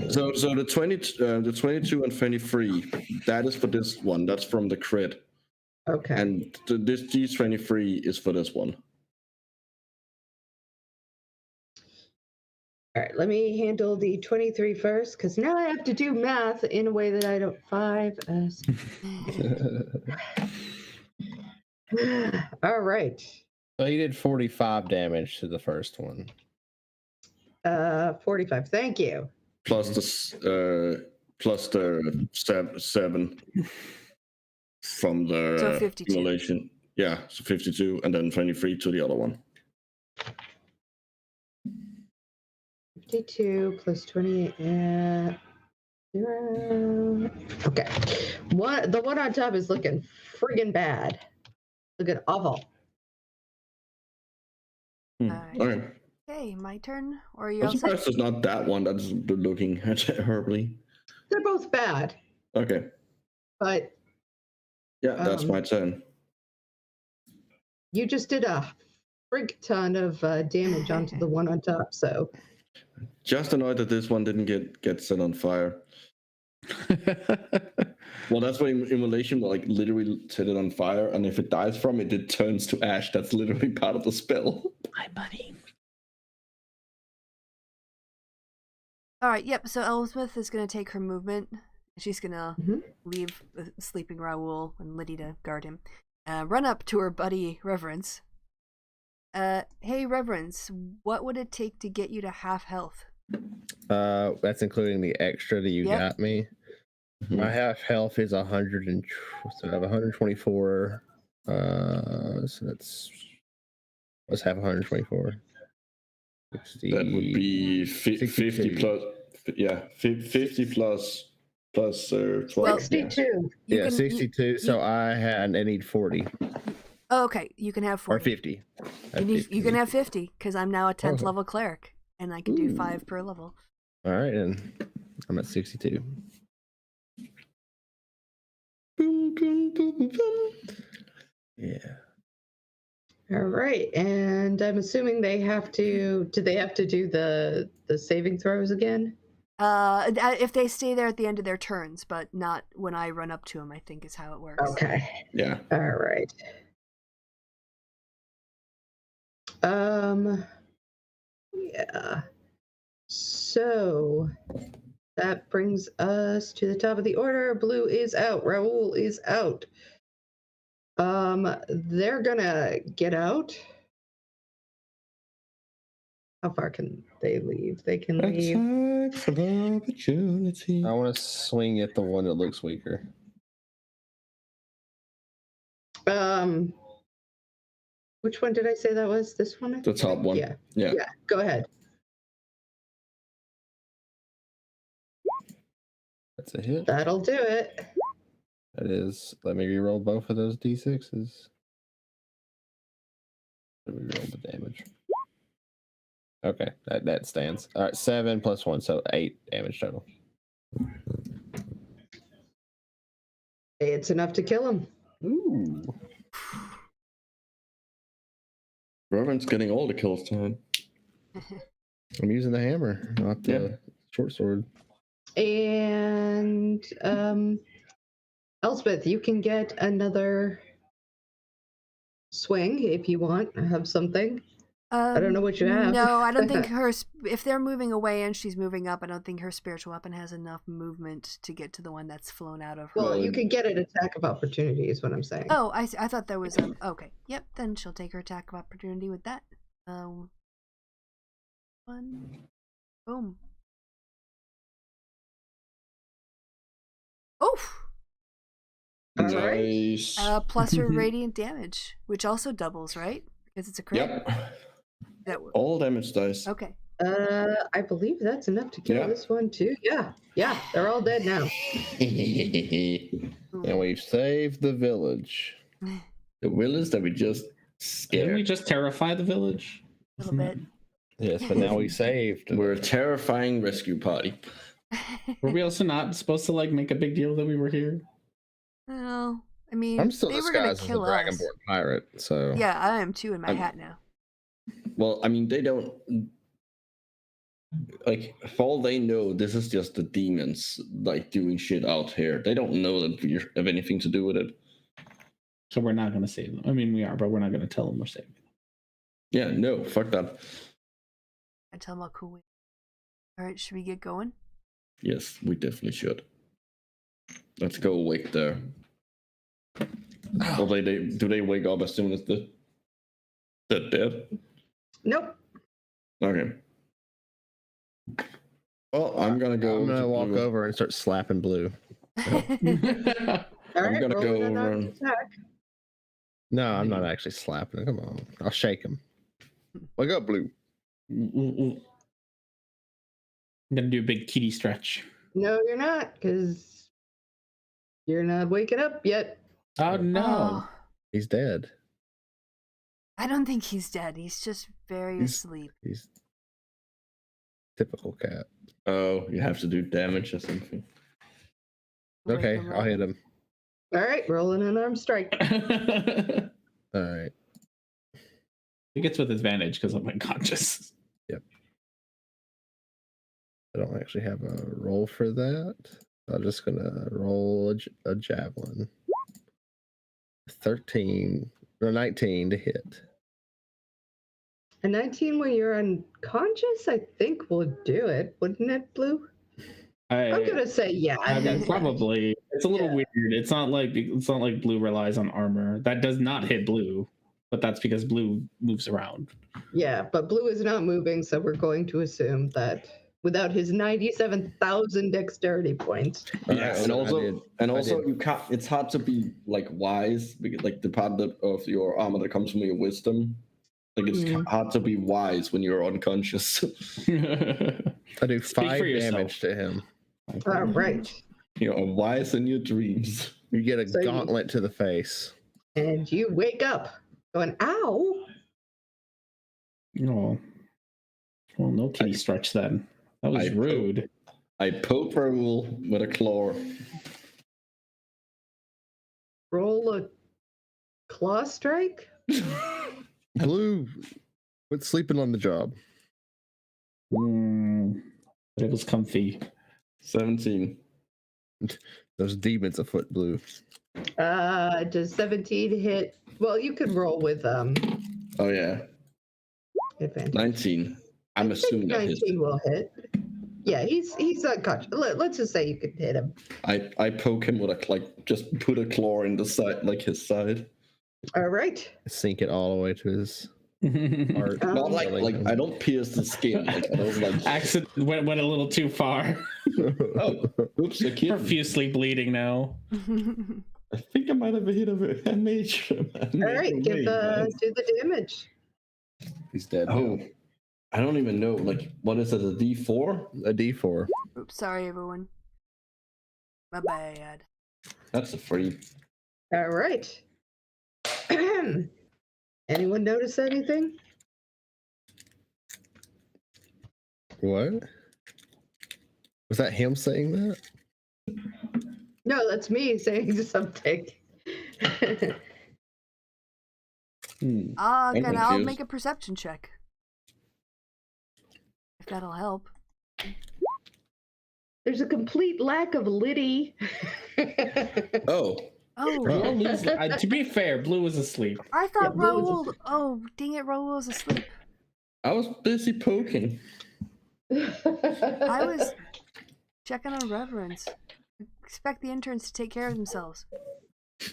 So the 22 and 23, that is for this one. That's from the crit. Okay. And this D23 is for this one. All right, let me handle the 23 first, because now I have to do math in a way that I don't. 5. All right. So he did 45 damage to the first one. 45. Thank you. Plus the 7 from the So 52. simulation. Yeah, so 52, and then 23 to the other one. 52 plus 28. 0. Okay. The one on top is looking friggin' bad. Looking awful. Alright. Okay. Okay, my turn. Or are you I'm all set? surprised there's not that one that's looking horribly. They're both bad, Okay. but Yeah, that's Um, my turn. you just did a frig ton of damage onto the one on top, so Just annoyed that this one didn't get set on fire. Well, that's why immolation will like literally set it on fire, and if it dies from it, it turns to ash. That's literally part of the spell. My buddy. Alright, yep, so Elspeth is going to take her movement. She's going to Mhm. leave the sleeping Raoul and Liddy to guard him. Run up to her buddy, Reverence. Hey, Reverence, what would it take to get you to half health? That's including the extra that you Yep. got me. My half health is 100 and so I have 124. So let's have 124. 60, That would be 50 62. plus. Yeah, 50 plus 12. Well, 62. You Yeah, can- 62. So I need 40 Oh, okay, you can have 40. or 50. You can have 50, because I'm now a 10th Okay. level cleric, and I can do Ooh. 5 per level. All right, and I'm at 62. Boom, boom, boom, boom, boom. Yeah. All right, and I'm assuming they have to. Do they have to do the saving throws again? If they stay there at the end of their turns, but not when I run up to them, I think is how it works. Okay. Yeah. All right. Yeah. So that brings us to the top of the order. Blue is out. Raoul is out. They're gonna get out. How far can they leave? They can leave. Attack for the opportunity. I want to swing at the one that looks weaker. Which one did I say that was? This one? The top one. Yeah. Yeah. Yeah. Go ahead. That's a hit. That'll do it. That is. Let me reroll both of those d6s. Let me reroll the damage. Okay, that stands. All right, 7 plus 1, so 8 damage total. It's enough to kill him. Ooh. Reverend's getting all the kills tonight. I'm using the hammer, not the short sword. And Elspeth, you can get another swing if you want. I have something. I don't know what you have. No, I don't think if they're moving away and she's moving up, I don't think her spiritual weapon has enough movement to get to the one that's flown out of her. Well, you can get an attack of opportunity, is what I'm saying. Oh, I thought there was okay. Yep, then she'll take her attack of opportunity with that. 1. Boom. Oof! All right. Nice. Plus her radiant damage, which also doubles, right? Because it's a crit. Yep. That All damage dice. okay. I believe that's enough to kill Yeah. this one too. Yeah, they're all dead now. And we've saved the village. The village that we just Didn't we scared. just terrify the village? A little bit. Yes, but now we saved. We're a terrifying rescue party. Were we also not supposed to like make a big deal that we were here? Well, I mean, I'm still they were gonna disguised as a kill us. dragonborn pirate, so Yeah, I am too in my I'm- hat now. Well, I mean, they don't. Like, for all they know, this is just the demons, like, doing shit out here. They don't know that we have anything to do with it. So we're not going to save them. I mean, we are, but we're not going to tell them we're saving them. Yeah, no, fuck that. I tell them how cool we. All right, should we get going? Yes, we definitely should. Let's go wake the. Well, do they wake up as soon as they're dead? Nope. Okay. Well, I'm gonna go. I'm gonna to walk Blue. over and start slapping Blue. All I'm right, gonna roll go an over unarmed and- attack. No, I'm not actually slapping him. Come on. I'll shake him. Wake up, Blue. I'm gonna do a big kitty stretch. No, you're not, because you're not waking up yet. Oh no! Oh, He's dead. I don't think he's dead. He's just very He's- asleep. He's typical cat. Oh, you have to do damage or something. Wake Okay, him I'll up. hit him. All right, roll an unarmed strike. It All right. gets with advantage because I'm unconscious. I don't actually have a roll for that. I'm just gonna roll a javelin. 13 or 19 to hit. A 19 when you're unconscious, I think will do it, wouldn't it, Blue? I'm gonna say yeah. I it mean, does. probably. It's a little Yeah. weird. It's not like Blue relies on armor. That does not hit Blue, but that's because Blue moves around. Yeah, but Blue is not moving, so we're going to assume that without his 97,000 dexterity points. Yeah, and I also, did. you can't. It's hard to be like wise because like the part of your armor that comes from your wisdom. Like it's Mm. hard to be wise when you're unconscious. I do Speak 5 for yourself. damage to him. All right. You're wise in your dreams. You get a So you- gauntlet to the face. And you wake up going, ow. Oh. Well, no kitty stretch then. That was I- rude. I poke Raoul with a claw. Roll a claw strike? Blue, quit sleeping on the job. But it was comfy. 17. Those demons afoot, Blue. Does 17 hit? Well, you can roll with Oh yeah, advantage. 19. I'm I think assuming that hits. 19 will hit. Yeah, he's unconscious. Let's just say you can hit him. I poke him with just put a claw in the side, like his side. All right. Sink it all the way to his Accident heart. Um, Not like I don't pierce the skin. Like I don't like. went a little too far. Oh, oops, a kid. Profusely bleeding now. I think I might have hit a mage. All right, do the damage. He's dead. Oh, I don't even know. Like, what is it? A D4? A D4. Oops, sorry everyone. My bad. That's a free. All right. Anyone notice anything? What? Was that him saying that? No, that's me saying something. Hmm. I'm I'll confused. make a perception check. If that'll help. There's a complete lack of Liddy. Oh, Oh, Well, to be fair, Blue was asleep. I thought Blue was Raoul. Oh, dang it, Raoul was asleep. I was busy poking. I was checking on Reverence. Expect the interns to take care of themselves.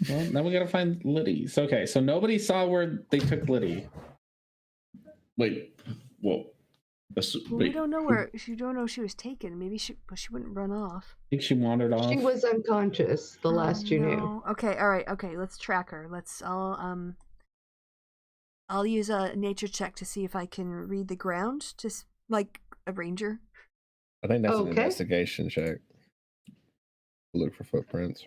Well, now we gotta find Liddy's. Okay, so nobody saw where they took Liddy. Wait, whoa. Well, we don't know where. You don't know she was taken. Maybe she wouldn't run off. I think she wandered off. She was unconscious the last you knew. No. Okay, all right. Okay, let's track her. I'll use a nature check to see if I can read the ground, just like a ranger. I think that's an Okay. investigation check. Look for footprints.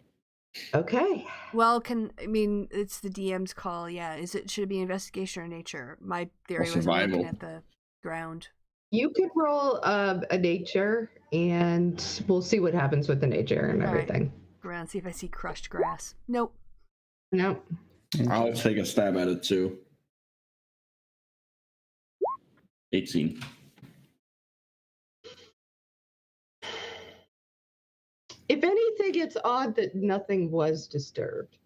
Okay. Well, it's the DM's call. Yeah, should it be investigation or nature? My theory was I'm looking survival. at the ground. You can roll a nature, and we'll see what happens with the nature and All right. everything. Ground. See if I see crushed grass. Nope. No. I'll take a stab at it too. 18. If anything, it's odd that nothing was disturbed.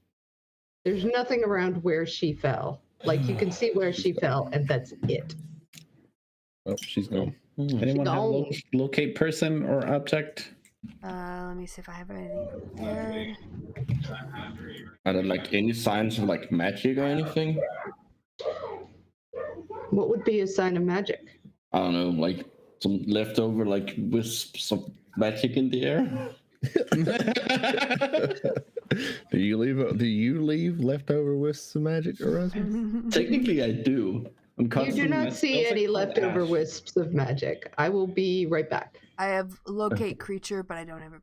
There's nothing around where she fell. Like you can see where she fell, and that's it. Oh, she's gone. Anyone have Gone. locate person or object? Let me see if I have anything prepared. Are there like any signs of like magic or anything? What would be a sign of magic? I don't know, like some leftover like wisps of magic in the air. Do you leave leftover wisps of magic, Erasmus? Technically, I do. I'm You constantly. do not see Those are any called leftover ash. wisps of magic. I will be right back. I have locate creature, but I don't have it.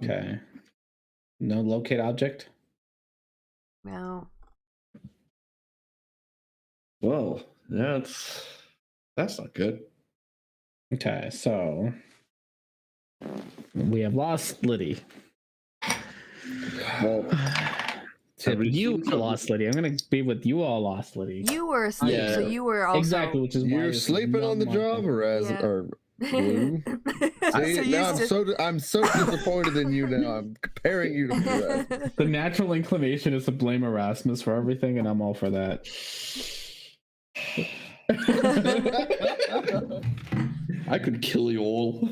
Okay. No locate object? No. Well, that's not good. Okay, so we have lost Liddy. Well, Tip, we you seen some- lost Liddy. I'm gonna be with you all lost Liddy. You were asleep, Yeah. so you were also Exactly, which is why You're this is sleeping on the not my job, thing. Erasmus, Yeah. or Blue. See, so now used to- I'm so disappointed in you now. I'm comparing you to Erasmus. The natural inclination is to blame Erasmus for everything, and I'm all for that. I could kill you all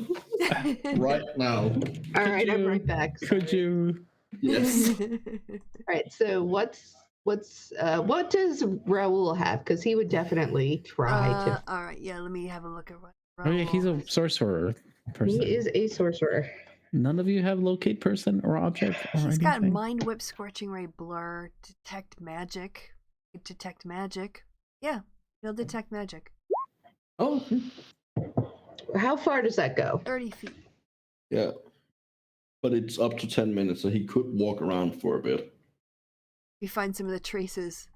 right now. All right, I'm you- right back. Could you? Yes. All right, so what does Raul have? Because he would definitely try to. All right, yeah. Let me have a look at what. Oh yeah, he's Raoul a has. sorcerer person. He is a sorcerer. None of you have locate person or object or He's got anything? mind whip, scorching ray, blur, detect magic. Detect magic. Yeah, he'll detect magic. Oh, How far does that go? 30 feet. yeah. But it's up to 10 minutes, so he could walk around for a bit. You find some of the traces.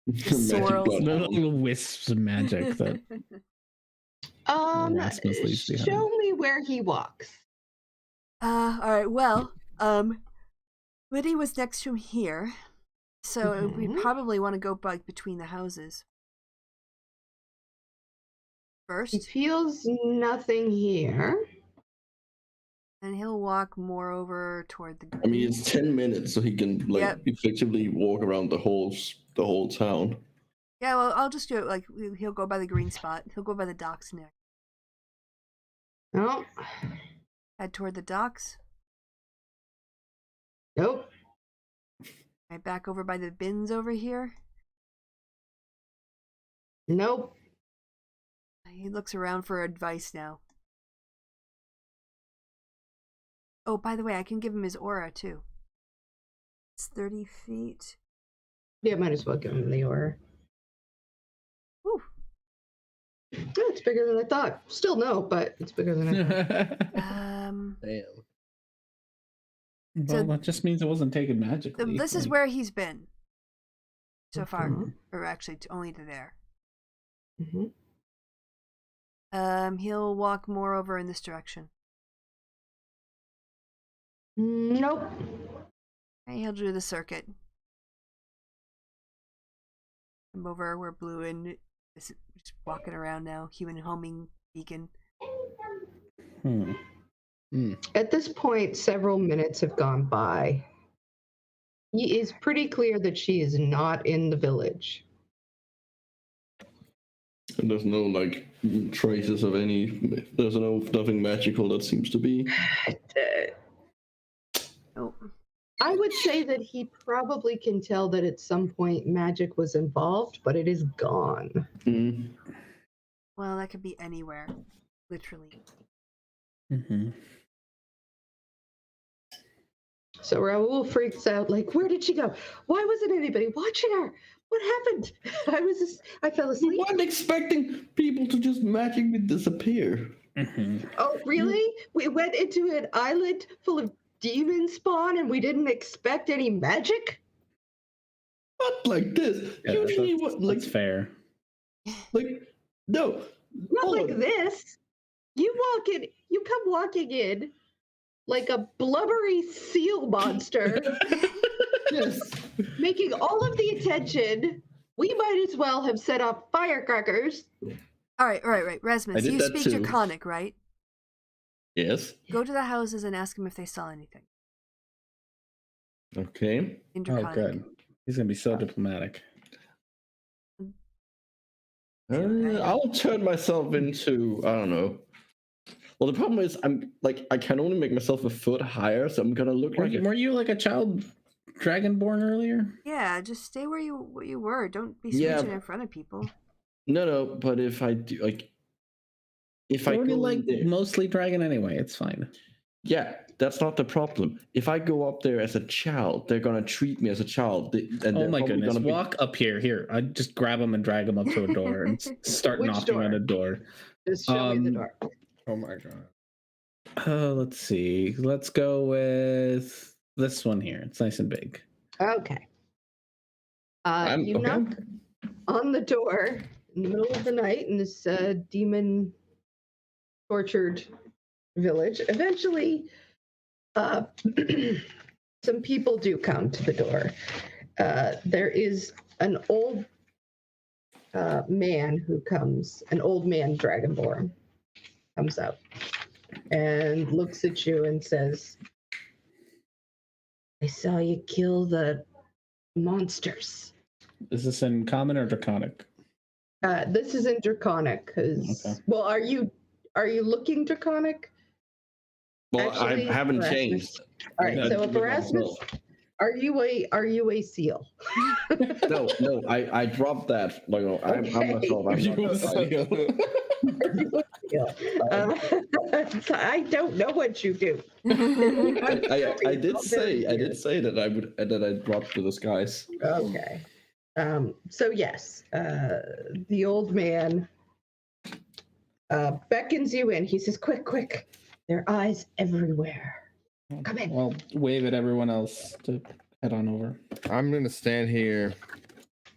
Magic swirls. blood. The little wisps of magic that Erasmus leaves behind. Show me where he walks. All right. Well, Liddy was next to him here, so we Mhm. probably want to go like between the houses He first, feels nothing here. and he'll walk more over toward the. I mean, it's 10 minutes, so he can like Yep. effectively walk around the whole town. Yeah, well, I'll just do it. Like he'll go by the green spot. He'll go by the docks next. No, Head toward the docks. nope. Right back over by the bins over here. Nope. He looks around for advice now. Oh, by the way, I can give him his aura too. It's 30 feet. Yeah, might as well give him the aura. Whew. Oh, it's bigger than I thought. Still no, but it's bigger than I thought. Damn. Well, So- that just means it wasn't taken magically. This is like- where he's been so far, Mhm. or actually only to there. Mhm. He'll walk more over in this direction. Nope. Okay, he'll do the circuit. Come over where Blue and is just walking around now. Human homing beacon. Hmm. At this point, several minutes have gone by. It is pretty clear that she is not in the village. And there's no like traces of any. There's nothing magical that seems to be. Oh, I would say that he probably can tell that at some point magic was involved, but it is gone. Mm. well, that could be anywhere, literally. Mm-hmm. So Raoul freaks out, like, where did she go? Why wasn't anybody watching her? What happened? I fell We asleep. weren't expecting people to just magically disappear. Mm-hmm. Oh, really? We went into an island full of demon spawn and we didn't expect any magic? Not like this. Yeah, Usually, what like That's fair. no. Not hold like on. this. You come walking in like a blubbery seal monster, Yes. making all of the attention. We might as well have set off firecrackers. All right. I Rasmus, did you that speak too. Draconic, right? Yes. Go to the houses and ask them if they saw anything Okay. in Oh, Draconic. good. He's gonna be so diplomatic. I'll turn myself into, I don't know. Well, the problem is I can only make myself a foot higher, so I'm gonna look like Were you like a child dragonborn earlier? Yeah, just stay where you were. Don't be Yeah. switching in front of people. No, but if I do if I already go like in there, mostly dragon anyway. It's fine. yeah, that's not the problem. If I go up there as a child, they're gonna treat me as a child. And Oh my probably goodness! gonna Walk up here. Here, I just grab him and drag him up to a door and start Which knocking on door? a door. Just show me the door. Oh my god. Let's see. Let's go with this one here. It's nice and big. Okay. You okay. knock on the door in the middle of the night in this demon tortured village. Eventually, some people do come to the door. There is an old man who comes, an old man dragonborn comes out and looks at you and says, I saw you kill the monsters. Is this in common or draconic? This is in draconic because Okay. well, are you looking draconic? Well, Actually, I haven't Erasmus. changed. All right, I so did it Erasmus, myself. are you a seal? No, I dropped that. Like, I'm myself. I'm not, Are you a seal? I don't know what you do. I did say that I dropped to the skies. Okay. So yes, the old man beckons you in. He says, quick, there are eyes everywhere. Come in. Well, wave at everyone else to head on over. I'm gonna stand here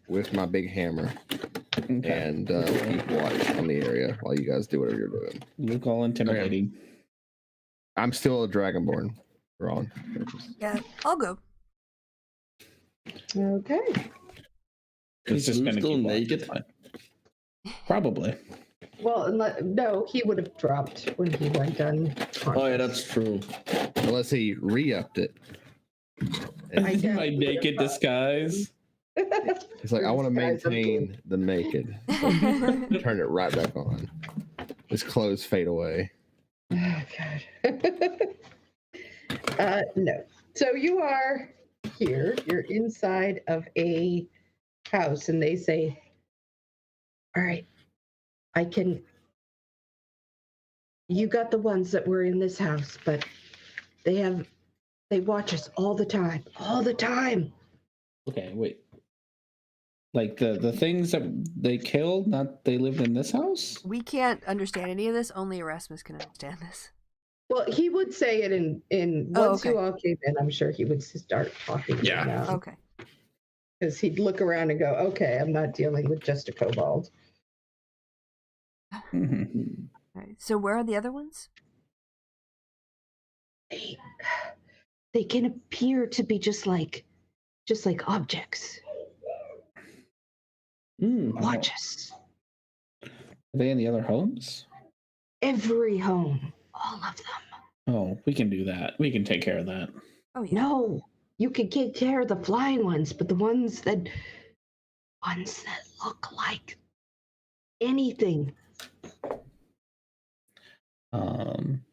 with my big hammer Okay. and keep watch on the area while you guys do whatever you're doing. Look all intimidating. I'm still a dragonborn. Ron. Yeah, I'll go. Okay. He's just Blue's gonna still keep watch, naked. it's fine. Probably. Well, no, he would have dropped when he went on. Oh yeah, that's true. Unless he re-upped it. I doubt My he would've naked thought. disguise. He's like, I want to Disguise of maintain the naked. Turn it right back on. His clothes fade away. Oh God. No. So you are here. You're inside of a house, and they say, "All right, I can." You got the ones that were in this house, but they watch us all the time. All the time. Okay, wait. Like the things that they killed, not they lived in this house? We can't understand any of this. Only Erasmus can understand this. Well, he would say it in Oh, once okay. you all came in, I'm sure he would start talking. Yeah. Okay. Because he'd look around and go, okay, I'm not dealing with just a kobold. Mhm. All right. So where are the other ones? They can appear to be just like objects. Watch us. Are they in the other homes? Every home. All of them. Oh, we can do that. We can take care of that. Oh yeah. No. You could take care of the flying ones, but the ones that look like anything.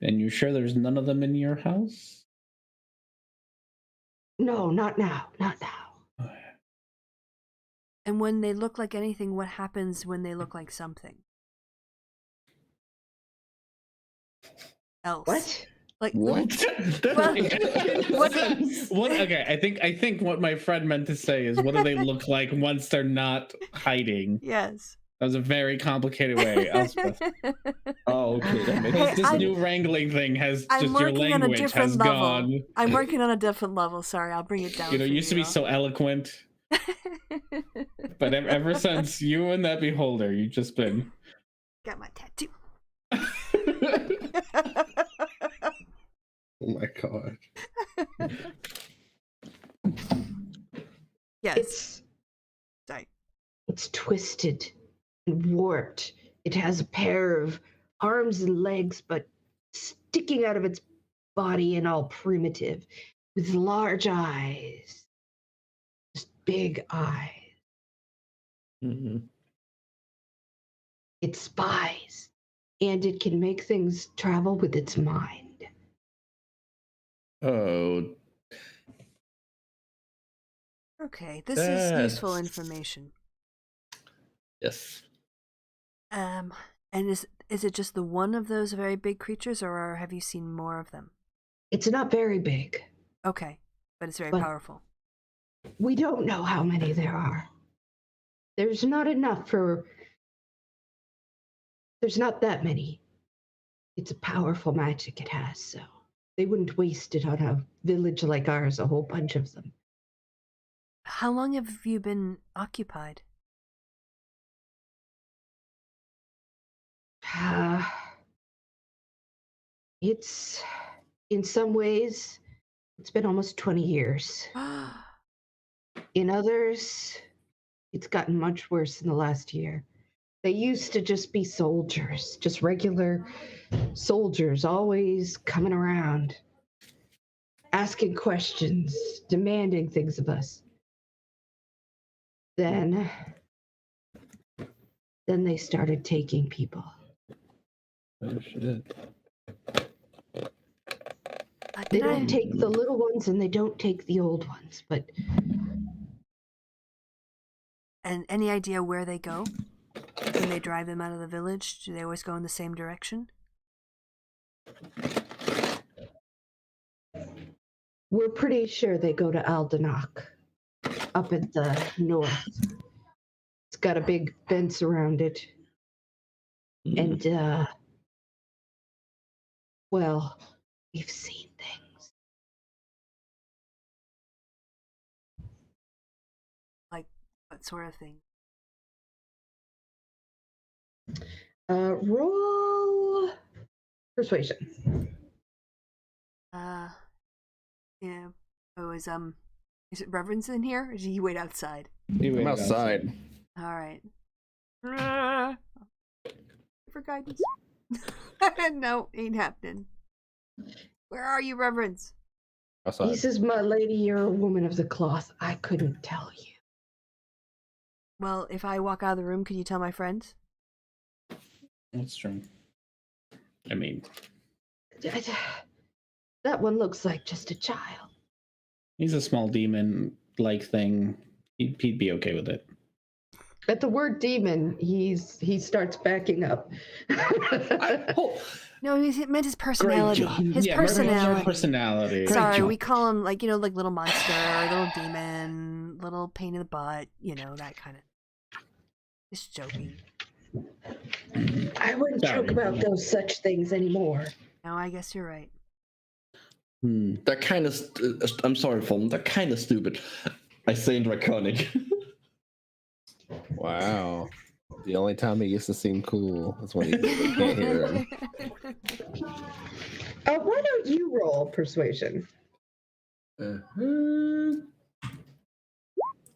And you sure there's none of them in your house? No, not now. Not now. And when they look like anything, what happens when they look like something else? What? Like What? Well, What? Okay, I think what my friend meant to say is, what do they look like once they're not hiding? Yes. That was a very complicated way. Elspeth. Oh, okay. That makes Hey, This I'm- new wrangling thing has I'm just your working on a language different has level. gone. I'm working on a different level. Sorry, I'll bring it down. You know, for you used to be all. so eloquent, but ever since you and that beholder, you've just been. Got my tattoo. Oh my god. Yes. Sorry. It's twisted and warped. It has a pair of arms and legs, but sticking out of its body and all primitive, with large eyes. Just big eyes. Mhm. It spies, and it can make things travel with its mind. Oh, Okay, this is useful That's- information. yes. And is it just the one of those very big creatures, or have you seen more of them? It's not very big. Okay, but it's very But- powerful. We don't know how many there are. There's not enough for. There's not that many. It's a powerful magic it has, so they wouldn't waste it on a village like ours, a whole bunch of them. How long have you been occupied? It's, in some ways, it's been almost 20 years. In others, it's gotten much worse in the last year. They used to just be soldiers, just regular soldiers, always coming around, asking questions, demanding things of us. Then they started taking people. Oh shit. They don't take the little ones and they don't take the old ones, but And any idea where they go? When they drive them out of the village, do they always go in the same direction? we're pretty sure they go to Aldanach, up at the north. It's got a big fence around it. And, well, we've seen things. Like, what sort of thing? Roll persuasion. Yeah. Oh, is it Reverence in here? Or did he wait outside? I'm outside. All right. For guidance. No, ain't happening. Where are you, Reverence? Outside. He says, "My lady, you're a woman of the cloth. I couldn't tell you." Well, if I walk out of the room, could you tell my friends? That's true. I mean, That one looks like just a child. he's a small demon-like thing. He'd be okay with it. At the word demon, he starts backing up. No, he meant his personality. job. His personality. Personality. Sorry, job. we call him like little monster, little demon, little pain in the butt, that kind of. Just joking. I wouldn't Sorry. joke about those such things anymore. No, I guess you're right. They're kind of. I'm sorry, Fulton. They're kind of stupid. I say in Draconic. Wow. The only time he gets to seem cool is when he can't hear him. Why don't you roll persuasion?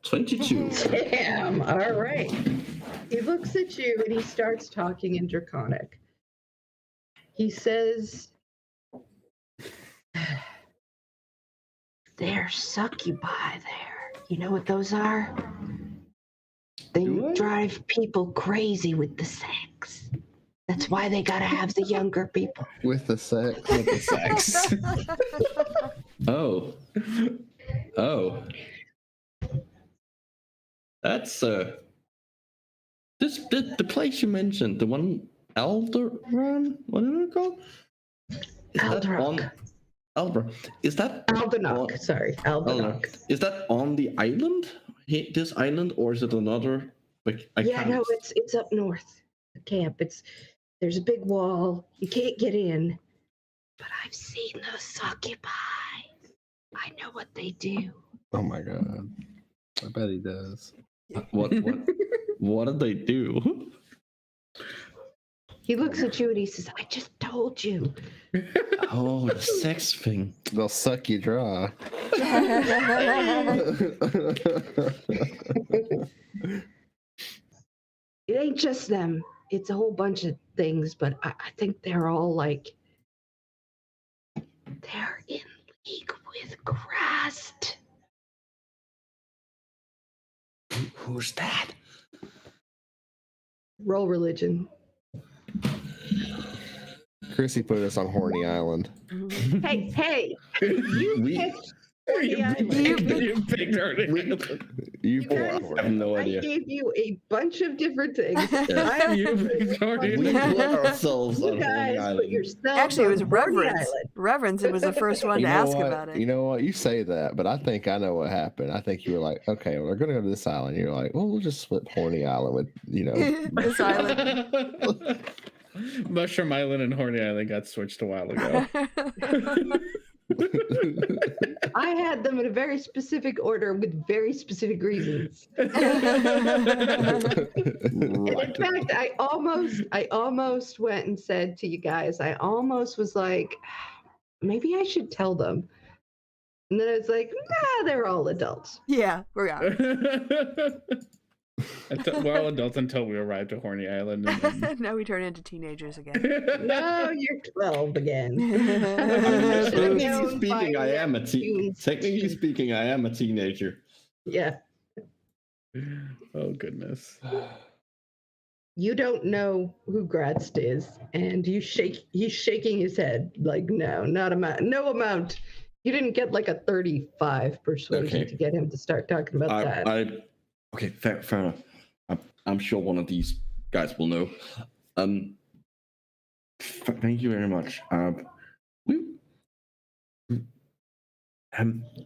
22. Damn, all right. He looks at you and he starts talking in Draconic. He says, "There's succubi there. You know what those are? They Do I? drive people crazy with the sex. That's why they gotta have the younger people." With the sex. With the sex. Oh. Oh. That's the place you mentioned, the one Alderaan, what is it called? Is that Alderac. on Alder? Is that Aldanach, on- sorry, Alder? Aldanach. Is that on the island? This island, or is it another? Like, I Yeah, can't. no, it's up north. The camp. There's a big wall. You can't get in. But I've seen the succubi. I know what they do. Oh my god. I bet he does. What did they do? He looks at you and he says, "I just told you." Oh, the sex thing. They'll suck you dry. It ain't just them. It's a whole bunch of things, but I think they're all like, they're in league with Grast. Who's that? Roll religion. Chrissy put us on Horny Island. Hey, you We- picked Horny Island. You picked her. You You poor guys- I have no I idea. gave you a bunch of different things. Yeah. I You picked Horny We Island. put ourselves You on Horny guys put Island. yourselves Actually, it was on Horny Reverence. Island. Reverence was the first one You to know ask what? about it. You know what? You say that, but I think I know what happened. I think you were like, okay, we're gonna go to this island. You're like, well, we'll just split Horny Island with, This island. Mushroom Island and Horny Island got switched a while ago. I had them in a very specific order with very specific reasons. In Right. fact, I almost went and said to you guys, I almost was like, maybe I should tell them. And then I was like, nah, they're all adults. Yeah, we're out. We're all adults until we arrived at Horny Island. And then... Now we turn into teenagers again. No, you're 12 again. Technically speaking, I am a Technically speaking, I am a teenager. Yeah. Oh goodness. You don't know who Gradst is, and he's shaking his head like, no amount. You didn't get like a 35 persuasion Okay. to get him to start talking about that. Okay, fair enough. I'm sure one of these guys will know. Thank you very much.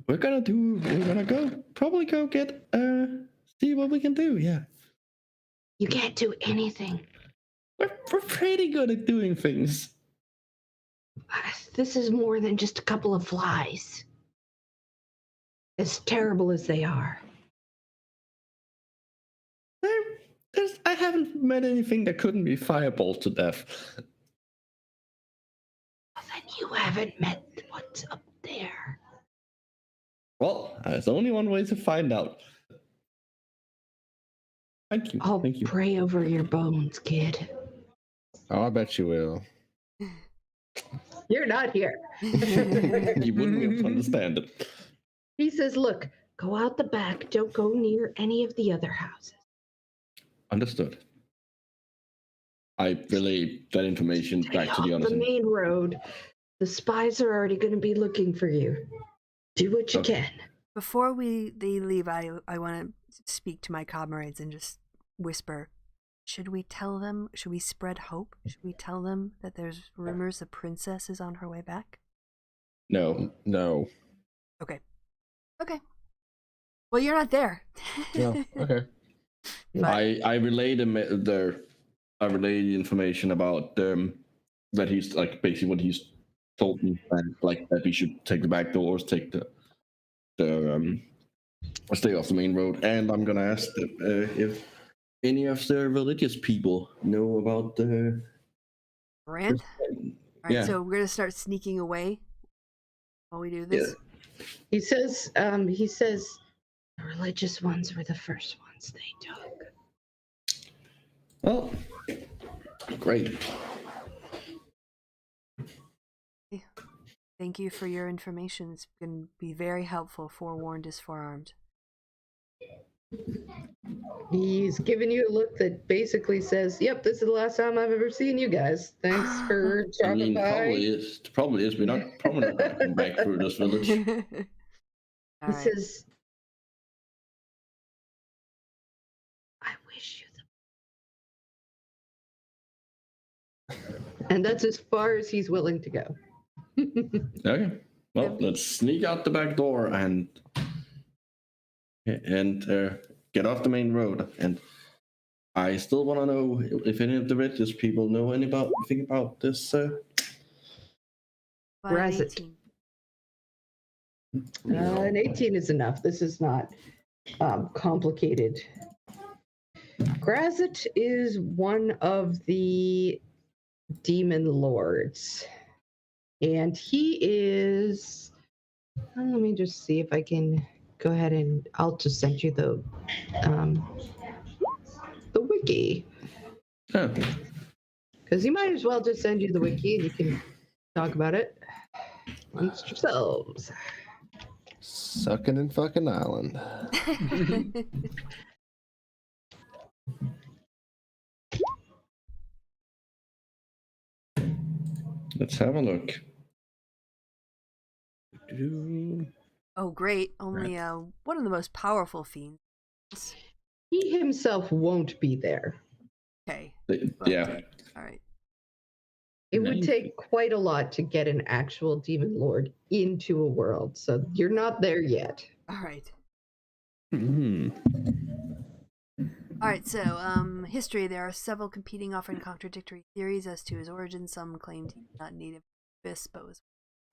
We're gonna probably go get see what we can do. Yeah, You can't do anything. we're pretty good at doing things. This is more than just a couple of flies. As terrible as they are. I haven't met anything that couldn't be fireballed to death. Well, then you haven't met what's up there. Well, there's only one way to find out. Thank you. I'll Thank you. pray over your bones, kid. Oh, I bet you will. You're not here. You wouldn't be able to understand it. He says, look, go out the back. Don't go near any of the other houses. Understood. I relay that information back to the Stay off others. the main road. The spies are already going to be looking for you. Do what you Okay. can. Before they leave, I want to speak to my comrades and just whisper. Should we tell them? Should we spread hope? Should we tell them that there's rumors the princess is on her way back? No. Okay. Well, you're not there. No. Okay. But- I relay the information about that he's like basically what he's told me, and like that we should take the back doors, take the stay off the main road, and I'm gonna ask them, if any of the religious people know about the Brand? All right, Yeah. so we're gonna start sneaking away while we do this. He says, the religious ones were the first ones they took. Well, great. Thank you for your information. It's going to be very helpful. Forewarned is forearmed. He's giving you a look that basically says, yep, this is the last time I've ever seen you guys. Thanks for I dropping mean, by. probably is. We're not probably not gonna come back through this village. All He right. says, I wish you the. And that's as far as he's willing to go. Okay. Well, let's sneak out the back door and get off the main road. And I still want to know if any of the religious people know anything about this. About Where is it? 18. An 18 is enough. This is not complicated. Grazit is one of the demon lords. And he is. Let me just see if I can go ahead and I'll just send you the wiki. Oh, Because you might as well just send you the wiki and you can talk about it amongst yourselves. Sucking and fucking island. Let's have a look. Oh, great! Only one of the most powerful fiends. He himself won't be there. Okay. Yeah. All right. It would Nice. take quite a lot to get an actual demon lord into a world, so you're not there yet. All right. Hmm. All right, so history. There are several competing, often contradictory theories as to his origin. Some claimed he was not native to Abyss, but was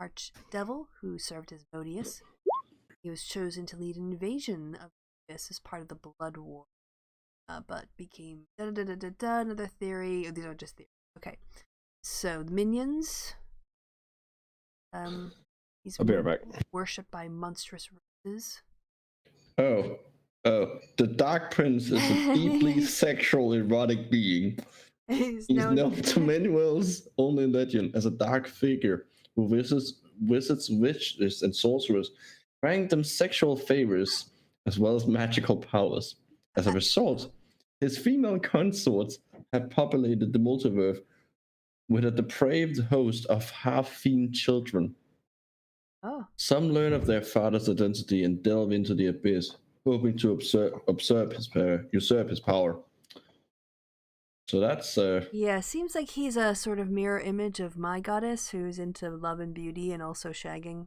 an archdevil who served as Modius. He was chosen to lead an invasion of Abyss as part of the Blood War, but became another theory. Oh, these are just theories. Okay, so the minions. He's I'll be right back. worshipped by monstrous races. Oh, the Dark Prince is a deeply sexual, erotic being. He's He's known to many worlds, only in legend, as a dark figure who visits witches and sorcerers, granting them sexual favors as well as magical powers. As a result, his female consorts have populated the multiverse with a depraved host of half-fiend children. Oh. Some learn of their father's identity and delve into the abyss, hoping to usurp his power. So that's Yeah, seems like he's a sort of mirror image of my goddess, who's into love and beauty and also shagging.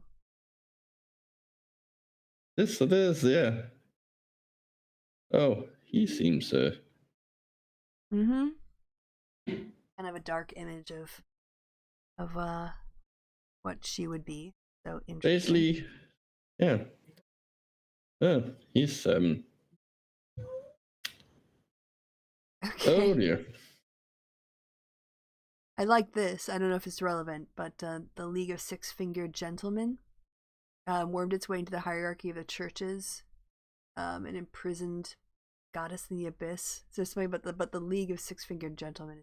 this it is, yeah. Oh, he seems Mm-hmm. Kind of a dark image of what she would be. So interesting. basically, yeah. He's Okay. oh dear. I like this. I don't know if it's relevant, but the League of Six-Fingered Gentlemen wormed its way into the hierarchy of the churches and imprisoned goddess in the abyss. So something but the League of Six-Fingered Gentlemen.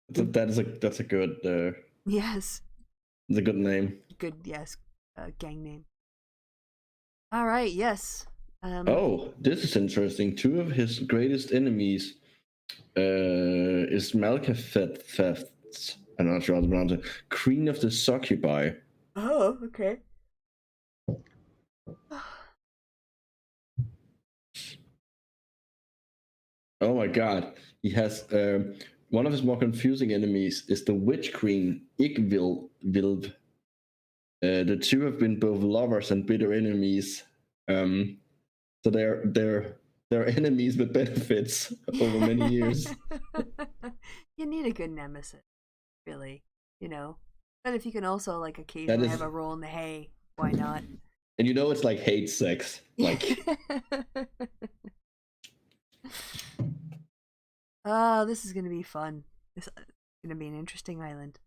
That's a good Yes. it's a good name. Good, yes. Gang name. All right, yes. Oh, this is interesting. Two of his greatest enemies is Malkatheth. I'm not sure how to pronounce it. Queen of the Succubi. Oh, okay. Oh my god. He has one of his more confusing enemies is the Witch Queen Igvilv. The two have been both lovers and bitter enemies. So they're enemies with benefits over many years. You need a good nemesis, really. You know, but if you can also like occasionally have a roll in the hay, why not? And you know it's like hate sex. Like oh, this is gonna be fun. This is gonna be an interesting island.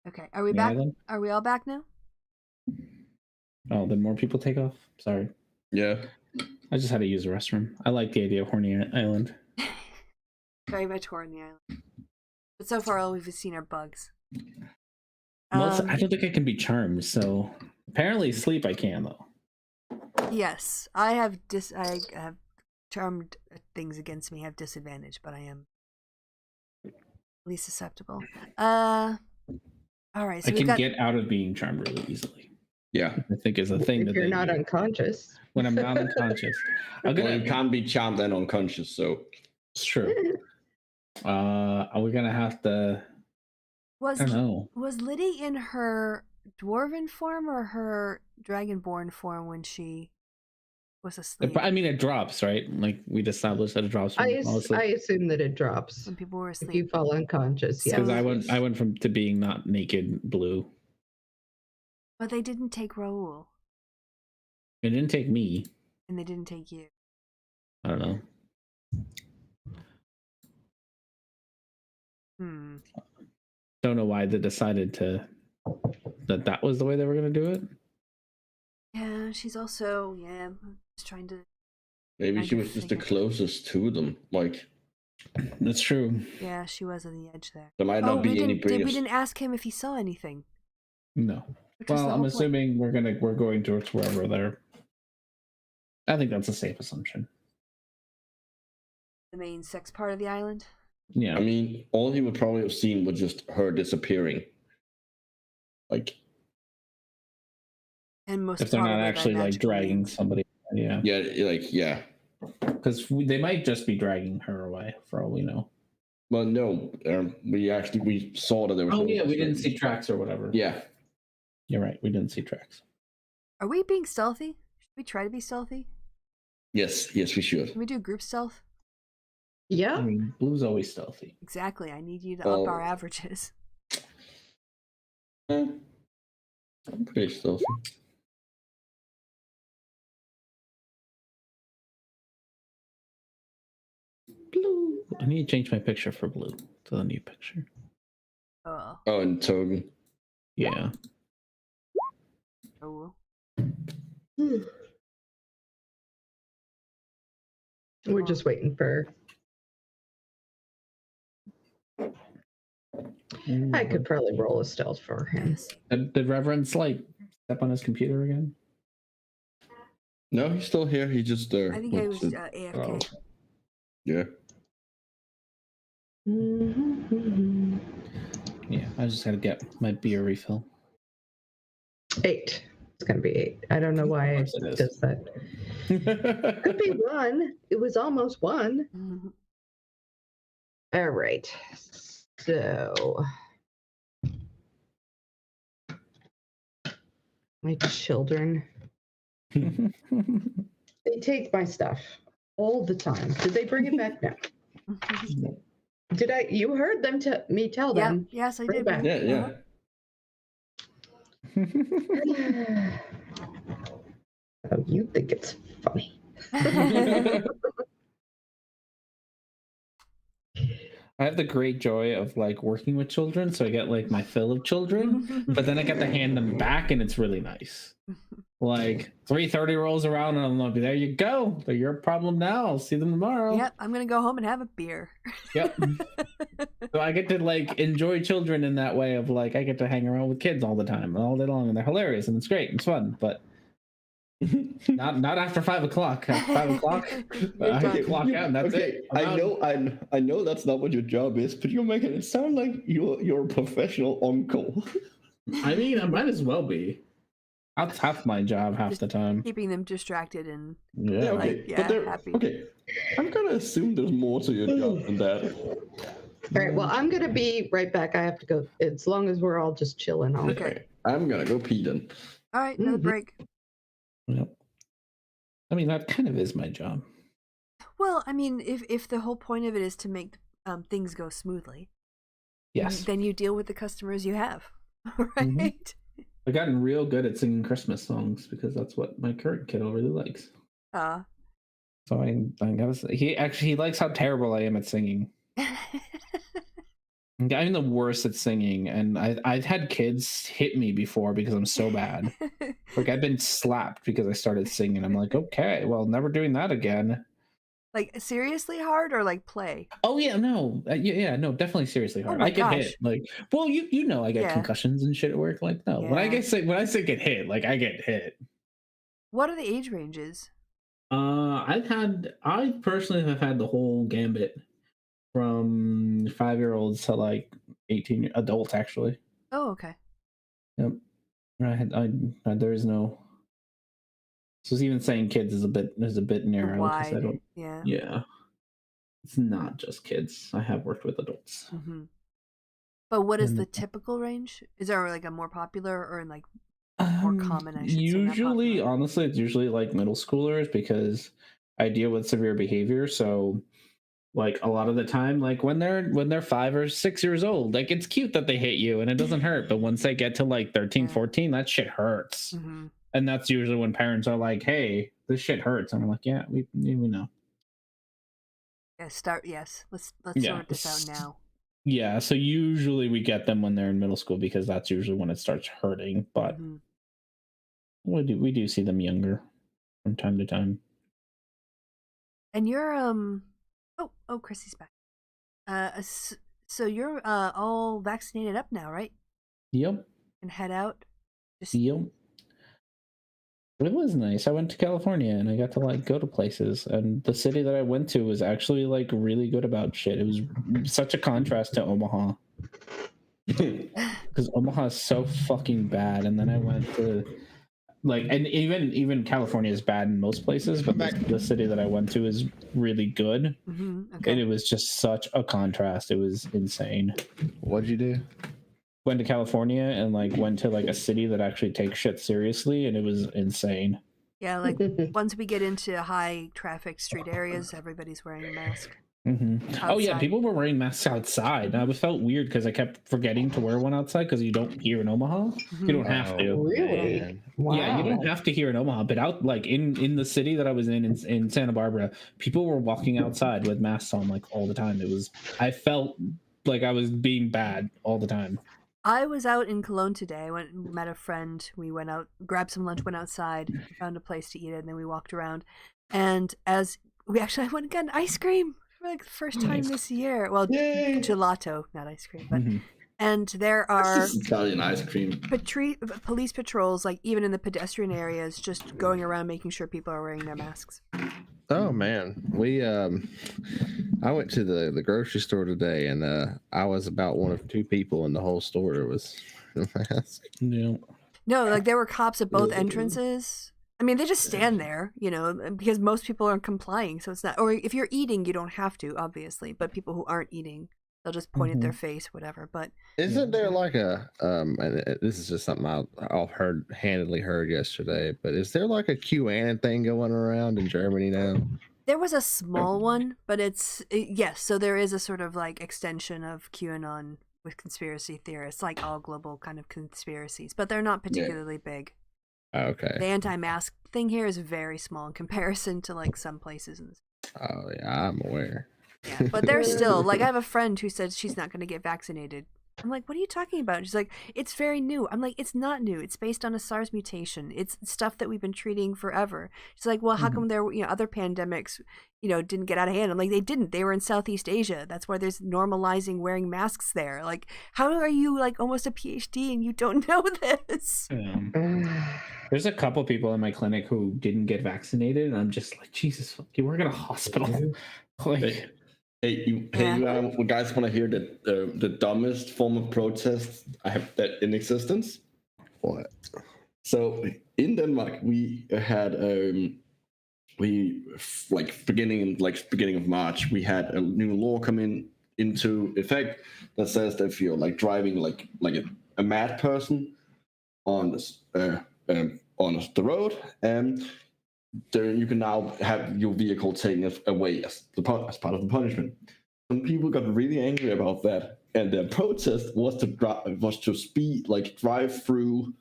Okay, are we back? Island? Are we all back now? Oh, then more people take off. Sorry, yeah. I just had to use the restroom. I like the idea of Horny Island. Very much horny island. But so far, all we've seen are bugs. Well, I don't think I can be charmed, so apparently sleep I can though. Yes, I have charmed things against me have disadvantage, but I am least susceptible. All right, so I can get out of being charmed really easily. Yeah. I think is a thing If that you're they not do. unconscious. When I'm not unconscious. I'm Well, gonna. you can't be charmed and unconscious, so It's true. Are we gonna have to? I don't know. Was Liddy in her dwarven form or her dragonborn form when she was asleep? I mean, it drops, right? Like we established that it drops. I assume that it drops When people were if you asleep. fall unconscious. Yeah. Because I went from to being not naked blue. But they didn't take Raoul. It didn't take me. And they didn't take you. I don't know. Don't know why they decided that was the way they were gonna do it. Yeah, she's also just trying to. maybe she was just the closest to them. Like That's true. Yeah, she was on the edge there. there might not be any we previous. didn't ask him if he saw anything. No. Which was the Well, I'm whole point. assuming we're going towards wherever they're. I think that's a safe assumption. The main sex part of the island. Yeah. I mean, all he would probably have seen was just her disappearing. Like, And most if they're not probably by actually like magical dragging means. somebody. Yeah. yeah. Because they might just be dragging her away for all we know. Well, no, we saw that there was. Oh no yeah, we didn't disturbance. see tracks or whatever. Yeah. You're right. We didn't see tracks. Are we being stealthy? Should we try to be stealthy? Yes, we should. Can we do group stealth? Yeah. I mean, Blue's always stealthy. Exactly. I need you to up our averages. I'm pretty stealthy. Blue. I need to change my picture for Blue to the new picture. Oh. Oh, and Togen. Yeah. Oh. We're just waiting for. I could probably roll a stealth for him. Did Reverence like step on his computer again? No, he's still here. He just I think I was AFK. Oh. Yeah. Yeah, I just gotta get my beer refill. 8. It's gonna be 8. I don't know why it Of course it is. does that. Could be 1. It was almost 1. Mhm. All right. So my children, they take my stuff all the time. Did they bring it back? No. Did I? You heard them me tell Yeah. them. Yes, I Bring did. it back. Yeah. Oh, you think it's funny. I have the great joy of like working with children, so I get like my fill of children, but then I get to hand them back, and it's really nice. Like 3:30 rolls around, and I'm like, "There you go. They're your problem now. I'll see them tomorrow." Yep, I'm gonna go home and have a beer. Yep. So I get to like enjoy children in that way of like I get to hang around with kids all the time, all day long, and they're hilarious and it's great and it's fun, but not after 5 o'clock. After 5 o'clock, I done. get clock out and that's it. I'm out. I know that's not what your job is, but you're making it sound like you're a professional uncle. I mean, I might as well be. That's half my job half the time. Keeping them distracted and Yeah. okay, like, yeah, but they're happy. okay. I'm gonna assume there's more to your job than that. All right. Well, I'm gonna be right back. I have to go. As long as we're all just chilling. Okay. I'm gonna go pee then. All right, another Mhm. break. Yep. I mean, that kind of is my job. Well, I mean, if the whole point of it is to make things go smoothly, Yes. then you deal with the customers you have, right? I've gotten real good at singing Christmas songs because that's what my current kiddo really likes. So I gotta say, he likes how terrible I am at singing. I'm the worst at singing, and I've had kids hit me before because I'm so bad. Like I've been slapped because I started singing. I'm like, okay, well, never doing that again. Like seriously hard or like play? Oh yeah, no, yeah, no, definitely seriously hard. my I get gosh. hit. Like, well, you know, I get Yeah. concussions and shit at work. Like, no, when I Yeah. say get hit, like I get hit. What are the age ranges? I personally have had the whole gambit from 5-year-olds to like 18 adults actually. Oh, okay. Yep. There is no. So even saying kids is a bit narrow because I Wide. don't. Yeah. Yeah. It's not just kids. I have worked with adults. Mm-hmm. But what is And- the typical range? Is there like a more popular or like more common? I should say. not Usually, popular. honestly, it's usually like middle schoolers because I deal with severe behavior. So, like a lot of the time, like when they're 5 or 6 years old, like it's cute that they hit you and it doesn't hurt. But once they get to like 13, Yeah. 14, that shit hurts. Mm-hmm. And that's usually when parents are like, "Hey, this shit hurts." And I'm like, "Yeah, we know." Yeah. Yes. Let's Yeah. sort this out now. Yeah, so usually we get them when they're in middle school because that's usually when it starts hurting. But Mhm. we do see them younger from time to time. And you're oh Chrissy's back. So you're all vaccinated up now, right? Yep. And head out. Just Yep. It was nice. I went to California and I got to like go to places, and the city that I went to was actually like really good about shit. It was such a contrast to Omaha because Omaha is so fucking bad, and then I went to like, and even California is bad in most places, but the city that I went to is really good, Okay. and it was just such a contrast. It was insane. What'd you do? Went to California and like went to like a city that actually takes shit seriously, and it was insane. Yeah, like once we get into high traffic street areas, everybody's wearing a mask. Oh yeah, Outside. people were wearing masks outside. And I felt weird because I kept forgetting to wear one outside because you don't here in Omaha. You don't have to. Really? Man. Wow. Yeah, you don't have to here in Omaha, but out like in the city that I was in Santa Barbara, people were walking outside with masks on like all the time. I felt like I was being bad all the time. I was out in Cologne today. I went and met a friend. We went out, grabbed some lunch, went outside, found a place to eat it, and then we walked around. And as we actually, I went and got an ice cream for like the first time this year. Well, Yay! gelato, not ice cream. But Mhm. and there That's are just Italian ice cream. police patrols, like even in the pedestrian areas, just going around making sure people are wearing their masks. Oh man, we I went to the grocery store today, and I was about one of two people in the whole store that was a mask. Yeah. No, like there were cops at both entrances. I mean, they just stand there, you know, because most people aren't complying. So it's not, or if you're eating, you don't have to, obviously. But people who aren't eating, they'll just point at their face, whatever. But Isn't there like a and this is just something I handedly heard yesterday, but is there like a QAnon thing going around in Germany now? there was a small one, but yes. So there is a sort of like extension of QAnon with conspiracy theorists, like all global kind of conspiracies, but they're not particularly big. Okay. The anti-mask thing here is very small in comparison to like some places. Oh yeah, I'm aware. Yeah, but they're still like, I have a friend who said she's not going to get vaccinated. I'm like, what are you talking about? She's like, it's very new. I'm like, it's not new. It's based on a SARS mutation. It's stuff that we've been treating forever. She's like, well, how come there were, other pandemics, didn't get out of hand? I'm like, they didn't. They were in Southeast Asia. That's why there's normalizing wearing masks there. Like, how are you like almost a PhD and you don't know this? There's a couple people in my clinic who didn't get vaccinated, and I'm just like, Jesus, you work at a hospital. Like, Hey, you guys want to hear the dumbest form of protest I have that in existence? What? So in Denmark, we had beginning of March, we had a new law come into effect that says that if you're like driving like a mad person on this on the road, then you can now have your vehicle taken away as part of the punishment. Some people got really angry about that, and their protest was to drive through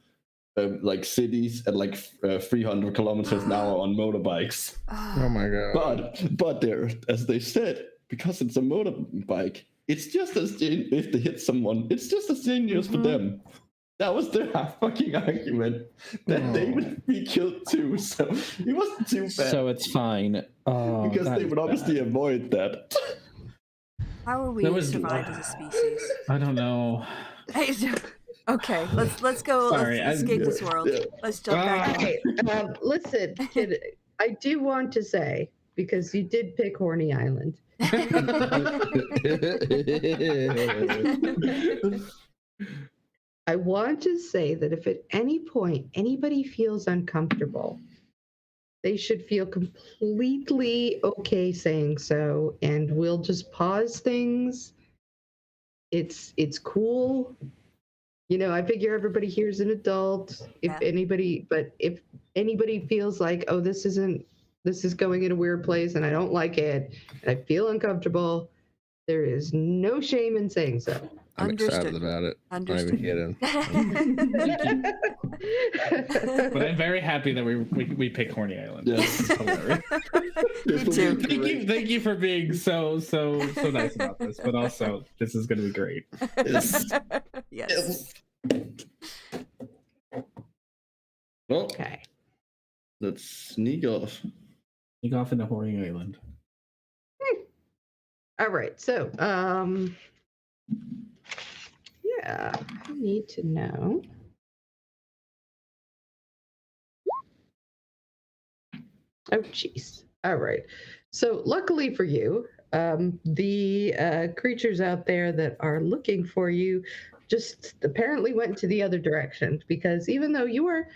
like cities at like 300 kilometers an hour on motorbikes. Oh my god! But there, as they said, because it's a motorbike, it's just as if they hit someone, it's just as dangerous for them. That was their fucking argument, that they would be killed too. So it wasn't too bad. So it's fine. Because they would obviously avoid that. How are we survived as a species? I don't know. Hey, okay, let's go. Sorry, let's escape this world. Let's jump back in. Okay, listen, kid, I do want to say, because you did pick Horny Island. I want to say that if at any point anybody feels uncomfortable, they should feel completely okay saying so, and we'll just pause things. It's cool. I figure everybody here is an adult. If anybody feels like, oh, this is going in a weird place and I don't like it, and I feel uncomfortable, there is no shame in saying so. I'm Understood. excited about it. Understood. But I'm very happy that we picked Horny Island. Yes. Me too. Thank you for being so nice about this. But also, this is going to be great. Yes. Well, Okay. let's sneak off. You go off into Horny Island. All right. So, yeah, I need to know. Oh, jeez. All right. So, luckily for you, the creatures out there that are looking for you just apparently went to the other direction because even though you're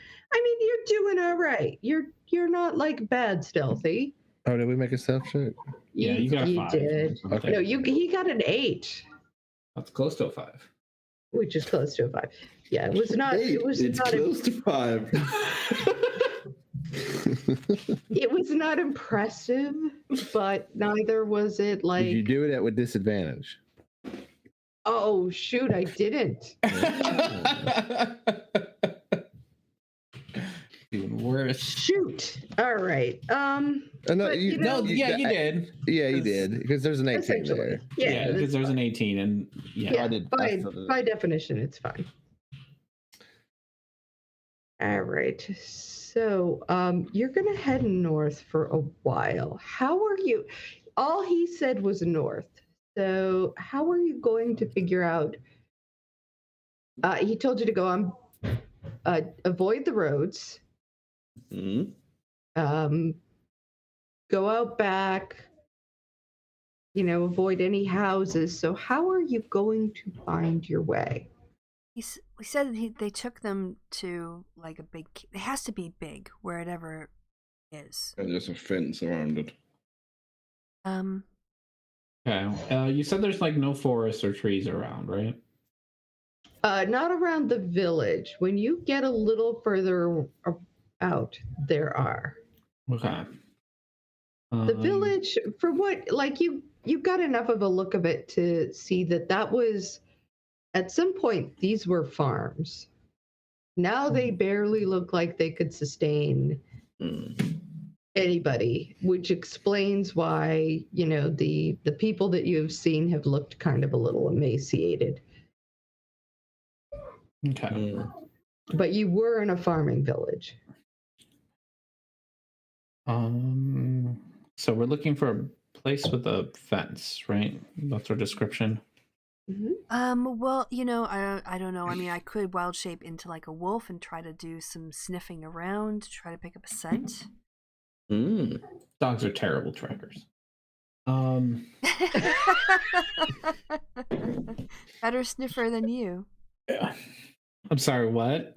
doing all right. You're not like bad stealthy. Oh, did we make a stealth check? Yeah, you got a 5. did. Okay. No, he got an 8, That's close to a 5. which is close to a 5. Yeah, it was not. It was It's not. close to 5. It was not impressive, but neither was it like. Did you do it with disadvantage? Oh shoot! I didn't. Even worse. Shoot! All right. No, But, you, you know- No, yeah, you did. Yeah, you did because there's an 18 Essentially, there. Yeah, that's because there's an fine. 18, and yeah. Yeah, I did- I by, thought it- by definition, it's fine. All right. So, you're gonna head north for a while. How are you? All he said was north. So, how are you going to figure out? He told you to go on, avoid the roads, Mhm. go out back. Avoid any houses. So, how are you going to find your way? We said they took them to like a big. It has to be big, wherever it is. And there's a fence around it. Okay. You said there's like no forest or trees around, right? Not around the village. When you get a little further out, there are. Okay. The village, for what, like you got enough of a look of it to see that was, at some point, these were farms. Now they barely look like they could sustain anybody, which explains why, the people that you have seen have looked kind of a little emaciated. Okay. But you were in a farming village. So we're looking for a place with a fence, right? That's our description. Well, I don't know. I mean, I could wild shape into like a wolf and try to do some sniffing around to try to pick up a scent. Dogs are terrible trackers. Better sniffer than you. Yeah. I'm sorry, what?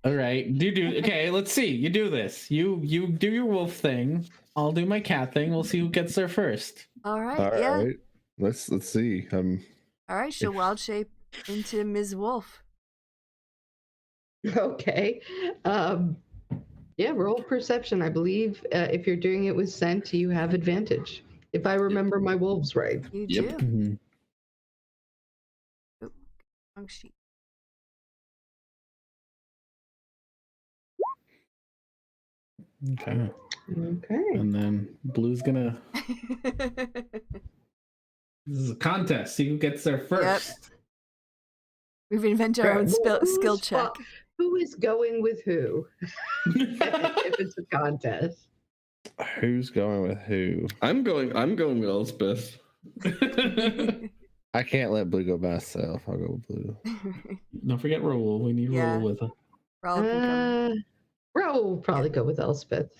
All right. Okay, let's see. You do this. You do your wolf thing. I'll do my cat thing. We'll see who gets there first. All right. All Yeah. right. Let's see. All right. She'll wild shape into Ms. Wolf. Okay. Yeah, roll perception. I believe if you're doing it with scent, you have advantage. If I remember my wolves right. You Yep. do. Wrong sheet. Okay. Okay. And then Blue's gonna. This is a contest. See who gets there first. We've invented our own skill check. Who is going with who? If it's a contest. Who's going with who? I'm going with Elspeth. I can't let Blue go by myself. I'll go with Blue. Don't forget Raoul. We need Yeah. Raoul with her. Raoul can come. Ro will probably go with Elspeth.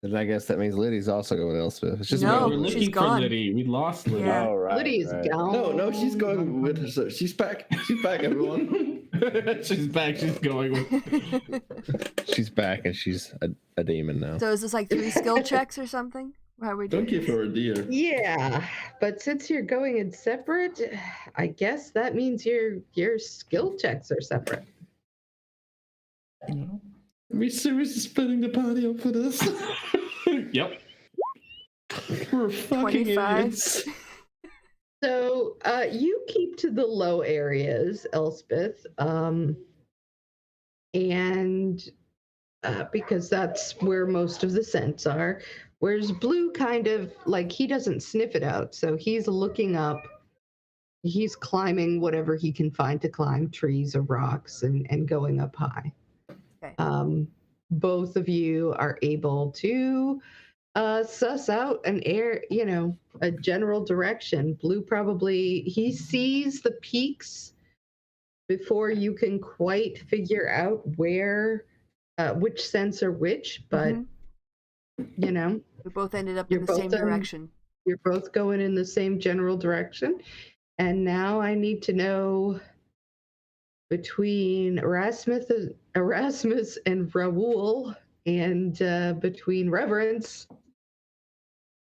Then I guess that means Liddy's also going with Elspeth. It's just No, We're she's looking for gone. Liddy. We lost Liddy. Yeah. Oh, right. Lydia's right. gone. No, she's going with her. So she's back. She's back, everyone. She's back. She's going with. She's back and she's a demon now. So is this like 3 skill checks or something? How are we Don't doing? give her a deer. Yeah, but since you're going in separate, I guess that means your skill checks are separate. No. Are we seriously splitting the party up for this? Yep. We're fucking 25. idiots. So you keep to the low areas, Elspeth, and because that's where most of the scents are. Whereas Blue kind of like he doesn't sniff it out, so he's looking up. He's climbing whatever he can find to climb, trees or rocks, and going up high. Okay. Both of you are able to suss out a general direction. Blue probably he sees the peaks before you can quite figure out where which sense or which, but Mhm. you know, We both ended up You're in the same both, direction. you're both going in the same general direction. And now I need to know between Erasmus and Raoul, and between Reverence,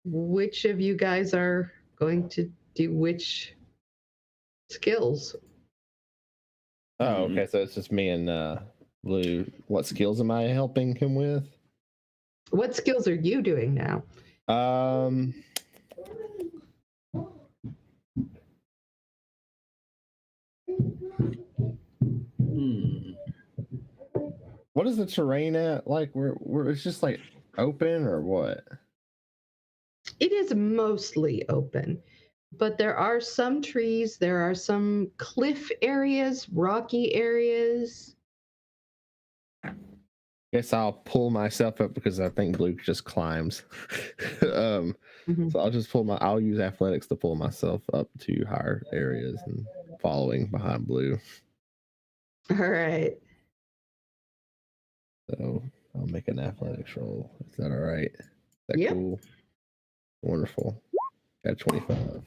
which of you guys are going to do which skills? Oh, okay. So it's just me and Blue. What skills am I helping him with? What skills are you doing now? What is the terrain at? Like, we're it's just like open or what? It is mostly open, but there are some trees, there are some cliff areas, rocky areas. Guess I'll pull myself up because I think Blue just climbs. So I'll use athletics to pull myself up to higher areas and following behind Blue. All right. So I'll make an athletics roll. Is that all right? Is that Yep. cool? Wonderful. Got 25.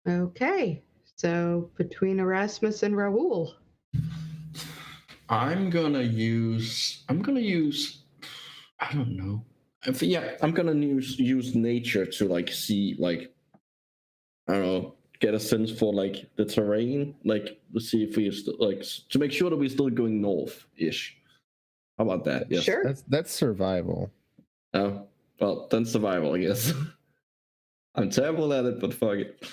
Okay. So between Erasmus and Raoul. I'm gonna use. I don't know. I'm gonna use nature to like see like, I don't know, get a sense for like the terrain, like to see if we like to make sure that we're still going north-ish. How about that? Yes. Sure. That's survival. Oh, well, then survival, I guess. I'm terrible at it, but fuck it.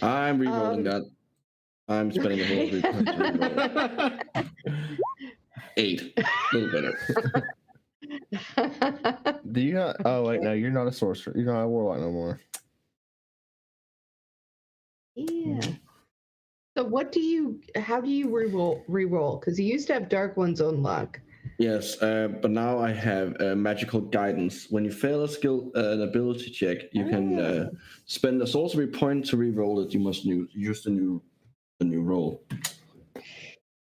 I'm re-rolling that. I'm spending the whole week. 8. A little better. Do you not? Oh wait, no, you're not a sorcerer. You're not a warlock no more. Yeah. So how do you re-roll? Because you used to have Dark One's own luck. Yes, but now I have magical guidance. When you fail a skill, an ability check, you can spend a sorcery point to re-roll it. You must use the new roll.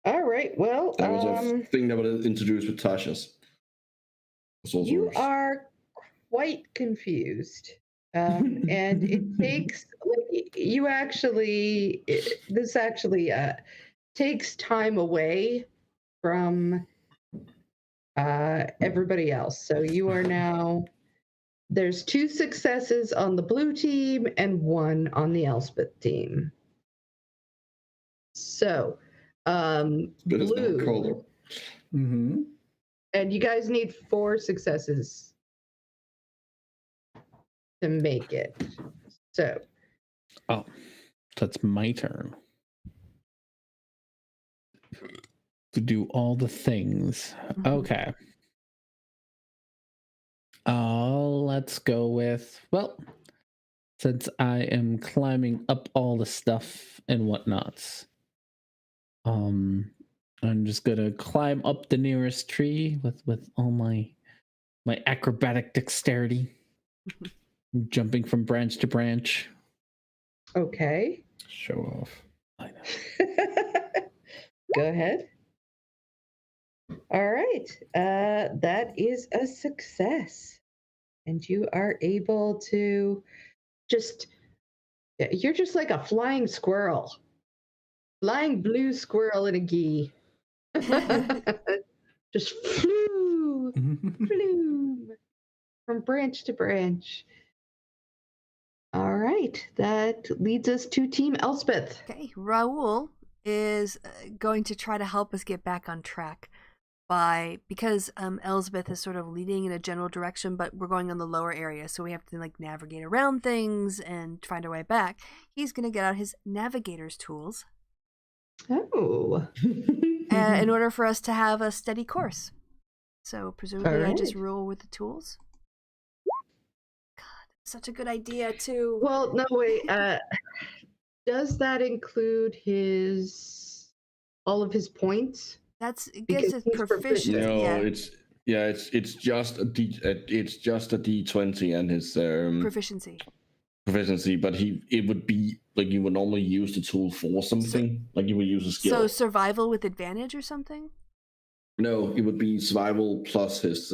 All right. Well, That was a thing that was introduced with Tasha's. You are quite confused. And it takes this actually takes time away from everybody else. So you are now, there's 2 successes on the blue team and 1 on the Elspeth team. So blue, and you guys need 4 successes to make it. So it's my turn to do all the things. Okay. Let's go with, well, since I am climbing up all the stuff and whatnots, I'm just gonna climb up the nearest tree with all my acrobatic dexterity, jumping from branch to branch. Okay. Show off. I know. Go ahead. All right. That is a success. And you are able to you're just like a flying squirrel. Flying blue squirrel in a gi. Just flew from branch to branch. All right. That leads us to Team Elspeth. Okay, Raoul is going to try to help us get back on track because Elsbeth is sort of leading in a general direction, but we're going on the lower area, so we have to like navigate around things and find our way back. He's going to get out his navigator's tools. Oh. In order for us to have a steady course. So presumably All right. I just roll with the tools. God, such a good idea too. Well, no, wait. Does that include all of his points? It gives us proficiency. No, it's just a D20 and his proficiency. proficiency, but it would be like you would normally use the tool for something, like you would use a skill. So survival with advantage or something? No, it would be survival plus his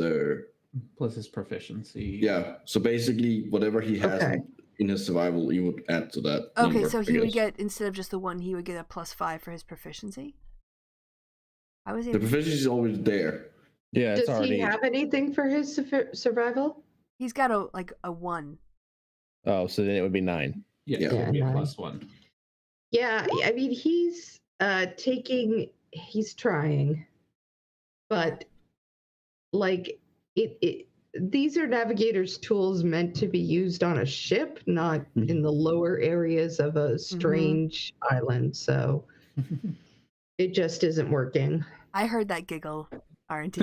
proficiency. Yeah, so basically whatever he has in his survival, you would add to that. Okay, number, so I he would guess. get, instead of just the 1, he would get a +5 for his proficiency? How was he? The proficiency is always there. Yeah, it's Does already. he have anything for his survival? He's got a 1. Oh, so then it would be 9. Yeah, Yeah. it would be a Yeah, +1. Yeah, I mean, he's trying, but like these are navigators' tools meant to be used on a ship, not in the lower areas of a strange island. So it just isn't working. I heard that giggle, R&D.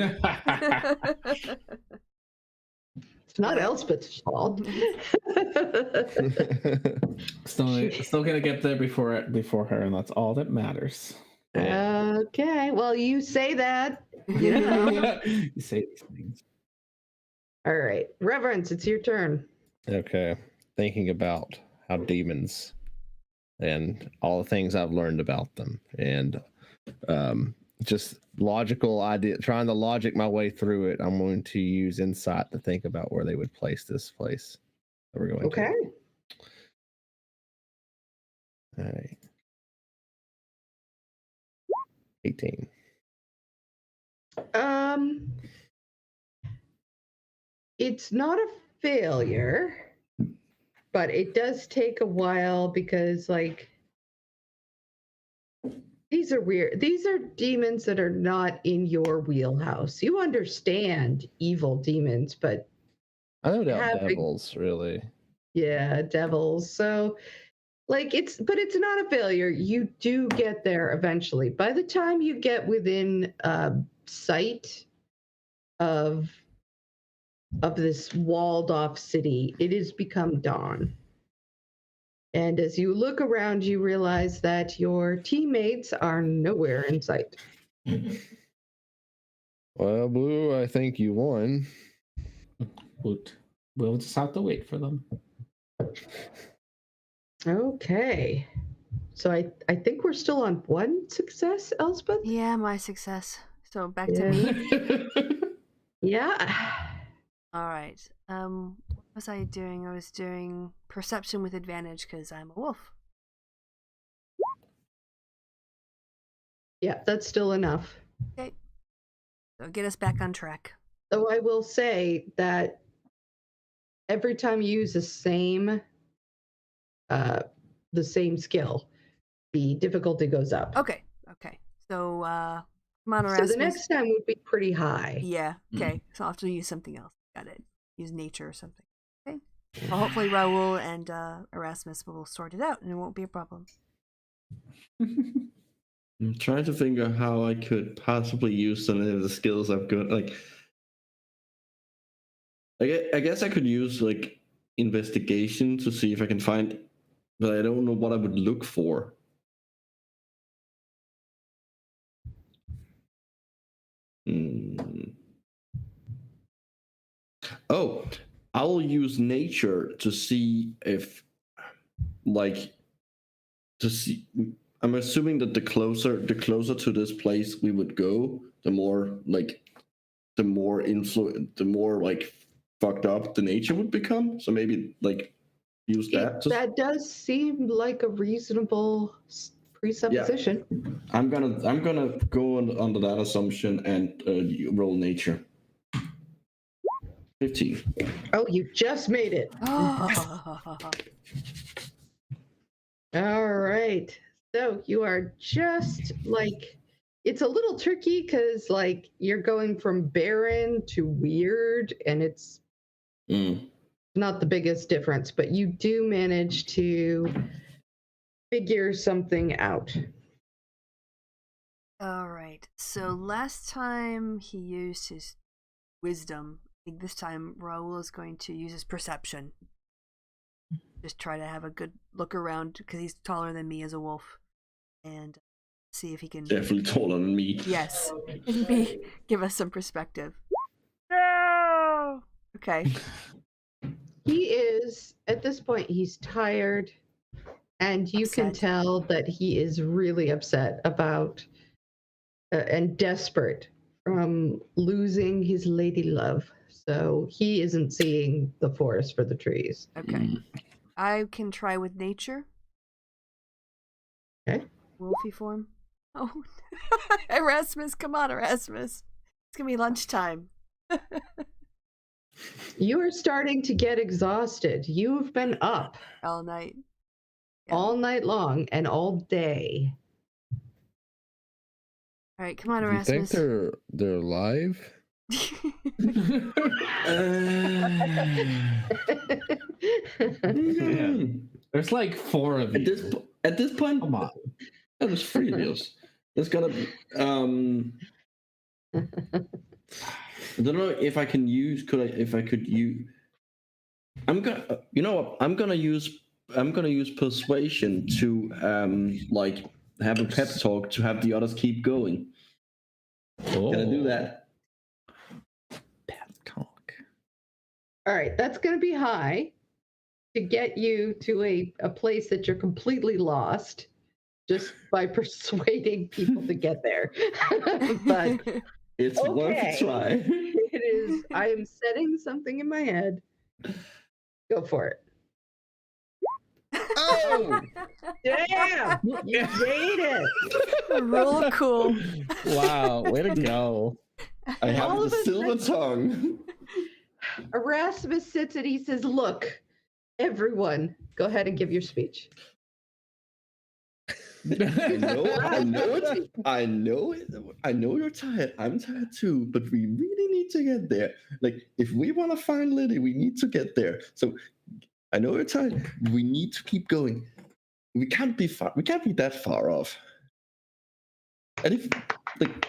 It's not Elspeth's fault. Still gonna get there before her, and that's all that matters. Okay, well, you say that. You know. You say these things. All right, Reverence, it's your turn. Okay. Thinking about how demons and all the things I've learned about them, and just logical idea, trying to logic my way through it. I'm going to use insight to think about where they would place this place that we're going Okay. to. All right. 18. It's not a failure, but it does take a while because, like, these are weird. These are demons that are not in your wheelhouse. You understand evil demons, but I know about having- devils, really. yeah, devils. So, like, it's not a failure. You do get there eventually. By the time you get within sight of this walled off city, it has become dawn. And as you look around, you realize that your teammates are nowhere in sight. Well, Blue, I think you won. We'll just have to wait for them. Okay. So I think we're still on 1 success, Elspeth? Yeah, my success. So back to me. Yeah. All right. What was I doing? I was doing perception with advantage because I'm a wolf. Yeah, that's still enough. Okay. So get us back on track. Though I will say that every time you use the same skill, the difficulty goes up. Okay. So come on, So Erasmus. the next time would be pretty high. Yeah. Okay. So I'll have to use something else. Got it. Use nature or something. Okay. Well, hopefully Raoul and Erasmus will sort it out, and it won't be a problem. I'm trying to figure how I could possibly use some of the skills I've got. Like, I guess I could use like investigation to see if I can find, but I don't know what I would look for. Oh, I'll use nature to see if, like, to see. I'm assuming that the closer to this place we would go, the more like fucked up the nature would become. So maybe like use that. That does seem like a reasonable presupposition. Yeah. I'm gonna go under that assumption and roll nature. 15. Oh, you just made it. All right. So you are just like, it's a little tricky because like you're going from barren to weird, and it's not the biggest difference, but you do manage to figure something out. All right. So last time he used his wisdom. I think this time Raoul is going to use his perception. Just try to have a good look around because he's taller than me as a wolf, and see if he can. Definitely taller than me. Yes, give us some perspective. No. Okay. He is is at this point he's tired, and you can Upset. tell that he is really upset about and desperate from losing his lady love. So he isn't seeing the forest for the trees. Okay. I can try with nature. Okay. Wolfie form. Oh, Erasmus, come on, Erasmus. It's gonna be lunchtime. You are starting to get exhausted. You've been up All night. all night long and all day. All right, come on, You think Erasmus. they're alive? Yeah. There's like 4 of you. At this point, Come on. there's 3 of us. There's gotta be. I don't know if I can use. If I could use. I'm gonna. You know what? I'm gonna use persuasion to like have a pep talk to have the others keep going. Can I do that? Pep talk. All right, that's going to be high to get you to a place that you're completely lost just by persuading people to get there. But It's worth a Okay. try. it is, I am setting something in my head. Go for it. Oh! Damn! You made it! Rule of cool. Wow, way to go. I have All the of a silver tongue. Erasmus sits and he says, "Look, everyone, go ahead and give your speech." I know it. I know it. I know you're tired. I'm tired too, but we really need to get there. Like, if we want to find Liddy, we need to get there. So, I know you're tired. We need to keep going. We can't be far. We can't be that far off. And if, like,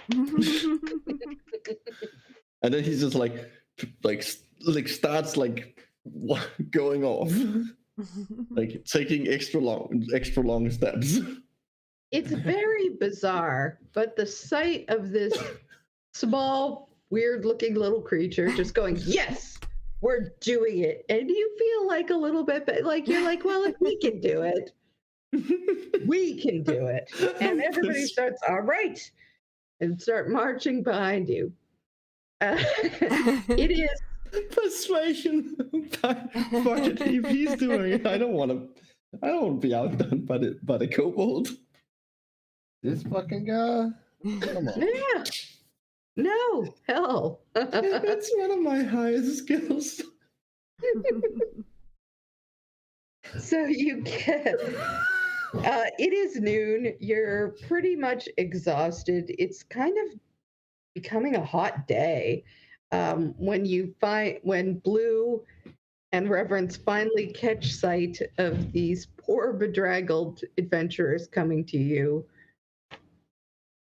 and then he's just like starts like going off, like taking extra long steps. It's very bizarre, but the sight of this small, weird-looking little creature just going, "Yes, we're doing it," and you feel like a little bit like you're like, "Well, if we can do it, we can do it," and everybody starts, "All right," and start marching behind you. It is Persuasion. Fuck it. If he's doing it, I don't want to be outdone by the kobold. This fucking guy? Come on. yeah. No, hell. That's one of my highest skills. So you get it is noon. You're pretty much exhausted. It's kind of becoming a hot day. When Blue and Reverence finally catch sight of these poor bedraggled adventurers coming to you.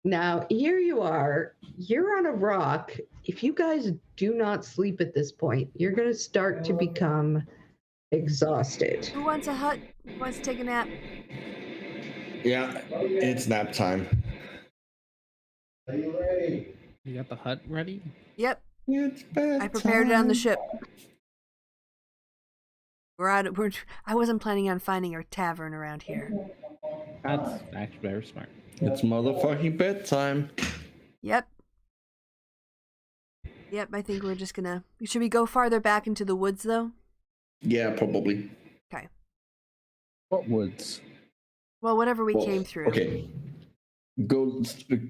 Now, here you are. You're on a rock. If you guys do not sleep at this point, you're going to start to become exhausted. Who wants a hut? Who wants to take a nap? Yeah, it's nap time. You got the hut ready? Yep, It's bedtime. I prepared it on the ship. I wasn't planning on finding a tavern around here. That's actually very smart. It's motherfucking bedtime. Yep. Yep, I think we're just gonna... Should we go farther back into the woods, though? Yeah, probably. Okay. What woods? Well, whatever we Well, came through. Okay. Go.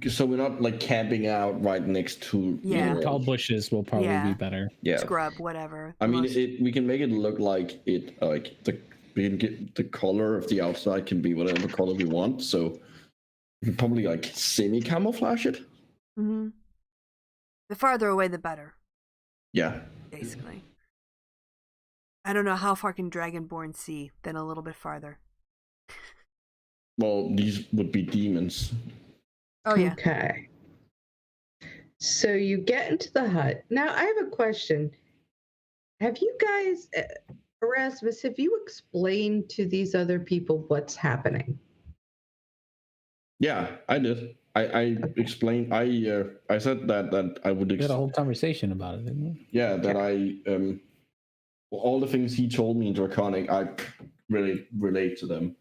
So we're not like camping out right next to. Yeah. Tall bushes will probably Yeah. be better. Yeah. Scrub, whatever. I mean, Most- we can make it look like it, we can get the color of the outside can be whatever color we want. So we can probably like semi camouflage it. Mhm. The farther away, the better, Yeah. basically. I don't know how far can Dragonborn see, then a little bit farther. Well, these would be demons. Oh, yeah. Okay. So you get into the hut. Now, I have a question. Have you guys, Erasmus, have you explained to these other people what's happening? Yeah, I did. I explained. I said that I would. We had a whole conversation about it, didn't we? Yeah, that all the things he told me in Draconic, I really relate to them.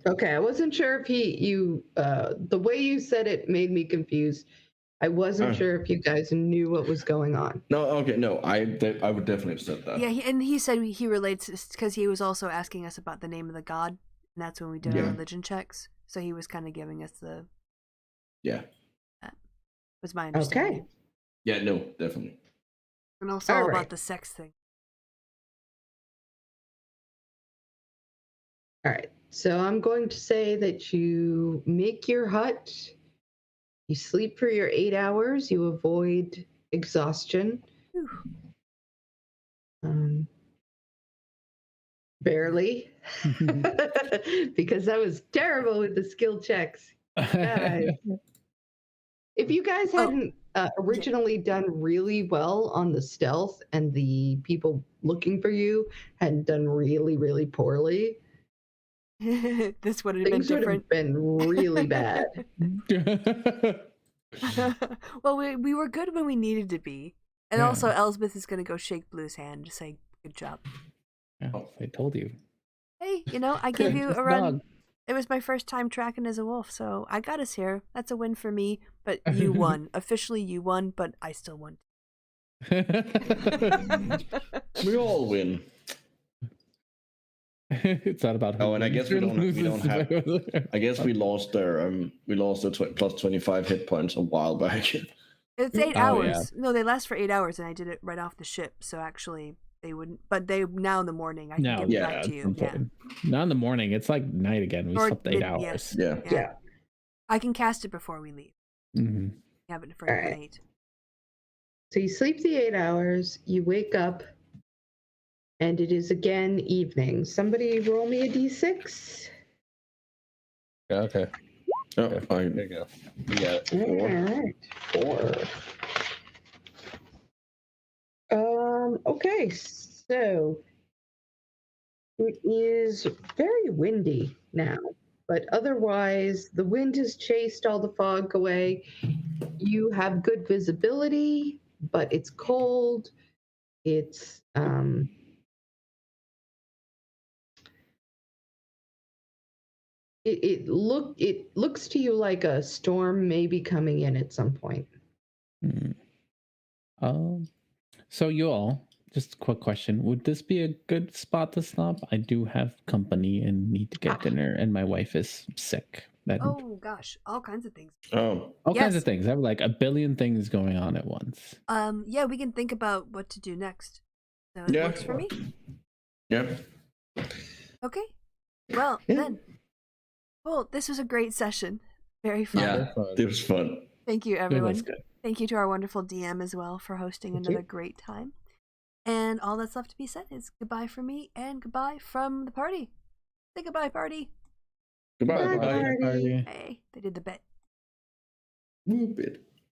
Okay, I wasn't sure if the way you said it made me confused. I wasn't sure if you guys knew what was going on. No, okay, no, I would definitely have said that. Yeah, he said he relates because he was also asking us about the name of the god, and that's when we did our religion checks. So he was kind of giving us the. Yeah. Was my understanding. Okay. Yeah, no, definitely. And also All about right. the sex thing. All right. So I'm going to say that you make your hut. You sleep for your 8 hours. You avoid exhaustion. Barely. Because that was terrible with the skill checks. Guys. If you guys hadn't originally done really well on the stealth and the people looking for you hadn't done really, really poorly, This would have been things would different. have been really bad. Well, we were good when we needed to be. And also, Elsbeth is going to go shake Blue's hand to say, good job. Oh, I told you. Hey, I gave you Just a run. dog. It was my first time tracking as a wolf, so I got us here. That's a win for me, but you won. Officially, you won, but I still won. We all win. It's not about who Oh, and I guess we don't have. loses. I guess we lost their plus 25 hit points a while back. It's 8 Oh, hours. No, they last for 8 hours, and I did it right off the ship, so actually they wouldn't. But they now in the morning, I can give it back to you. Yeah. Not in the morning. It's like night again. We Or slept 8 mid- hours. yes. Yeah. Yeah. I can cast it before we leave. Mm-hmm. Have it for All right. night. So you sleep the 8 hours, you wake up, and it is again evening. Somebody roll me a d6. Yeah, okay. Oh, There you go. You got it. All right, 4. Okay, so it is very windy now, but otherwise the wind has chased all the fog away. You have good visibility, but it's cold. It's it looks to you like a storm may be coming in at some point. So you all, just a quick question. Would this be a good spot to stop? I do have company and need to get dinner, and my wife is sick. Oh gosh, all kinds of things. Oh, all kinds yes. of things. I have like a billion things going on at once. Yeah, we can think about what to do next. So it Yeah. works for me. yeah. Okay. Well, Yeah. then. Well, this was a great session. Very fun. Yeah, it was fun. Thank you, It everyone. was good. Thank you to our wonderful DM as well for hosting Thank another you. great time. And all that's left to be said is goodbye from me and goodbye from the party. Say goodbye, party. Goodbye. Bye, Bye. party. Hey, they did the bet. Whoop it.